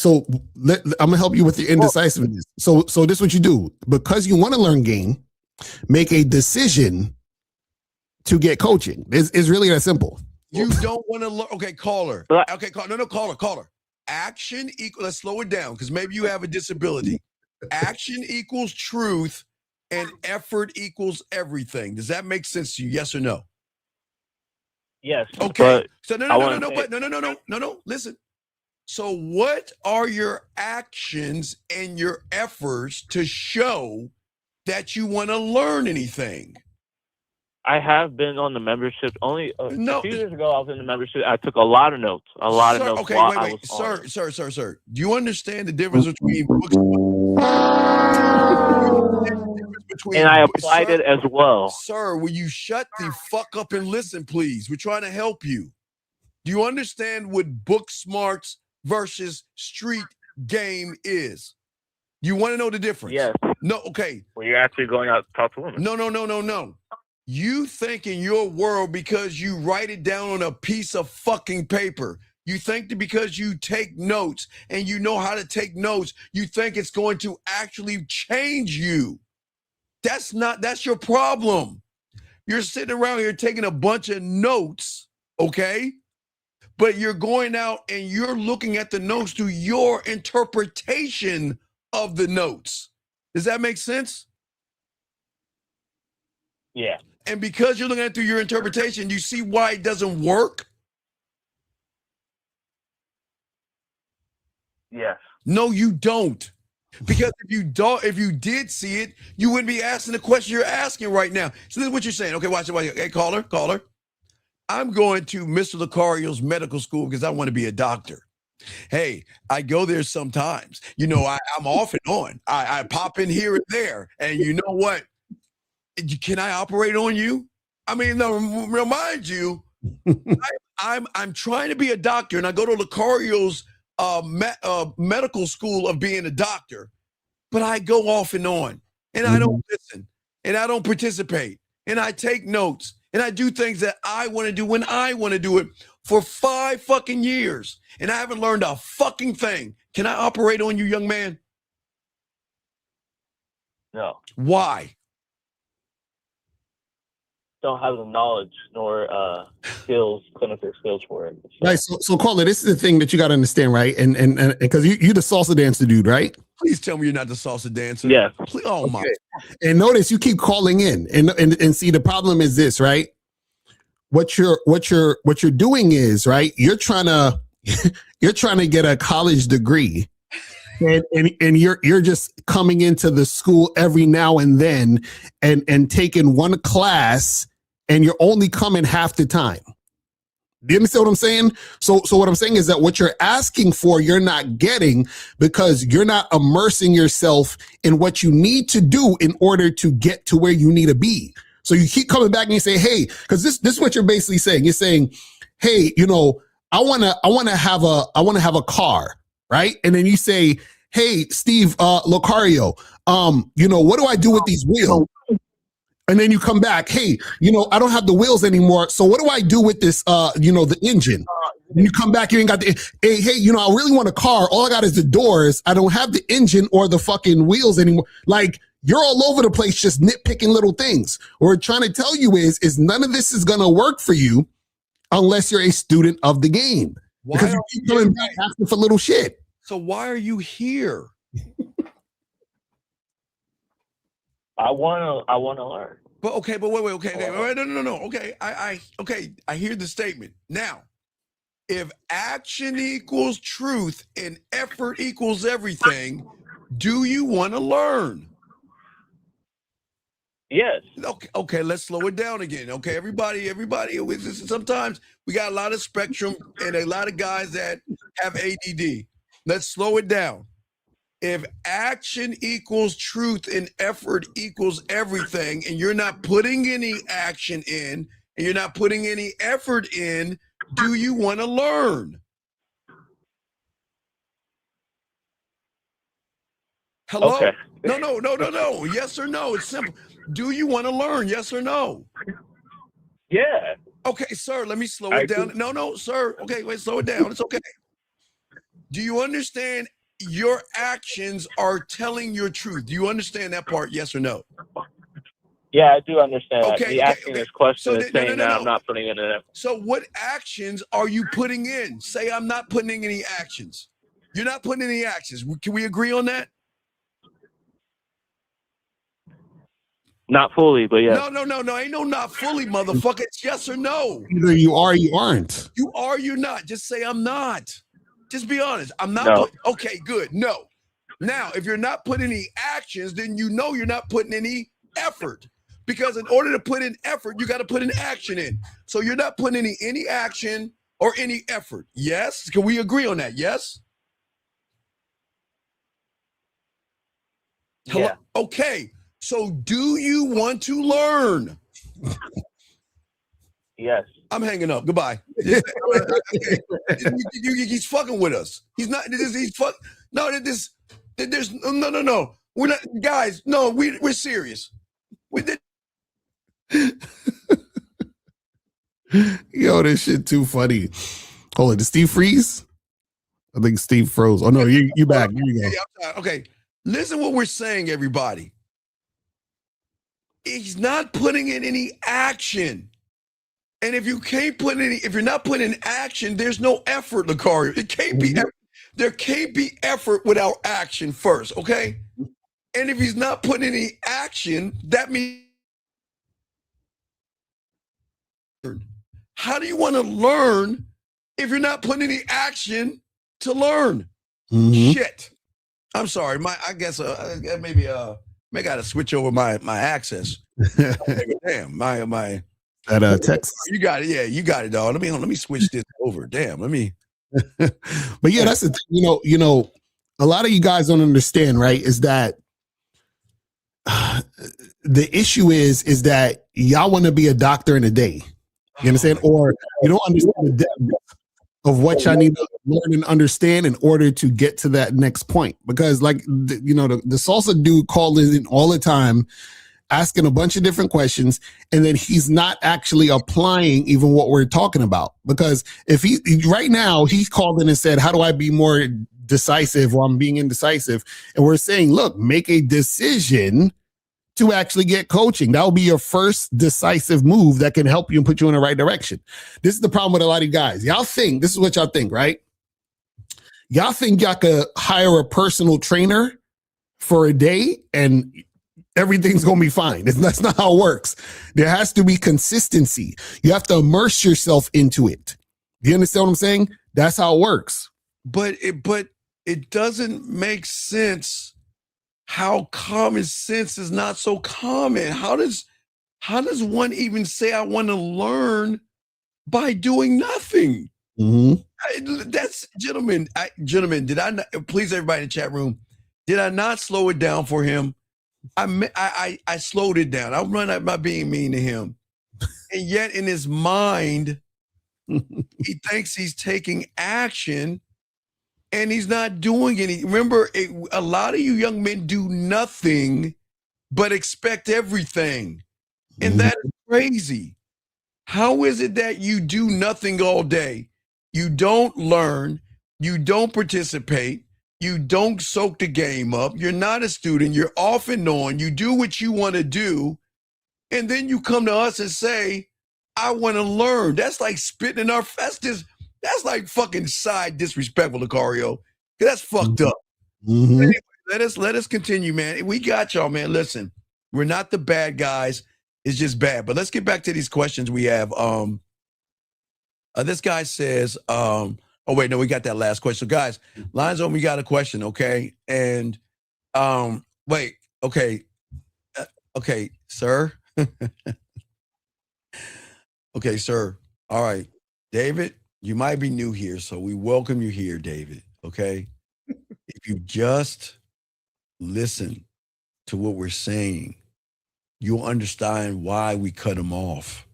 I'm gonna help you with your indecisiveness. So this is what you do. Because you want to learn game, make a decision to get coaching. It's really that simple.
You don't want to learn. Okay, caller. Okay, caller. Action equal. Let's slow it down because maybe you have a disability. Action equals truth, and effort equals everything. Does that make sense to you? Yes or no?
Yes.
Okay. So no. Listen. So what are your actions and your efforts to show that you want to learn anything?
I have been on the membership only a
No.
few years ago. I was in the membership. I took a lot of notes.
Okay,
while
wait.
I was on it.
Sir. Do you understand the difference between books?
And I applied it as well.
Sir, will you shut the fuck up and listen, please? We're trying to help you. Do you understand what book smarts versus street game is? You want to know the difference?
Yes.
No, okay.
Well, you're actually going out to talk to women.
No. You think in your world because you write it down on a piece of fucking paper. You think that because you take notes and you know how to take notes, you think it's going to actually change you. That's your problem. You're sitting around here taking a bunch of notes, okay? But you're going out and you're looking at the notes through your interpretation of the notes. Does that make sense?
Yeah.
And because you're looking at it through your interpretation, you see why it doesn't work?
Yes.
No, you don't. Because if you did see it, you wouldn't be asking the question you're asking right now. So this is what you're saying. Okay, watch it. Hey, caller. I'm going to Mr. Lucario's medical school because I want to be a doctor. Hey, I go there sometimes. You know, I'm off and on. I pop in here and there. And you know what? Can I operate on you? I mean, no, remind you, I'm trying to be a doctor, and I go to Lucario's medical school of being a doctor, but I go off and on, and I don't listen, and I don't participate, and I take notes, and I do things that I want to do when I want to do it for 5 fucking years, and I haven't learned a fucking thing. Can I operate on you, young man?
No.
Why?
don't have the knowledge nor skills, clinical skills for it. So.
Right. So Carla, this is the thing that you got to understand, right? And because you the salsa dancer dude, right?
Please tell me you're not the salsa dancer.
Yes.
Please, oh my.
And notice you keep calling in, and see the problem is this, right? What you're doing is, right, you're trying to get a college degree, and you're just coming into the school every now and then and taking one class, and you're only coming half the time. Do you understand what I'm saying? So what I'm saying is that what you're asking for, you're not getting, because you're not immersing yourself in what you need to do in order to get to where you need to be. So you keep coming back and you say, hey, because this is what you're basically saying. You're saying, hey, you know, I wanna have a car, right? And then you say, hey, Steve Locario, you know, what do I do with these wheels? And then you come back, hey, you know, I don't have the wheels anymore. So what do I do with this, you know, the engine? And you come back, you ain't got the, hey, you know, I really want a car. All I got is the doors. I don't have the engine or the fucking wheels anymore. Like, you're all over the place just nitpicking little things. What we're trying to tell you is none of this is going to work for you unless you're a student of the game. Because you keep coming back asking for little shit.
So why are you here?
I wanna learn.
But okay, but wait, no. Okay, I hear the statement. Now, if action equals truth and effort equals everything, do you want to learn?
Yes.
Okay, let's slow it down again. Okay, everybody, sometimes we got a lot of spectrum and a lot of guys that have ADD. Let's slow it down. If action equals truth and effort equals everything, and you're not putting any action in and you're not putting any effort in, do you want to learn? Hello?
Okay.
No. Yes or no? It's simple. Do you want to learn? Yes or no?
Yeah.
Okay, sir, let me slow it down. No, sir. Okay, wait, slow it down. It's okay. Do you understand? Your actions are telling your truth. Do you understand that part? Yes or no?
Yeah, I do understand that.
Okay,
The asking this question
so
is saying that I'm not putting it in.
So what actions are you putting in? Say I'm not putting in any actions. You're not putting any actions. Can we agree on that?
Not fully, but yeah.
No. Ain't no not fully, motherfucker. It's yes or no.
Either you are or you aren't.
You are or you're not. Just say I'm not. Just be honest. I'm not.
No.
Okay, good. No. Now, if you're not putting any actions, then you know you're not putting any effort. Because in order to put in effort, you got to put an action in. So you're not putting any action or any effort. Yes? Can we agree on that? Yes? Hello?
Yeah.
Okay. So do you want to learn?
Yes.
I'm hanging up. Goodbye. He's fucking with us. He's not. He's fuck. No, there's no. We're not, guys. No, we're serious. We did.
Yo, this shit too funny. Hold on, did Steve freeze? I think Steve froze. Oh no, you back. Here you go.
Yeah, okay. Listen what we're saying, everybody. He's not putting in any action. And if you can't put any, if you're not putting in action, there's no effort, Lucario. It can't be, there can't be effort without action first, okay? And if he's not putting any action, that means, how do you want to learn if you're not putting any action to learn?
Mm-hmm.
Shit. I'm sorry. I guess maybe I gotta switch over my access. Damn, my
That text.
You got it. Yeah, you got it, dog. Let me switch this over. Damn, let me.
But yeah, that's the thing. You know, a lot of you guys don't understand, right? Is that the issue is that y'all want to be a doctor in a day. You understand? Or you don't understand the depth of what y'all need to learn and understand in order to get to that next point. Because like, the salsa dude called in all the time, asking a bunch of different questions, and then he's not actually applying even what we're talking about. Because if right now he's called in and said, how do I be more decisive, or I'm being indecisive? And we're saying, look, make a decision to actually get coaching. That will be your first decisive move that can help you and put you in the right direction. This is the problem with a lot of you guys. Y'all think, this is what y'all think, right? Y'all think y'all could hire a personal trainer for a day and everything's going to be fine. That's not how it works. There has to be consistency. You have to immerse yourself into it. Do you understand what I'm saying? That's how it works.
But it doesn't make sense how common sense is not so common. How does one even say I want to learn by doing nothing? That's gentlemen, did I not, please everybody in the chat room, did I not slow it down for him? I slowed it down. I'm running by being mean to him. And yet in his mind, he thinks he's taking action and he's not doing any. Remember, a lot of you young men do nothing but expect everything. And that is crazy. How is it that you do nothing all day? You don't learn, you don't participate, you don't soak the game up, you're not a student, you're off and on, you do what you want to do, and then you come to us and say, I want to learn. That's like spitting in our face. That's like fucking side disrespectful, Lucario. That's fucked up. Anyway, let us continue, man. We got y'all, man. Listen, we're not the bad guys. It's just bad. But let's get back to these questions we have. This guy says, oh wait, no, we got that last question. So guys, lines on, we got a question, okay? And wait, okay. Okay, sir. Okay, sir. All right. David, you might be new here, so we welcome you here, David. Okay. If you just listen to what we're saying, you'll understand why we cut him off.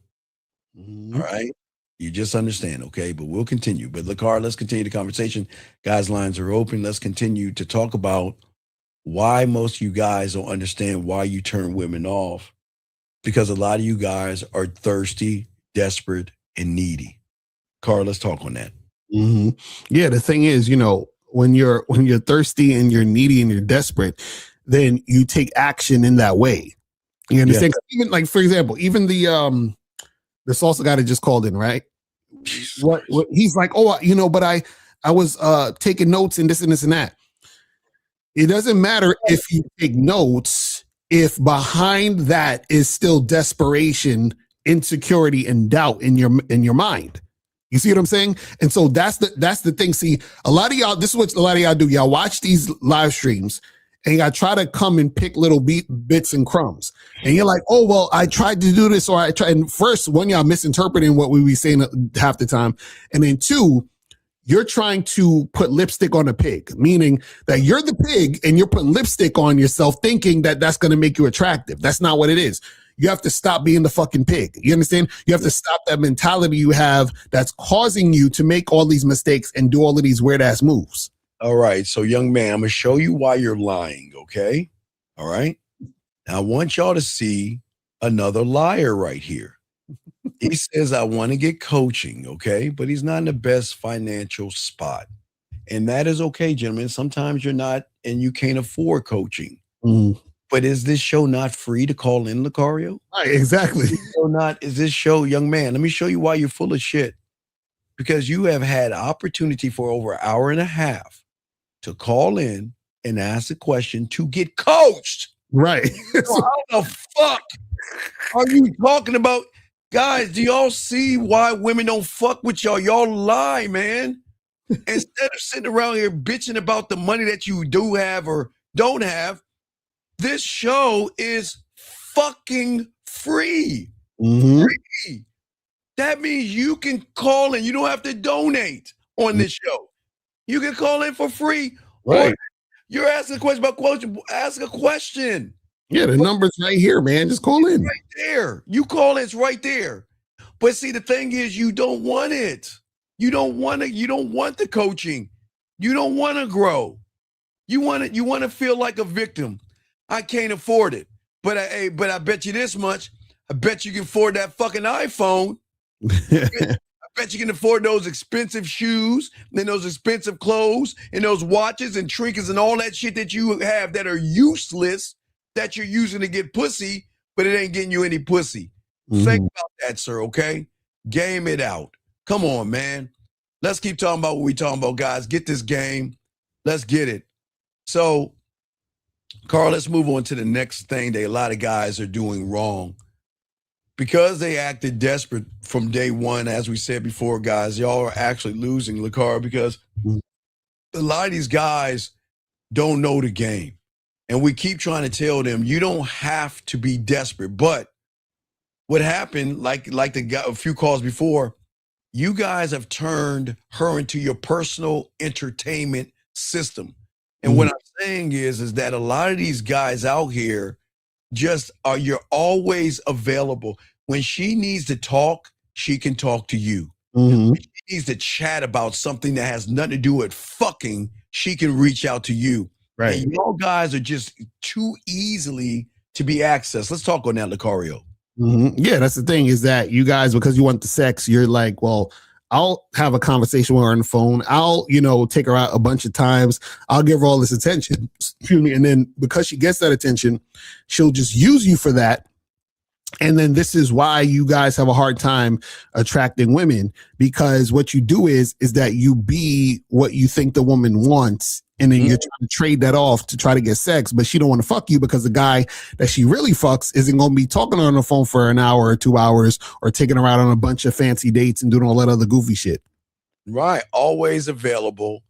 All right. You just understand, okay? But we'll continue. But Lacar, let's continue the conversation. Guys, lines are open. Let's continue to talk about why most of you guys don't understand why you turn women off. Because a lot of you guys are thirsty, desperate, and needy. Carl, let's talk on that.
Yeah, the thing is, you know, when you're thirsty and you're needy and you're desperate, then you take action in that way. You understand? Yeah. Even like, for example, even the salsa guy that just called in, right? What he's like, oh, you know, but I was taking notes and this and this and that. It doesn't matter if you take notes if behind that is still desperation, insecurity, and doubt in your mind. You see what I'm saying? And so that's the thing. See, a lot of y'all, this is what a lot of y'all do. Y'all watch these live streams and y'all try to come and pick little bits and crumbs. And you're like, oh, well, I tried to do this, or I tried. And first, one, y'all misinterpreting what we be saying half the time. And then two, you're trying to put lipstick on a pig, meaning that you're the pig and you're putting lipstick on yourself thinking that that's going to make you attractive. That's not what it is. You have to stop being the fucking pig. You understand? You have to stop that mentality you have that's causing you to make all these mistakes and do all of these weird ass moves.
All right. So, young man, I'm going to show you why you're lying. Okay. All right. Now, I want y'all to see another liar right here. He says, I want to get coaching. Okay. But he's not in the best financial spot. And that is okay, gentlemen. Sometimes you're not and you can't afford coaching. But is this show not free to call in, Lucario?
Right, exactly.
Is this show, young man? Let me show you why you're full of shit. Because you have had opportunity for over an hour and a half to call in and ask a question to get coached.
Right.
So how the fuck are you talking about? Guys, do y'all see why women don't fuck with y'all? Y'all lie, man. Instead of sitting around here bitching about the money that you do have or don't have, this show is fucking free. Free. That means you can call in. You don't have to donate on this show. You can call in for free.
Right.
Or you're asking a question about coaching. Ask a question.
Yeah, the number's right here, man. Just call in.
Right there. You call in, it's right there. But see, the thing is, you don't want it. You don't want the coaching. You don't want to grow. You want to feel like a victim. I can't afford it. But I bet you this much. I bet you can afford that fucking iPhone. I bet you can afford those expensive shoes and those expensive clothes and those watches and trinkets and all that shit that you have that are useless. that you're using to get pussy, but it ain't getting you any pussy. Think about that, sir, okay? Game it out. Come on, man. Let's keep talking about what we're talking about, guys. Get this game. Let's get it. So, Carl, let's move on to the next thing that a lot of guys are doing wrong. Because they acted desperate from day one, as we said before, guys, y'all are actually losing, LaCar, because a lot of these guys don't know the game. And we keep trying to tell them, you don't have to be desperate. But what happened, like the guy, a few calls before, you guys have turned her into your personal entertainment system. And what I'm saying is that a lot of these guys out here you're always available. When she needs to talk, she can talk to you. When she needs to chat about something that has nothing to do with fucking, she can reach out to you. Right. And y'all guys are just too easily to be accessed. Let's talk on that, Lucario.
Yeah, that's the thing, is that you guys, because you want the sex, you're like, well, I'll have a conversation with her on the phone. I'll, take her out a bunch of times. I'll give her all this attention. Excuse me. And then because she gets that attention, she'll just use you for that. And then this is why you guys have a hard time attracting women, because what you do is that you be what you think the woman wants. And then you're trying to trade that off to try to get sex, but she don't want to fuck you because the guy that she really fucks isn't going to be talking to her on the phone for an hour or 2 hours or taking her out on a bunch of fancy dates and doing all that other goofy shit.
Right. Always available.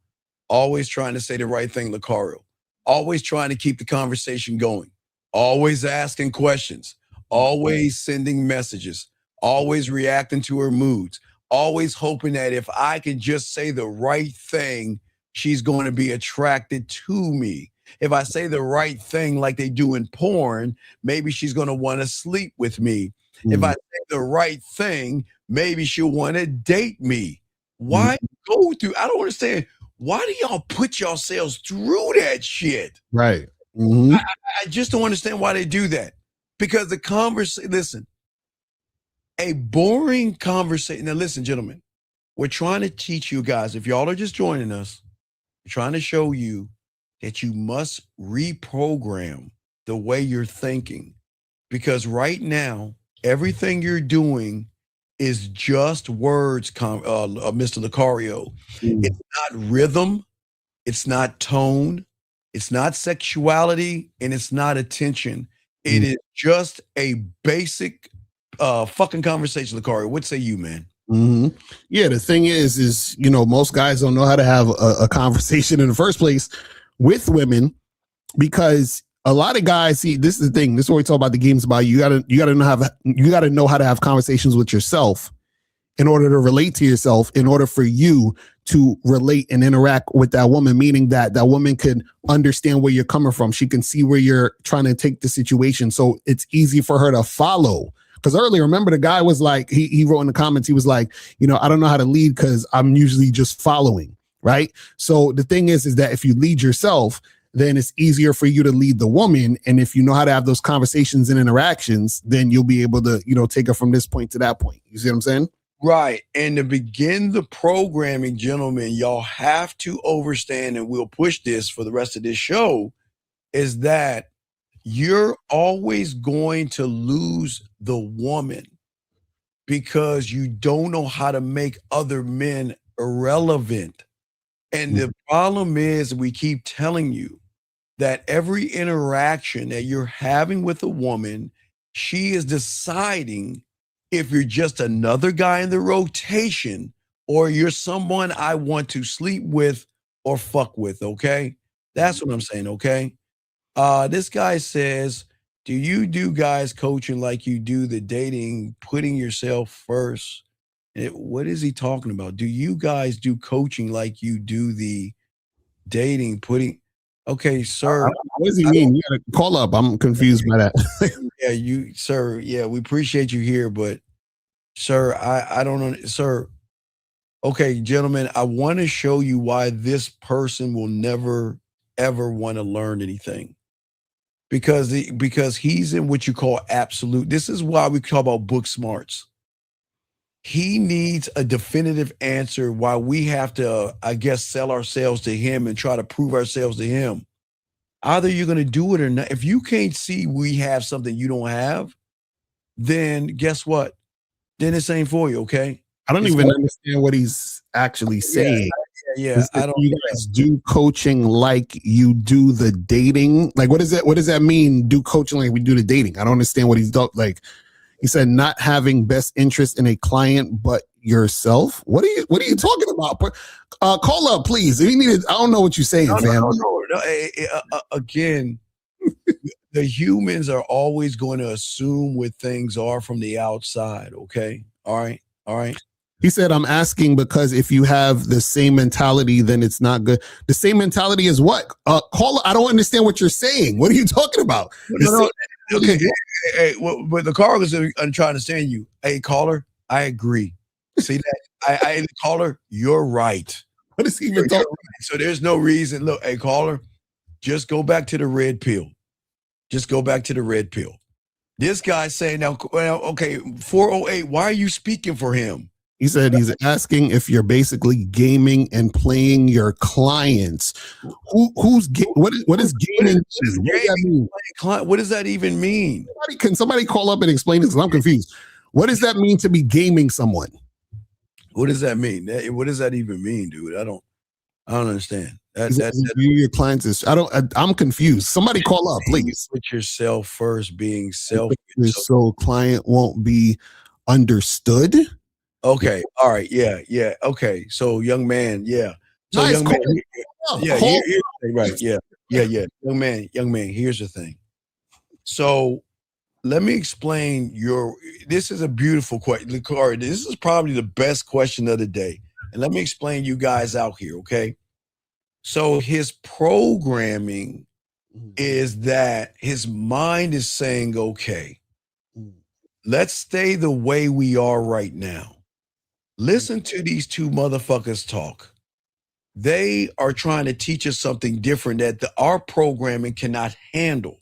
Always trying to say the right thing, Lucario. Always trying to keep the conversation going. Always asking questions. Always sending messages. Always reacting to her moods. Always hoping that if I can just say the right thing, she's going to be attracted to me. If I say the right thing like they do in porn, maybe she's going to want to sleep with me. If I say the right thing, maybe she'll want to date me. Why go through? I don't understand. Why do y'all put yourselves through that shit?
Right.
I just don't understand why they do that. Because the conversation, listen, a boring conversation. Now, listen, gentlemen, we're trying to teach you guys, if y'all are just joining us, we're trying to show you that you must reprogram the way you're thinking. Because right now, everything you're doing is just words, Mr. Lucario. It's not rhythm. It's not tone. It's not sexuality. And it's not attention. It is just a basic fucking conversation, Lucario. What say you, man?
Yeah, the thing is most guys don't know how to have a conversation in the first place with women, because a lot of guys, see, this is the thing. This is what we talk about the games about. You gotta know how to have conversations with yourself in order to relate to yourself, in order for you to relate and interact with that woman, meaning that that woman can understand where you're coming from. She can see where you're trying to take the situation. So it's easy for her to follow. Because earlier, remember, the guy was like, he wrote in the comments, he was like, I don't know how to lead because I'm usually just following, right? So the thing is that if you lead yourself, then it's easier for you to lead the woman. And if you know how to have those conversations and interactions, then you'll be able to, take her from this point to that point. You see what I'm saying?
Right. And to begin the programming, gentlemen, y'all have to understand, and we'll push this for the rest of this show, is that you're always going to lose the woman because you don't know how to make other men irrelevant. And the problem is, we keep telling you that every interaction that you're having with a woman, she is deciding if you're just another guy in the rotation or you're someone I want to sleep with or fuck with, okay? That's what I'm saying, okay? This guy says, do you do guys coaching like you do the dating, putting yourself first? What is he talking about? Do you guys do coaching like you do the dating, putting? Okay, sir.
What does he mean? You gotta call up. I'm confused by that.
Yeah, sir. Yeah, we appreciate you here, but sir, I don't know, sir. Okay, gentlemen, I want to show you why this person will never ever want to learn anything. Because he's in what you call absolute. This is why we talk about book smarts. He needs a definitive answer why we have to, I guess, sell ourselves to him and try to prove ourselves to him. Either you're going to do it or not. If you can't see we have something you don't have, then guess what? Then this ain't for you, okay?
I don't even understand what he's actually saying.
Yeah. I don't.
You guys do coaching like you do the dating. Like, what is that? What does that mean? Do coaching like we do the dating? I don't understand what he's like. He said not having best interest in a client but yourself. What are you talking about? Call up, please. If you need it, I don't know what you're saying, fam.
No. Again, the humans are always going to assume what things are from the outside. Okay. All right.
He said, I'm asking because if you have the same mentality, then it's not good. The same mentality is what? Caller, I don't understand what you're saying. What are you talking about?
No. Okay. Hey, but the caller I'm trying to understand you. Hey, caller, I agree. See that? I caller, you're right.
What is he even talking about?
So there's no reason. Look, hey, caller, just go back to the red pill. Just go back to the red pill. This guy's saying now, well, okay, 408, why are you speaking for him?
He said he's asking if you're basically gaming and playing your clients. What is gaming?
What does that even mean?
Can somebody call up and explain this? I'm confused. What does that mean to be gaming someone?
What does that mean? What does that even mean, dude? I don't understand.
Your clients is. I'm confused. Somebody call up, please.
Put yourself first, being selfish,
so client won't be understood.
Okay. All right. Yeah. Okay. So young man. Yeah. So
nice.
Young man. Right. Yeah. Young man. Here's the thing. So let me explain this is a beautiful question. This is probably the best question of the day. And let me explain you guys out here. Okay. So his programming is that his mind is saying, okay, let's stay the way we are right now. Listen to these two motherfuckers talk. They are trying to teach us something different that our programming cannot handle.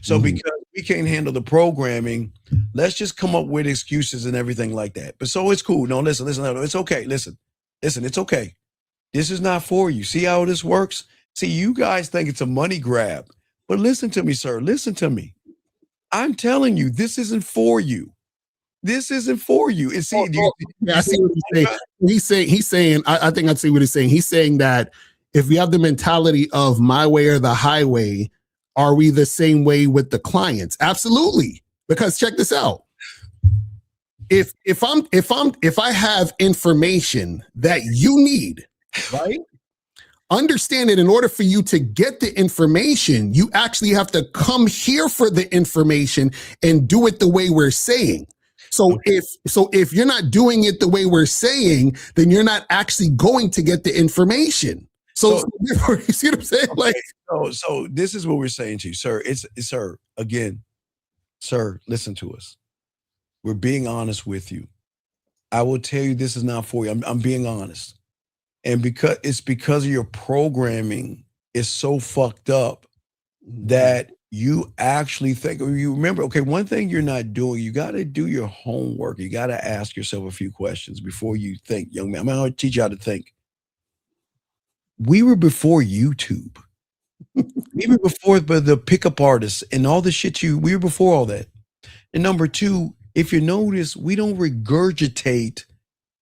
So because we can't handle the programming, let's just come up with excuses and everything like that. But so it's cool. No, listen, no, it's okay. Listen, it's okay. This is not for you. See how this works? See, you guys think it's a money grab, but listen to me, sir. Listen to me. I'm telling you, this isn't for you. This isn't for you. And see,
I see what he's saying. He's saying, I think I see what he's saying. He's saying that if we have the mentality of my way or the highway, are we the same way with the clients? Absolutely. Because check this out. If I have information that you need, right? Understand that in order for you to get the information, you actually have to come here for the information and do it the way we're saying. So if you're not doing it the way we're saying, then you're not actually going to get the information. So you see what I'm saying? Like,
so this is what we're saying to you, sir. Sir, again, sir, listen to us. We're being honest with you. I will tell you this is not for you. I'm being honest. And because of your programming is so fucked up that you actually think, you remember, okay, one thing you're not doing, you got to do your homework. You got to ask yourself a few questions before you think, young man. I'm going to teach you how to think. We were before YouTube. We were before the pickup artists and all the shit we were before all that. And number two, if you notice, we don't regurgitate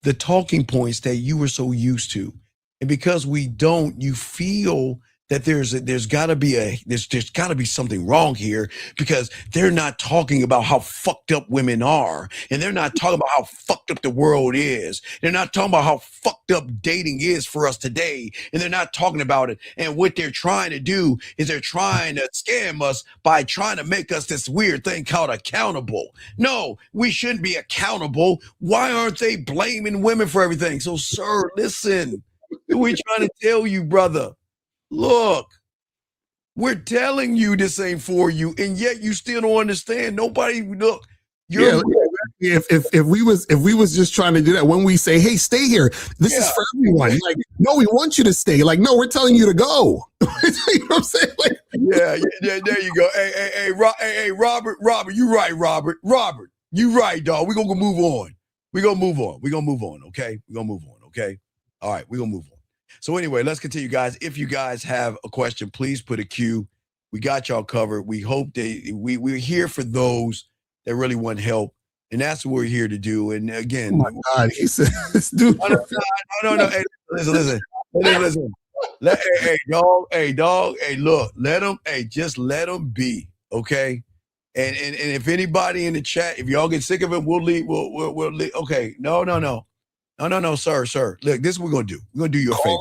the talking points that you were so used to. And because we don't, you feel that there's got to be something wrong here because they're not talking about how fucked up women are, and they're not talking about how fucked up the world is. They're not talking about how fucked up dating is for us today, and they're not talking about it. And what they're trying to do is they're trying to scam us by trying to make us this weird thing called accountable. No, we shouldn't be accountable. Why aren't they blaming women for everything? So, sir, listen, we're trying to tell you, brother. Look, we're telling you this ain't for you, and yet you still don't understand. Nobody look.
If we was just trying to do that, when we say, "Hey, stay here," this is for everyone. Like, no, we want you to stay. Like, no, we're telling you to go. You know what I'm saying? Like,
yeah. There you go. Hey, Robert, you right, Robert, you right, dog. We gonna move on. We gonna move on. Okay, all right, we gonna move on. So anyway, let's continue, guys. If you guys have a question, please put a Q We got y'all covered. We hope we're here for those that really want help. And that's what we're here to do. And again,
oh my God, he said, this dude.
no. Hey, listen. Hey, dog. Hey, look, just let them be. Okay. And if anybody in the chat, if y'all get sick of it, we'll leave. We'll leave. Okay. No, sir. Look, this is what we're gonna do. We're gonna do you a favor.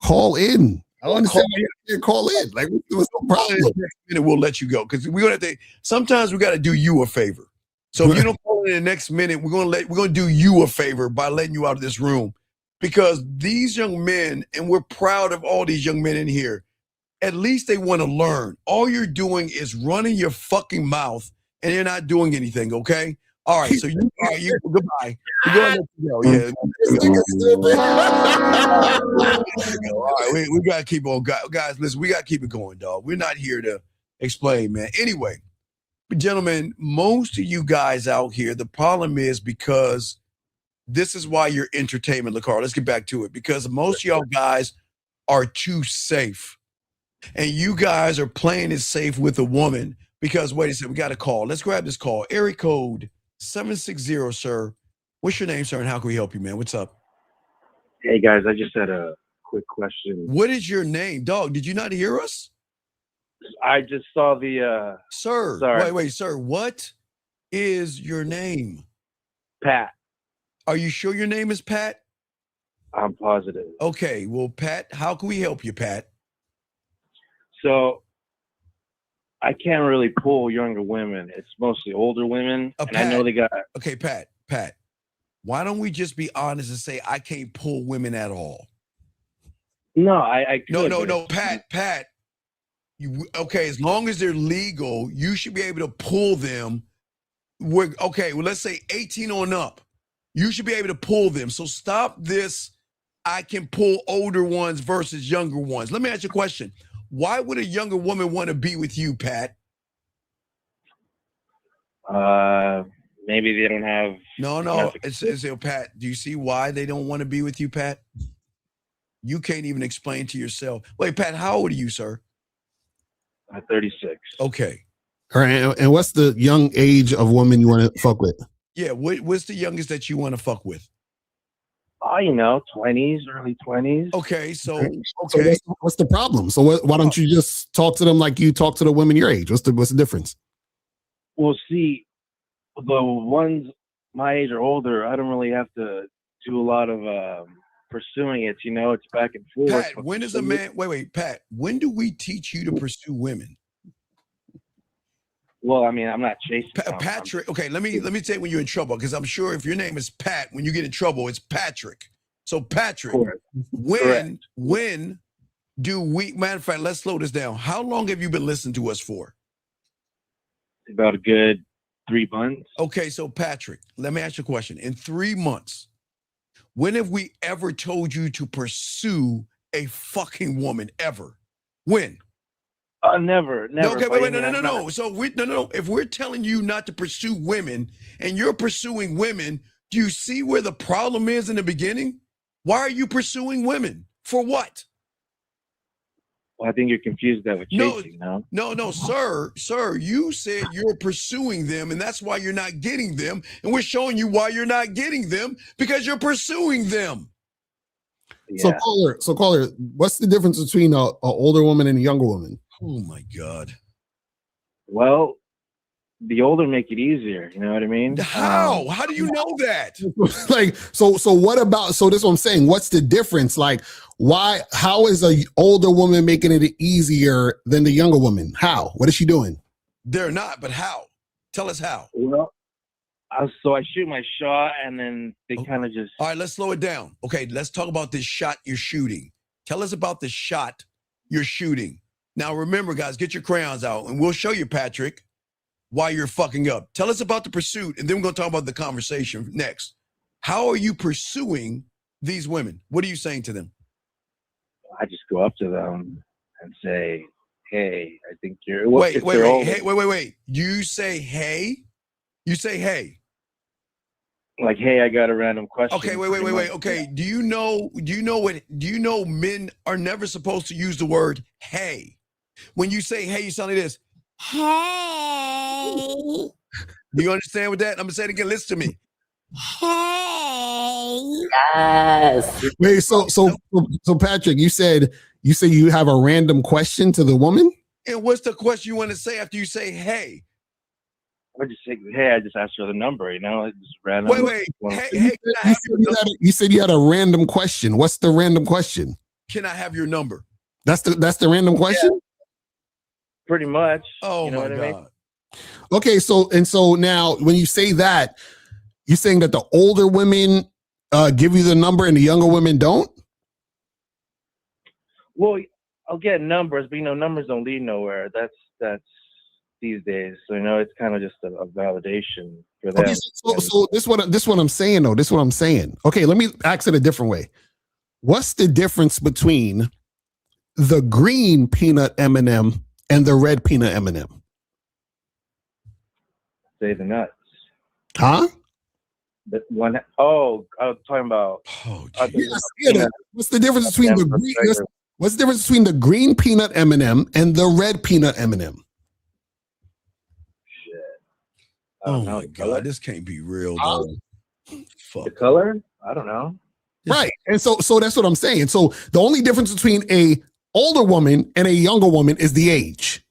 Call in. I don't understand why you can't call in. Like, what's the problem?
Next minute we'll let you go because we're gonna have to. Sometimes we got to do you a favor. So if you don't call in the next minute, we're gonna do you a favor by letting you out of this room, because these young men, and we're proud of all these young men in here. At least they want to learn. All you're doing is running your fucking mouth, and you're not doing anything. Okay. All right. So you goodbye. We're gonna let you go. Yeah. All right. We gotta keep on, guys. Listen, we gotta keep it going, dog. We're not here to explain, man. Anyway. Gentlemen, most of you guys out here, the problem is because this is why you're entertainment, LaCar. Let's get back to it. Because most of y'all guys are too safe. And you guys are playing it safe with a woman because, wait a second, we got a call. Let's grab this call. Area code 760, sir. What's your name, sir, and how can we help you, man? What's up?
Hey, guys, I just had a quick question.
What is your name? Dog, did you not hear us?
I just saw the
sir.
Sorry.
Wait, sir. What is your name?
Pat.
Are you sure your name is Pat?
I'm positive.
Okay. Well, Pat, how can we help you, Pat?
So I can't really pull younger women. It's mostly older women. And
Pat,
I know they got.
Okay, Pat. Why don't we just be honest and say I can't pull women at all?
No, I could.
No, Pat. Okay, as long as they're legal, you should be able to pull them. Okay, well, let's say 18 on up. You should be able to pull them. So stop this. I can pull older ones versus younger ones. Let me ask you a question. Why would a younger woman want to be with you, Pat?
Maybe they don't have.
No. It's Pat. Do you see why they don't want to be with you, Pat? You can't even explain to yourself. Wait, Pat, how old are you, sir?
36.
Okay.
All right. And what's the young age of woman you want to fuck with?
Yeah. What's the youngest that you want to fuck with?
20s, early 20s.
Okay. So
what's the problem? So why don't you just talk to them like you talk to the women your age? What's the difference?
Well, see, the ones my age or older, I don't really have to do a lot of pursuing it. It's back and forth.
Pat, when is a man? Wait, Pat. When do we teach you to pursue women?
Well, I mean, I'm not chasing.
Patrick. Okay, let me tell you when you're in trouble, because I'm sure if your name is Pat, when you get in trouble, it's Patrick. So Patrick, when do we? Matter of fact, let's slow this down. How long have you been listening to us for?
About a good 3 months.
Okay, so Patrick, let me ask you a question. In 3 months, when have we ever told you to pursue a fucking woman ever? When?
Never.
No, okay, wait, no. So no. If we're telling you not to pursue women and you're pursuing women, do you see where the problem is in the beginning? Why are you pursuing women? For what?
Well, I think you're confused that with chasing, no?
No, sir, you said you're pursuing them, and that's why you're not getting them. And we're showing you why you're not getting them, because you're pursuing them.
Yeah.
So caller, what's the difference between a older woman and a younger woman?
Oh my God.
Well, the older make it easier. You know what I mean?
How? How do you know that?
Like, so what about, so this is what I'm saying. What's the difference? Like, how is a older woman making it easier than the younger woman? How? What is she doing?
They're not, but how? Tell us how.
Well, so I shoot my shot and then they kind of just.
All right, let's slow it down. Okay, let's talk about this shot you're shooting. Tell us about the shot you're shooting. Now, remember, guys, get your crayons out and we'll show you, Patrick, why you're fucking up. Tell us about the pursuit, and then we're going to talk about the conversation next. How are you pursuing these women? What are you saying to them?
I just go up to them and say, hey, I think you're...
Wait. You say, hey? You say, hey?
Like, hey, I got a random question.
Okay, wait. Okay, do you know men are never supposed to use the word hey? When you say hey, you sound like this. Hey. Do you understand with that? I'm gonna say it again. Listen to me. Hey.
Yes.
Wait, so Patrick, you said you have a random question to the woman?
And what's the question you want to say after you say hey?
I just say, hey, I just asked her the number, you know, it's just random.
Wait. Hey, can I have your number?
You said you had a random question. What's the random question?
Can I have your number?
That's the random question?
Yeah, pretty much.
Oh,
you know
my
what
God.
I mean?
Okay, so now when you say that, you're saying that the older women give you the number and the younger women don't?
Well, I'll get numbers, but numbers don't lead nowhere. That's these days. So it's kind of just a validation for them.
Okay, so this what I'm saying though. This is what I'm saying. Okay, let me ask it a different way. What's the difference between the green peanut M&M and the red peanut M&M?
Say the nuts.
Huh?
The one. Oh, I was talking about.
What's the difference between the green? What's the difference between the green peanut M&M and the red peanut M&M?
Oh my God, this can't be real though. Fuck.
The color? I don't know.
Right. And so that's what I'm saying. So the only difference between a older woman and a younger woman is the age.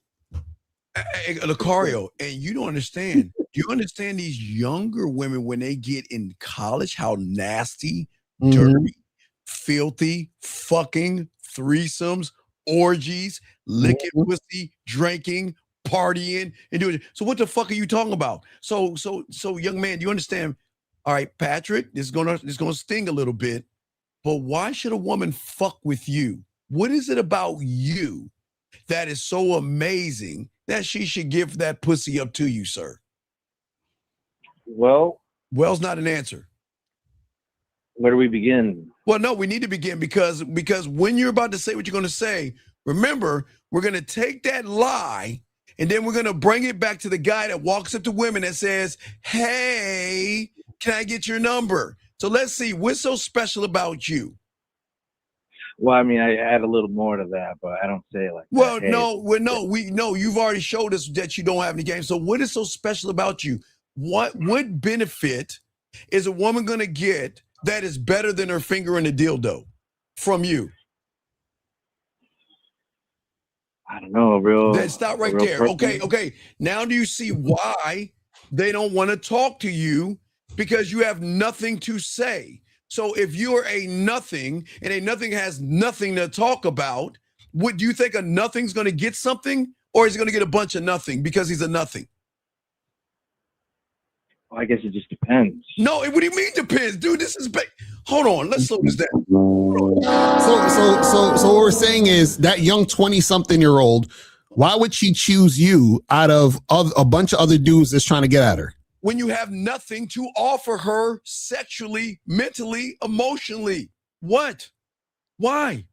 Hey, Lucario, and you don't understand. Do you understand these younger women when they get in college, how nasty, dirty, filthy, fucking, threesomes, orgies, licking pussy, drinking, partying, and doing it. So what the fuck are you talking about? So young man, do you understand? All right, Patrick, this is gonna sting a little bit, but why should a woman fuck with you? What is it about you that is so amazing that she should give that pussy up to you, sir?
Well's
not an answer.
Where do we begin?
Well, no, we need to begin because when you're about to say what you're going to say, remember, we're going to take that lie and then we're going to bring it back to the guy that walks up to women and says, hey, can I get your number? So let's see, what's so special about you?
Well, I mean, I add a little more to that, but I don't say it like
well,
that.
No, you've already showed us that you don't have any game. So what is so special about you? What benefit is a woman going to get that is better than her finger in a dildo from you?
I don't know,
Stop right there.
Person.
Okay. Now do you see why they don't want to talk to you? Because you have nothing to say. So if you're a nothing and a nothing has nothing to talk about, do you think a nothing's going to get something, or is he going to get a bunch of nothing because he's a nothing?
Well, I guess it just depends.
No, what do you mean depends, dude? This is hold on, let's slow this down.
So what we're saying is that young 20-something-year-old, why would she choose you out of a bunch of other dudes that's trying to get at her?
When you have nothing to offer her sexually, mentally, emotionally. What? Why?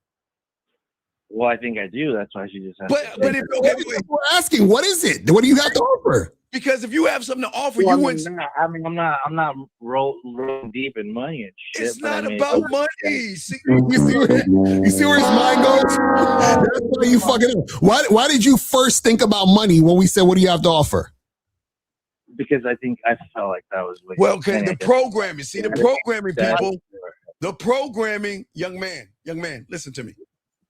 Well, I think I do. That's why she just has
we're asking, what is it? What do you have to offer?
Because if you have something to offer,
well,
you wouldn't.
I'm not rolling deep in money and shit.
It's not about money.
You see where his mind goes? That's why you fucking up. Why did you first think about money when we said, what do you have to offer?
Because I felt like that was
well, okay. The programming, the programming, people. The programming, young man, listen to me.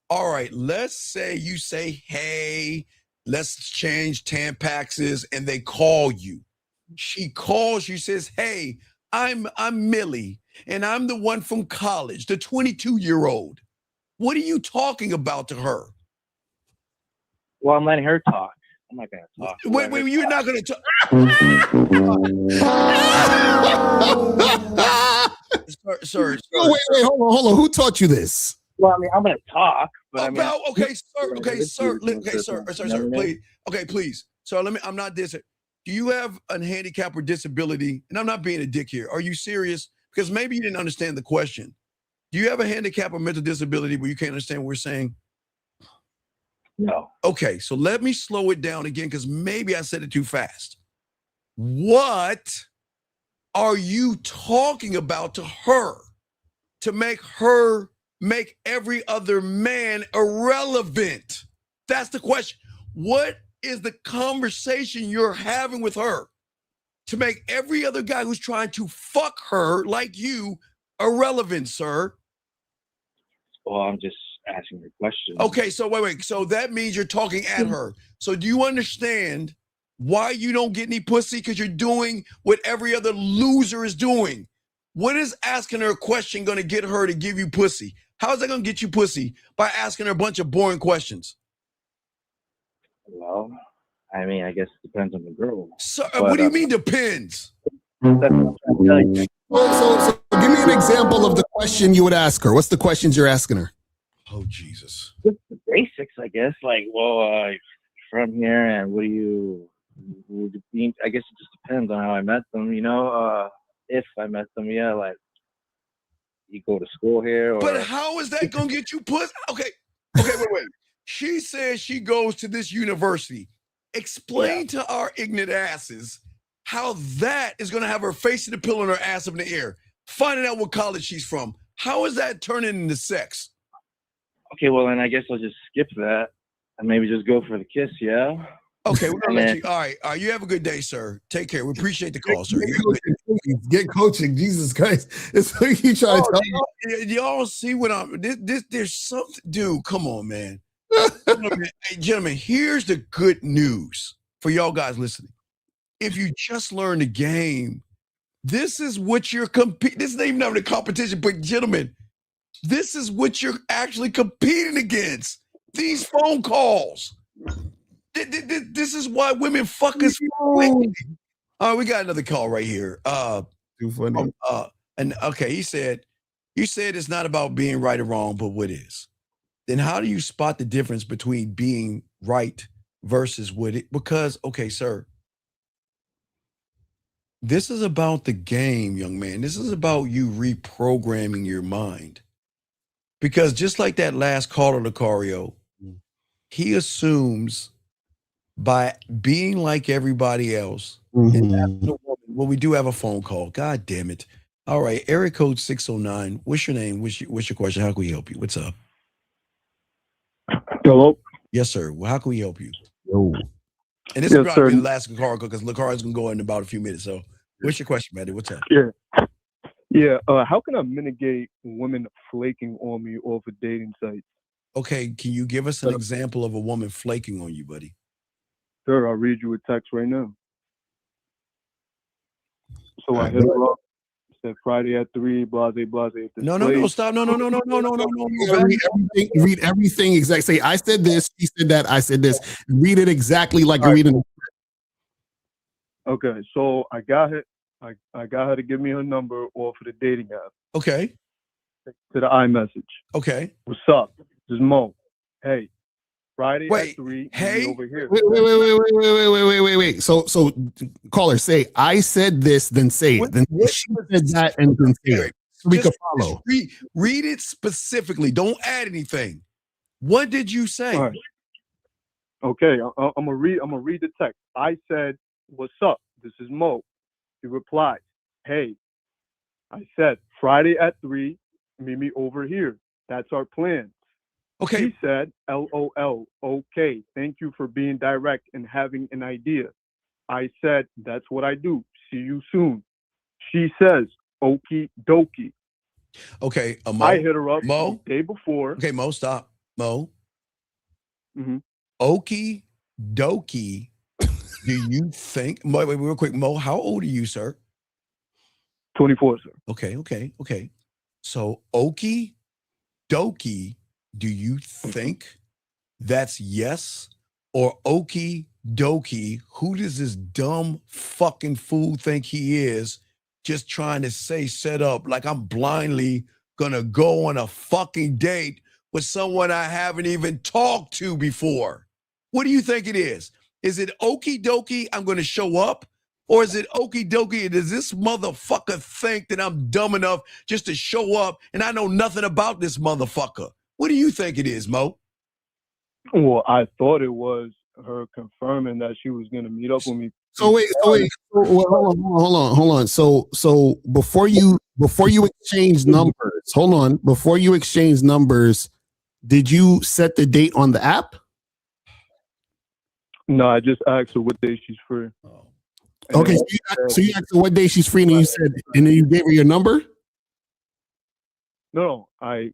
All right, let's say you say, hey, let's change Tampaxes, and they call you. She calls you, says, hey, I'm Millie, and I'm the one from college, the 22-year-old. What are you talking about to her?
Well, I'm letting her talk. I'm not going to talk.
Wait, you're not going to talk. Sir.
Wait, hold on. Who taught you this?
Well, I mean, I'm going to talk, but
sir, please. Okay, please. So I'm not this. Do you have a handicap or disability? And I'm not being a dick here. Are you serious? Because maybe you didn't understand the question. Do you have a handicap or mental disability where you can't understand what we're saying?
No.
Okay, so let me slow it down again because maybe I said it too fast. What are you talking about to her to make every other man irrelevant? That's the question. What is the conversation you're having with her to make every other guy who's trying to fuck her like you irrelevant, sir?
Well, I'm just asking her questions.
Okay, so wait. So that means you're talking at her. So do you understand why you don't get any pussy? Because you're doing what every other loser is doing. What is asking her a question going to get her to give you pussy? How is that going to get you pussy? By asking her a bunch of boring questions.
Well, I mean, I guess it depends on the girl.
So, what do you mean depends?
That's what I'm trying to tell you.
So give me an example of the question you would ask her. What's the questions you're asking her?
Oh, Jesus.
Just the basics, I guess. Like, well, from here, and what do you think? I guess it just depends on how I met them, you know? If I met them, yeah, like, you go to school here, or...
But how is that going to get you pussy? Okay, wait. She says she goes to this university. Explain to our ignorant asses how that is going to have her facing the pillow and her ass up in the air. Finding out what college she's from. How is that turning into sex?
Okay, well, then I guess I'll just skip that and maybe just go for the kiss, yeah?
Okay, we're gonna let you. All right, you have a good day, sir. Take care. We appreciate the call, sir.
Get coaching, Jesus Christ! It's like you trying to tell me.
Y'all see what I'm? There's something, dude. Come on, man. Gentlemen, here's the good news for y'all guys listening. If you just learn the game, this is what you're competing. This isn't even a competition, but gentlemen, this is what you're actually competing against. These phone calls. This is why women fuck us. All right, we got another call right here.
Too funny.
And okay, you said it's not about being right or wrong, but what is? Then how do you spot the difference between being right versus what it? Because, okay, sir, this is about the game, young man. This is about you reprogramming your mind. Because just like that last caller, Lucario, he assumes by being like everybody else. Well, we do have a phone call. God damn it. All right, area code 609. What's your name? What's your question? How can we help you? What's up?
Hello?
Yes, sir. Well, how can we help you?
Yo.
And this is probably the last call because Lucario's going to go in about a few minutes. So what's your question, Maddie? What's up?
Yeah. How can I mitigate women flaking on me off of dating sites?
Okay, can you give us an example of a woman flaking on you, buddy?
Sure, I'll read you a text right now. So I hit her up, said Friday at 3, blase.
No, stop. No.
Read everything exactly. Say, I said this, he said that, I said this. Read it exactly like you're reading.
Okay, so I got her. I got her to give me her number off of the dating app.
Okay.
To the iMessage.
Okay.
What's up? This is Mo. Hey, Friday at 3.
Hey.
Over here.
Wait. So caller, say, I said this, then say it. Then she said that, and then say it. So we can follow.
Read it specifically. Don't add anything. What did you say?
All right. Okay, I'm gonna read the text. I said, "What's up? This is Mo." He replied, "Hey." I said, "Friday at 3, meet me over here. That's our plan."
Okay.
He said, "LOL. Okay. Thank you for being direct and having an idea." I said, "That's what I do. See you soon." She says, "Okie dokie."
Okay. Mo,
I hit her up
Mo?
the day before.
Okay, Mo, stop. Mo.
Mm-hmm.
Okie dokie. Do you think? Wait, real quick, Mo. How old are you, sir?
24, sir.
Okay. So, okie dokie. Do you think that's yes? Or okie dokie, who does this dumb fucking fool think he is, just trying to say set up like I'm blindly gonna go on a fucking date with someone I haven't even talked to before? What do you think it is? Is it okie dokie, I'm gonna show up? Or is it okie dokie, does this motherfucker think that I'm dumb enough just to show up and I know nothing about this motherfucker? What do you think it is, Mo?
Well, I thought it was her confirming that she was going to meet up with me.
So wait. Hold on. So before you exchange numbers, did you set the date on the app?
No, I just asked her what day she's free.
Oh.
And
Okay,
then
so you asked her what day she's free, and you said, and then you gave her your number.
no, I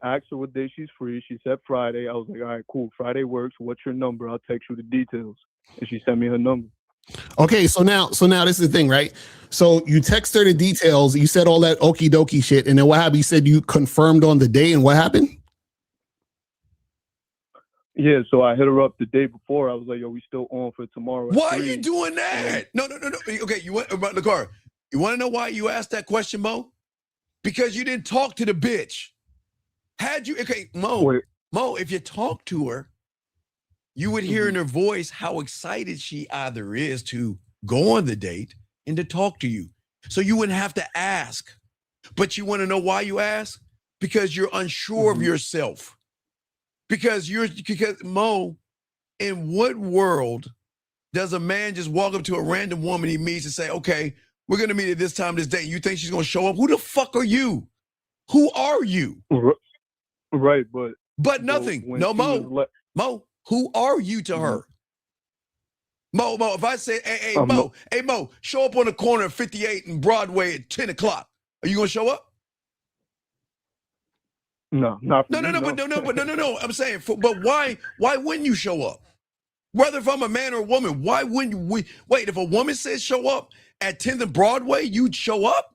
asked her what day she's free. She said Friday. I was like, all right, cool. Friday works. What's your number? I'll text you the details. And she sent me her number.
Okay, so now this is the thing, right? So you text her the details. You said all that okie dokie shit, and then what happened? You said you confirmed on the day, and what happened?
Yeah, so I hit her up the day before. I was like, yo, we still on for tomorrow.
Why are you doing that? No. Okay, you went about the car. You want to know why you asked that question, Mo? Because you didn't talk to the bitch. Had you, okay, Mo, if you talk to her, you would hear in her voice how excited she either is to go on the date and to talk to you. So you wouldn't have to ask. But you want to know why you ask? Because you're unsure of yourself. Because Mo, in what world does a man just walk up to a random woman he meets and say, okay, we're going to meet at this time, this day. You think she's going to show up? Who the fuck are you? Who are you?
Right,
but nothing. No, Mo, who are you to her? Mo, if I say, hey, Mo, show up on the corner of 58 and Broadway at 10 o'clock. Are you going to show up?
No, not for
No. I'm saying, but why wouldn't you show up? Whether if I'm a man or a woman, why wouldn't we? Wait, if a woman says show up at 10th and Broadway, you'd show up?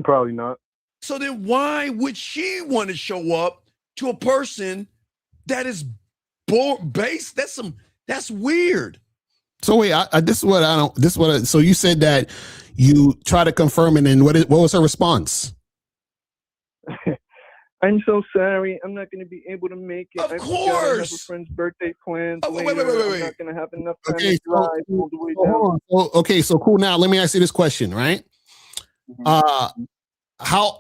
Probably not.
So then why would she want to show up to a person that is based? That's weird.
So wait, so you said that you try to confirm, and then what was her response?
I'm so sorry. I'm not going to be able to make it.
Of course.
I have a friend's birthday planned.
Wait.
I'm not going to have enough time to drive all the way down.
Okay, so cool. Now let me ask you this question, right? How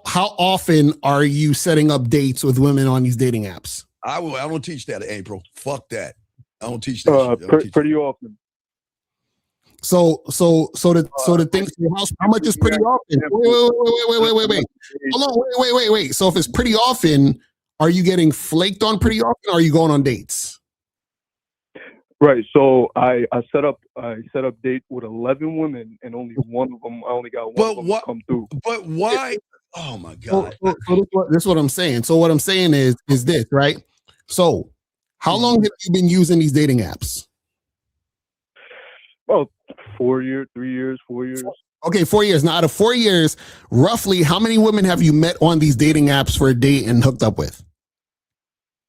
often are you setting up dates with women on these dating apps?
I don't teach that, April. Fuck that. I don't teach that.
Pretty often.
So the thing, how much is pretty often? Wait. Hold on, wait. So if it's pretty often, are you getting flaked on pretty often, or are you going on dates?
Right. So I set up date with 11 women, and only one of them. I only got one of them come through.
But why? Oh my God.
So this is what I'm saying. So what I'm saying is this, right? So how long have you been using these dating apps?
Well, 4 years, 3 years, 4 years.
Okay, 4 years. Now, out of 4 years, roughly how many women have you met on these dating apps for a date and hooked up with?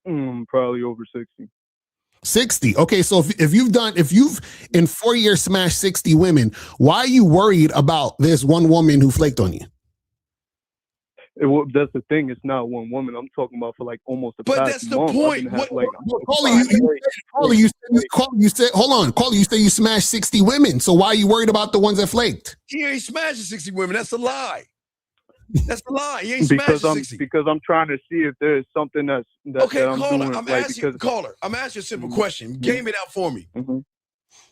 Probably over 60.
60. Okay, so if you've in 4 years smashed 60 women, why are you worried about this one woman who flaked on you?
That's the thing. It's not one woman. I'm talking about for like almost a
But
past
that's the
month.
point.
Caller, you said, hold on. Caller, you said you smashed 60 women. So why are you worried about the ones that flaked?
He ain't smashing 60 women. That's a lie. That's a lie. He ain't smashing 60.
Because I'm trying to see if there's something that
okay,
I'm
caller,
doing.
I'm asking a simple question. Game it out for me.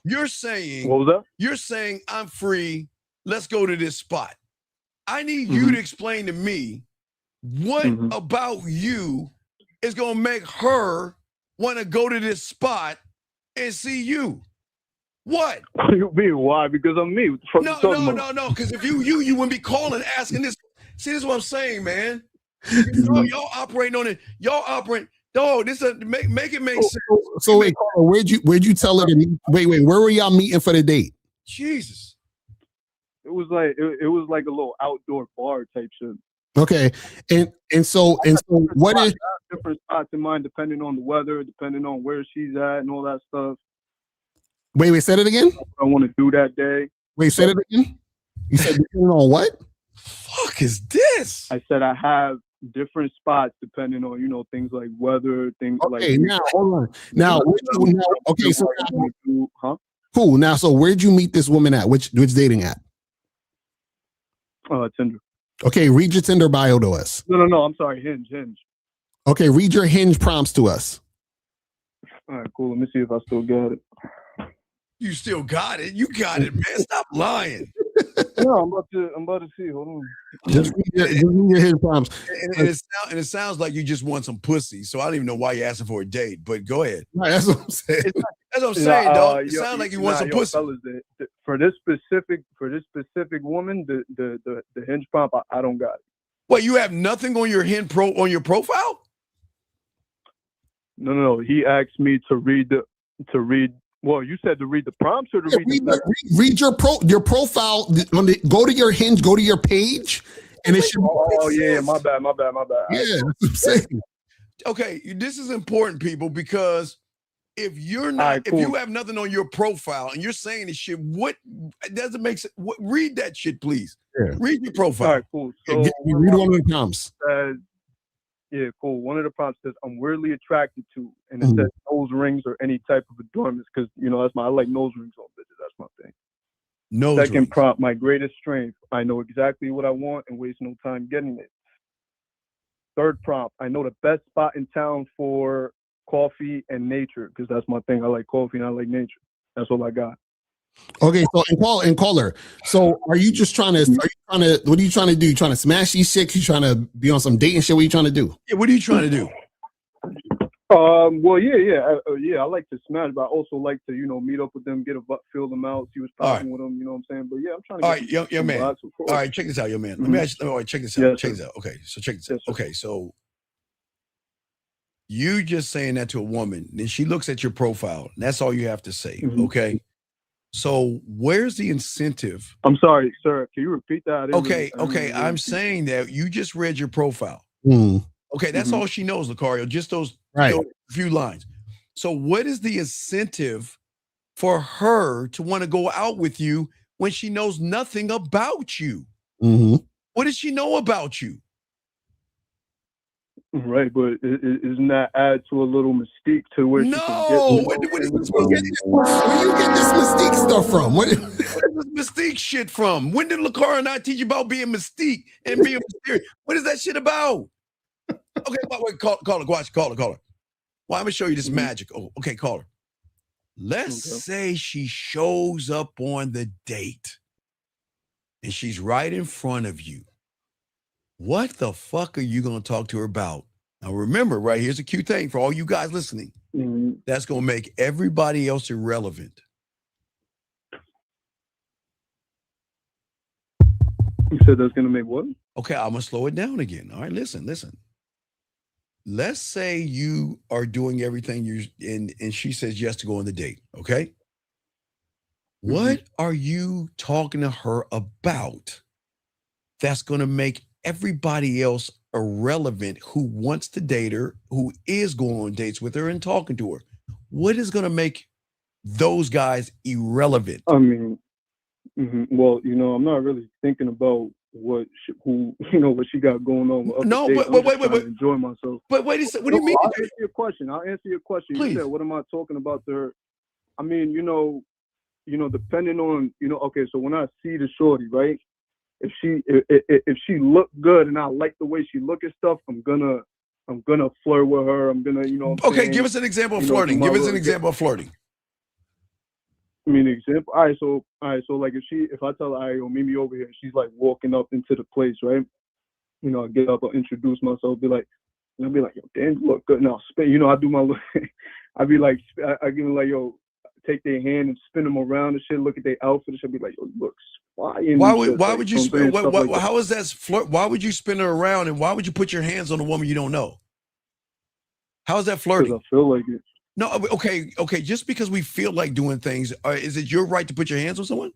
You're saying,
what was that?
You're saying I'm free. Let's go to this spot. I need you to explain to me what about you is going to make her want to go to this spot and see you. What?
You mean why? Because I'm me.
No. Because if you wouldn't be calling asking this. See, this is what I'm saying, man. Y'all operating on it. Y'all operate. Dog, this make it make sense.
So wait, where'd you tell her to meet? Wait, where were y'all meeting for the date?
Jesus.
It was like a little outdoor bar type shit.
Okay, and so what is
different spots in mind depending on the weather, depending on where she's at, and all that stuff.
Wait, say that again.
I want to do that day.
Wait, say that again. You said depending on what?
Fuck is this?
I said I have different spots depending on things like weather, things like.
Okay, now hold on. Now, okay, so cool. Now, so where'd you meet this woman at? Which dating app?
Tinder.
Okay, read your Tinder bio to us.
No. I'm sorry, Hinge.
Okay, read your Hinge prompts to us.
All right, cool. Let me see if I still got it.
You still got it. You got it, man. Stop lying.
No, I'm about to see. Hold on.
Just read your hidden prompts.
And it sounds like you just want some pussy. So I don't even know why you're asking for a date. But go ahead.
Right, that's what I'm saying.
That's what I'm saying, dog. It
Yo,
sounds like you want some
yo,
pussy.
fellas, for this specific woman, the hinge prompt, I don't got it.
What, you have nothing on your on your profile?
No. He asked me to read. Well, you said to read the prompts or to
read your profile. Go to your Hinge, go to your page, and it should.
Oh yeah, my bad.
Yeah, that's what I'm saying.
Okay, this is important, people, because if you're not,
right, cool.
if you have nothing on your profile and you're saying this shit, what doesn't make sense? Read that shit, please.
Yeah.
Read your profile.
All right, cool. So
read one of the prompts.
Yeah, cool. One of the prompts says, "I'm weirdly attracted to," and it says nose rings or any type of adornments, because I like nose rings on bitches. That's my thing. Second prompt, my greatest strength: I know exactly what I want and waste no time getting it. Third prompt, I know the best spot in town for coffee and nature, because that's my thing. I like coffee and I like nature. That's all I got.
Okay, so and caller. So are you just trying to? What are you trying to do? You trying to smash these chicks? You trying to be on some dating shit? What are you trying to do?
Yeah, what are you trying to do?
Well, yeah. I like to smash, but I also like to, meet up with them, feel them out, see what's popping with them. You know what I'm saying? But yeah, I'm trying to.
All right, young man. All right, check this out, young man. Let me ask you. All right, check this out.
Yes,
check this out. Okay, so check this out. Okay, so you just saying that to a woman, then she looks at your profile. And that's all you have to say. Okay. So where's the incentive?
I'm sorry, sir. Can you repeat that?
Okay. I'm saying that you just read your profile. Okay, that's all she knows, Lucario. Just those few lines. So what is the incentive for her to want to go out with you when she knows nothing about you? What does she know about you?
Right, but isn't that add to a little mystique to where she can get?
Where you get this mystique stuff from? Where is
this mystique shit from? When did Lucario and I teach you about being mystique and being mysterious? What is that shit about? Okay, wait, caller. Well, I'm gonna show you this magic. Oh, okay, caller. Let's say she shows up on the date and she's right in front of you. What the fuck are you going to talk to her about? Now, remember, right here's a cute thing for all you guys listening. That's going to make everybody else irrelevant.
You said that's going to make what?
Okay, I'm going to slow it down again. All right, listen. Let's say you are doing everything and she says yes to go on the date, okay? What are you talking to her about that's going to make everybody else irrelevant who wants to date her, who is going on dates with her and talking to her? What is going to make those guys irrelevant?
I mean, well, I'm not really thinking about what she got going on. Wait. Enjoy myself.
But wait a second. What do you mean?
I'll answer your question.
Please.
You said, what am I talking about to her? I mean, depending on, okay, so when I see the shorty, right? If she look good and I like the way she look at stuff, I'm gonna flirt with her. I'm gonna,
Okay, give us an example of flirting. Give us an example of flirting.
I mean, example. All right, so like if I tell her, all right, yo, meet me over here, she's like walking up into the place, right? I get up, I'll introduce myself, be like, yo, damn, you look good. Now spin, I do my, I be like, I give them like, yo, take their hand and spin them around and shit. Look at their outfit and shit. Be like, yo, you look flying.
Why would you spin? How is that flirt? Why would you spin her around and why would you put your hands on a woman you don't know? How is that flirting?
Because I feel like it.
No, okay. Just because we feel like doing things, is it your right to put your hands on someone?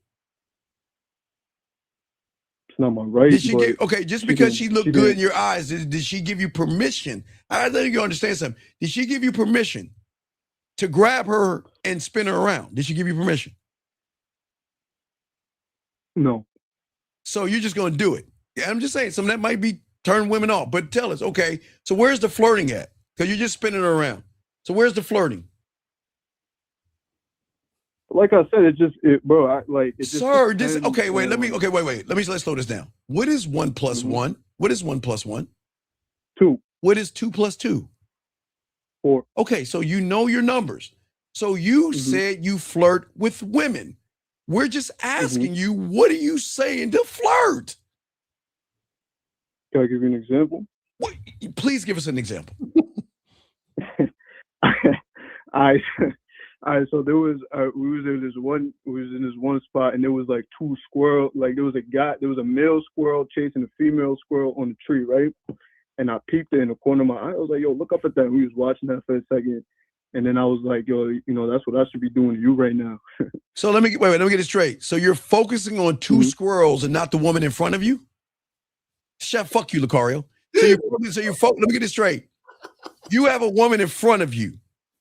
It's not my right.
Did she just because she looked good in your eyes, did she give you permission? I think you understand something. Did she give you permission to grab her and spin her around? Did she give you permission?
No.
So you're just going to do it. Yeah, I'm just saying, some of that might be turn women off, but tell us, okay, so where's the flirting at? Because you're just spinning her around. So where's the flirting?
Like I said,
Sir, let's slow this down. What is 1 + 1? What is 1 + 1?
2.
What is 2 + 2?
4.
Okay, so you know your numbers. So you said you flirt with women. We're just asking you, what are you saying to flirt?
Can I give you an example?
What, please give us an example.
So there was we was in this one spot, and there was like two squirrel, like there was a male squirrel chasing a female squirrel on the tree, right? And I peeped it in the corner of my eye. I was like, yo, look up at that. And we was watching that for a second, and then I was like, yo, that's what I should be doing to you right now.
So let me get it straight. So you're focusing on two squirrels and not the woman in front of you? Chef, fuck you, Lucario. Let me get it straight. You have a woman in front of you.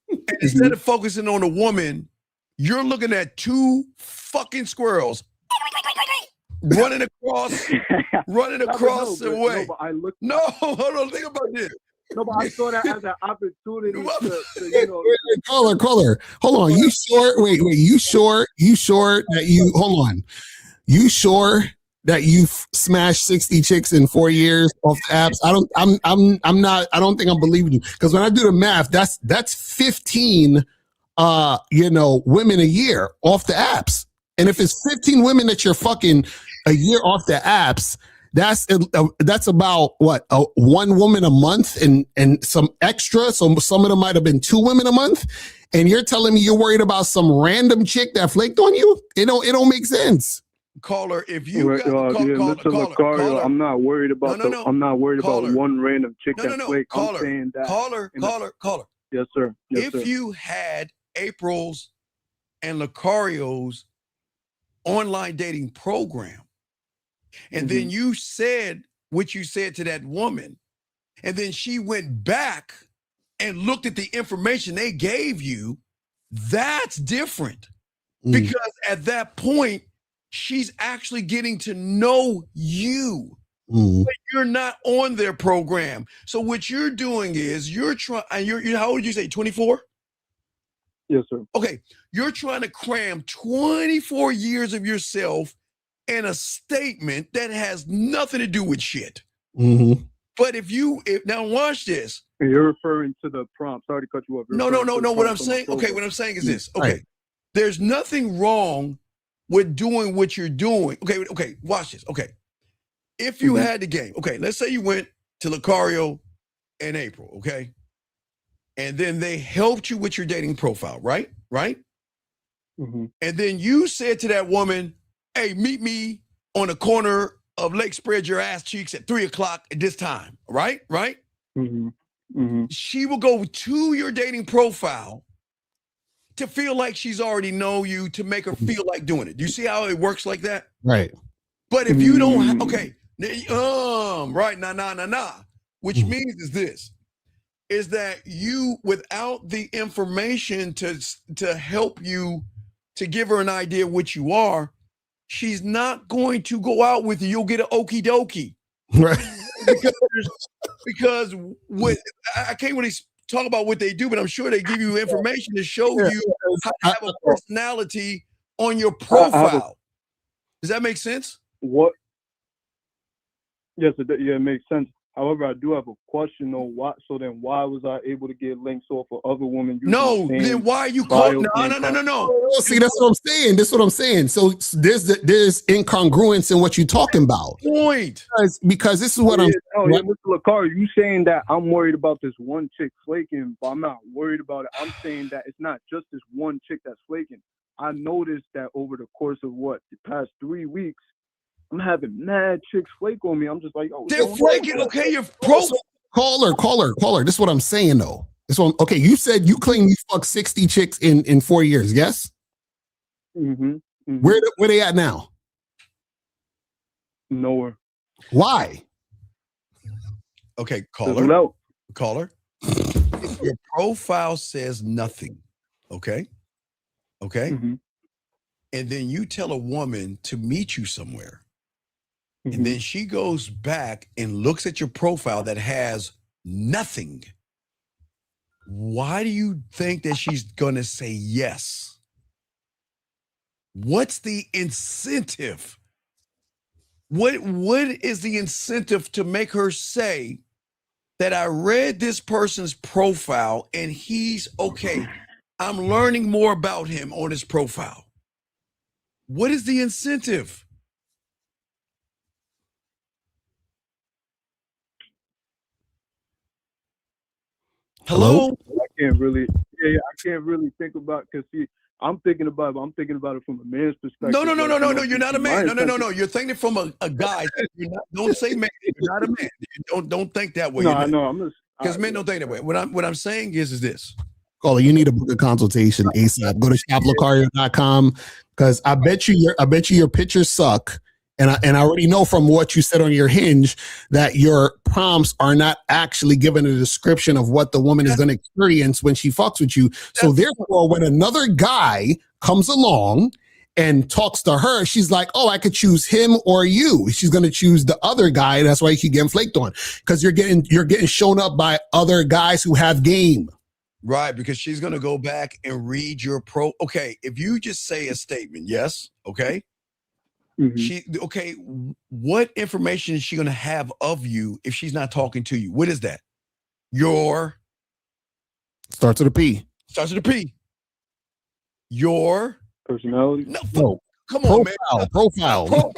And instead of focusing on a woman, you're looking at two fucking squirrels running across the way. No, hold on, think about this.
No, but I saw that as an opportunity to
Caller. Hold on. You sure? Wait. You sure that you, hold on. You sure that you've smashed 60 chicks in 4 years off the apps? I don't think I'm believing you. Because when I do the math, that's 15 women a year off the apps. And if it's 15 women that you're fucking a year off the apps, that's about what, one woman a month and some extra. So some of them might have been 2 women a month. And you're telling me you're worried about some random chick that flaked on you? It don't make sense.
Caller, if you
caller, I'm not worried about I'm not worried about one random chick that flaked.
Caller,
I'm saying that.
Caller.
Yes, sir.
If you had April's and Lucario's online dating program, and then you said what you said to that woman, and then she went back and looked at the information they gave you, that's different. Because at that point, she's actually getting to know you. But you're not on their program. So what you're doing is you're how old did you say, 24?
Yes, sir.
Okay. You're trying to cram 24 years of yourself in a statement that has nothing to do with shit. But if now watch this.
And you're referring to the prompt. Sorry to cut you off.
No. What I'm saying is this. Okay. There's nothing wrong with doing what you're doing. Okay, watch this. Okay. If you had the game, okay, let's say you went to Lucario and April, okay? And then they helped you with your dating profile, right? And then you said to that woman, hey, meet me on the corner of Lake Spread Your Ass Cheeks at 3:00 at this time, right? She will go to your dating profile to feel like she's already know you, to make her feel like doing it. Do you see how it works like that?
Right.
But if you don't, right, nah. Which means is this, is that you, without the information to help you, to give her an idea of what you are, she's not going to go out with you. You'll get an okie dokie.
Right.
because I can't really talk about what they do, but I'm sure they give you information to show you how to have a personality on your profile. Does that make sense?
What? Yes, it makes sense. However, I do have a question though. Why was I able to get links off of other women?
Then why are you calling? No.
See, that's what I'm saying. So there's incongruence in what you're talking about.
Point.
Because this is what I'm.
Mr. Lucario, you saying that I'm worried about this one chick flaking, but I'm not worried about it. I'm saying that it's not just this one chick that's flaking. I noticed that over the course of the past 3 weeks, I'm having mad chicks flake on me. I'm just like,
they're flaking. Okay, you're
caller. This is what I'm saying though. Okay, you said you claim you fucked 60 chicks in 4 years. Yes. Where they at now?
Nowhere.
Why?
Okay, caller. Your profile says nothing. Okay. And then you tell a woman to meet you somewhere. And then she goes back and looks at your profile that has nothing. Why do you think that she's going to say yes? What's the incentive? What is the incentive to make her say that I read this person's profile and he's okay? I'm learning more about him on his profile. What is the incentive? Hello?
I can't really, I can't really think about because I'm thinking about it from a man's perspective.
No.
Like,
You're not a man. No. You're thinking from a guy. Don't say man. You're not a man. Don't think that way.
No, I know.
Because men don't think that way. What I'm saying is this.
Caller, you need to book a consultation ASAP. Go to shoplocario.com because I bet you your pictures suck. And I already know from what you said on your Hinge that your prompts are not actually giving a description of what the woman is going to experience when she fucks with you. So therefore, when another guy comes along and talks to her, she's like, oh, I could choose him or you. She's going to choose the other guy. That's why you keep getting flaked on, because you're getting shown up by other guys who have game.
Right, because she's going to go back and read your Okay, if you just say a statement, yes, okay.
Mm-hmm.
What information is she going to have of you if she's not talking to you? What is that? Your
starts with a P.
Starts with a P. Your
personality.
No. Come on,
Profile.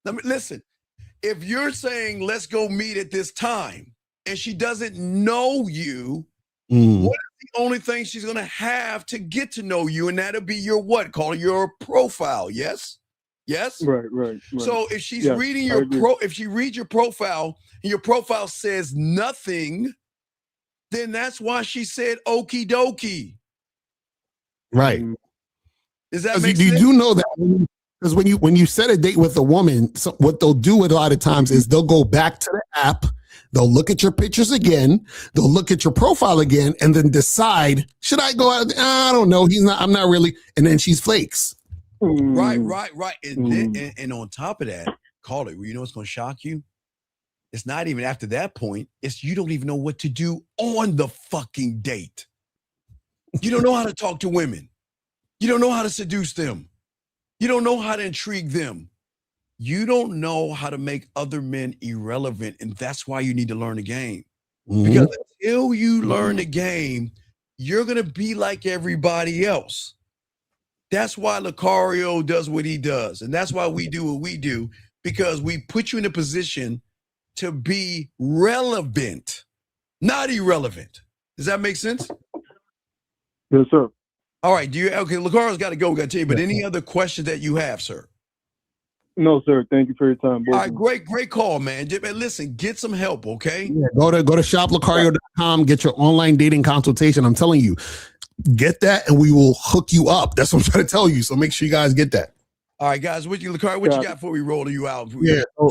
Let me listen. If you're saying let's go meet at this time, and she doesn't know you, what is the only thing she's going to have to get to know you, and that'll be your what? Call your profile. Yes. Yes.
Right.
So if she's reading your if she reads your profile and your profile says nothing, then that's why she said okie dokie.
Right.
Does that make sense?
You do know that because when you set a date with a woman, what they'll do a lot of times is they'll go back to the app, they'll look at your pictures again, they'll look at your profile again, and then decide, should I go out? I don't know. I'm not really. And then she's flakes.
Right. And on top of that, call it. You know what's going to shock you? It's not even after that point. It's you don't even know what to do on the fucking date. You don't know how to talk to women. You don't know how to seduce them. You don't know how to intrigue them. You don't know how to make other men irrelevant, and that's why you need to learn the game. Because until you learn the game, you're going to be like everybody else. That's why Lucario does what he does. And that's why we do what we do, because we put you in a position to be relevant, not irrelevant. Does that make sense?
Yes, sir.
All right. Lucario's got to go. We got to tell you, but any other questions that you have, sir?
No, sir. Thank you for your time.
All right. Great call, man. Listen, get some help, okay?
Yeah, go to shoplocario.com, get your online dating consultation. I'm telling you. Get that and we will hook you up. That's what I'm trying to tell you. So make sure you guys get that.
All right, guys. What you got before we roll you out?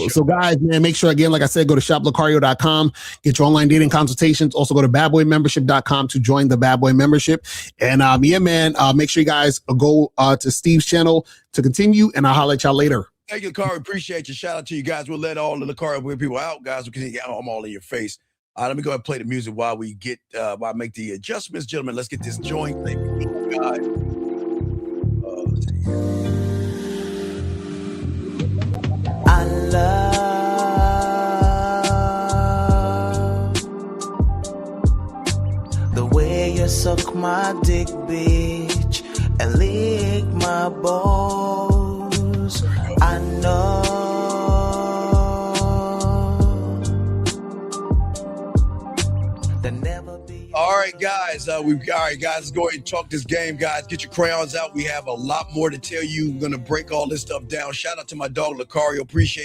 So guys, man, make sure again, like I said, go to shoplocario.com, get your online dating consultations. Also go to badboymembership.com to join the Bad Boy membership. And make sure you guys go to Steve's channel to continue, and I'll holler at y'all later.
Thank you, Lucario. Appreciate you. Shout out to you guys. We'll let all the Lucario people out, guys. Because I'm all in your face. Let me go ahead and play the music while I make the adjustments. Gentlemen, let's get this joint.
I love the way you suck my dick, bitch, and lick my balls. I know.
All right, guys. Let's go ahead and talk this game, guys. Get your crayons out. We have a lot more to tell you. We're gonna break all this stuff down. Shout out to my dog Lucario. Appreciate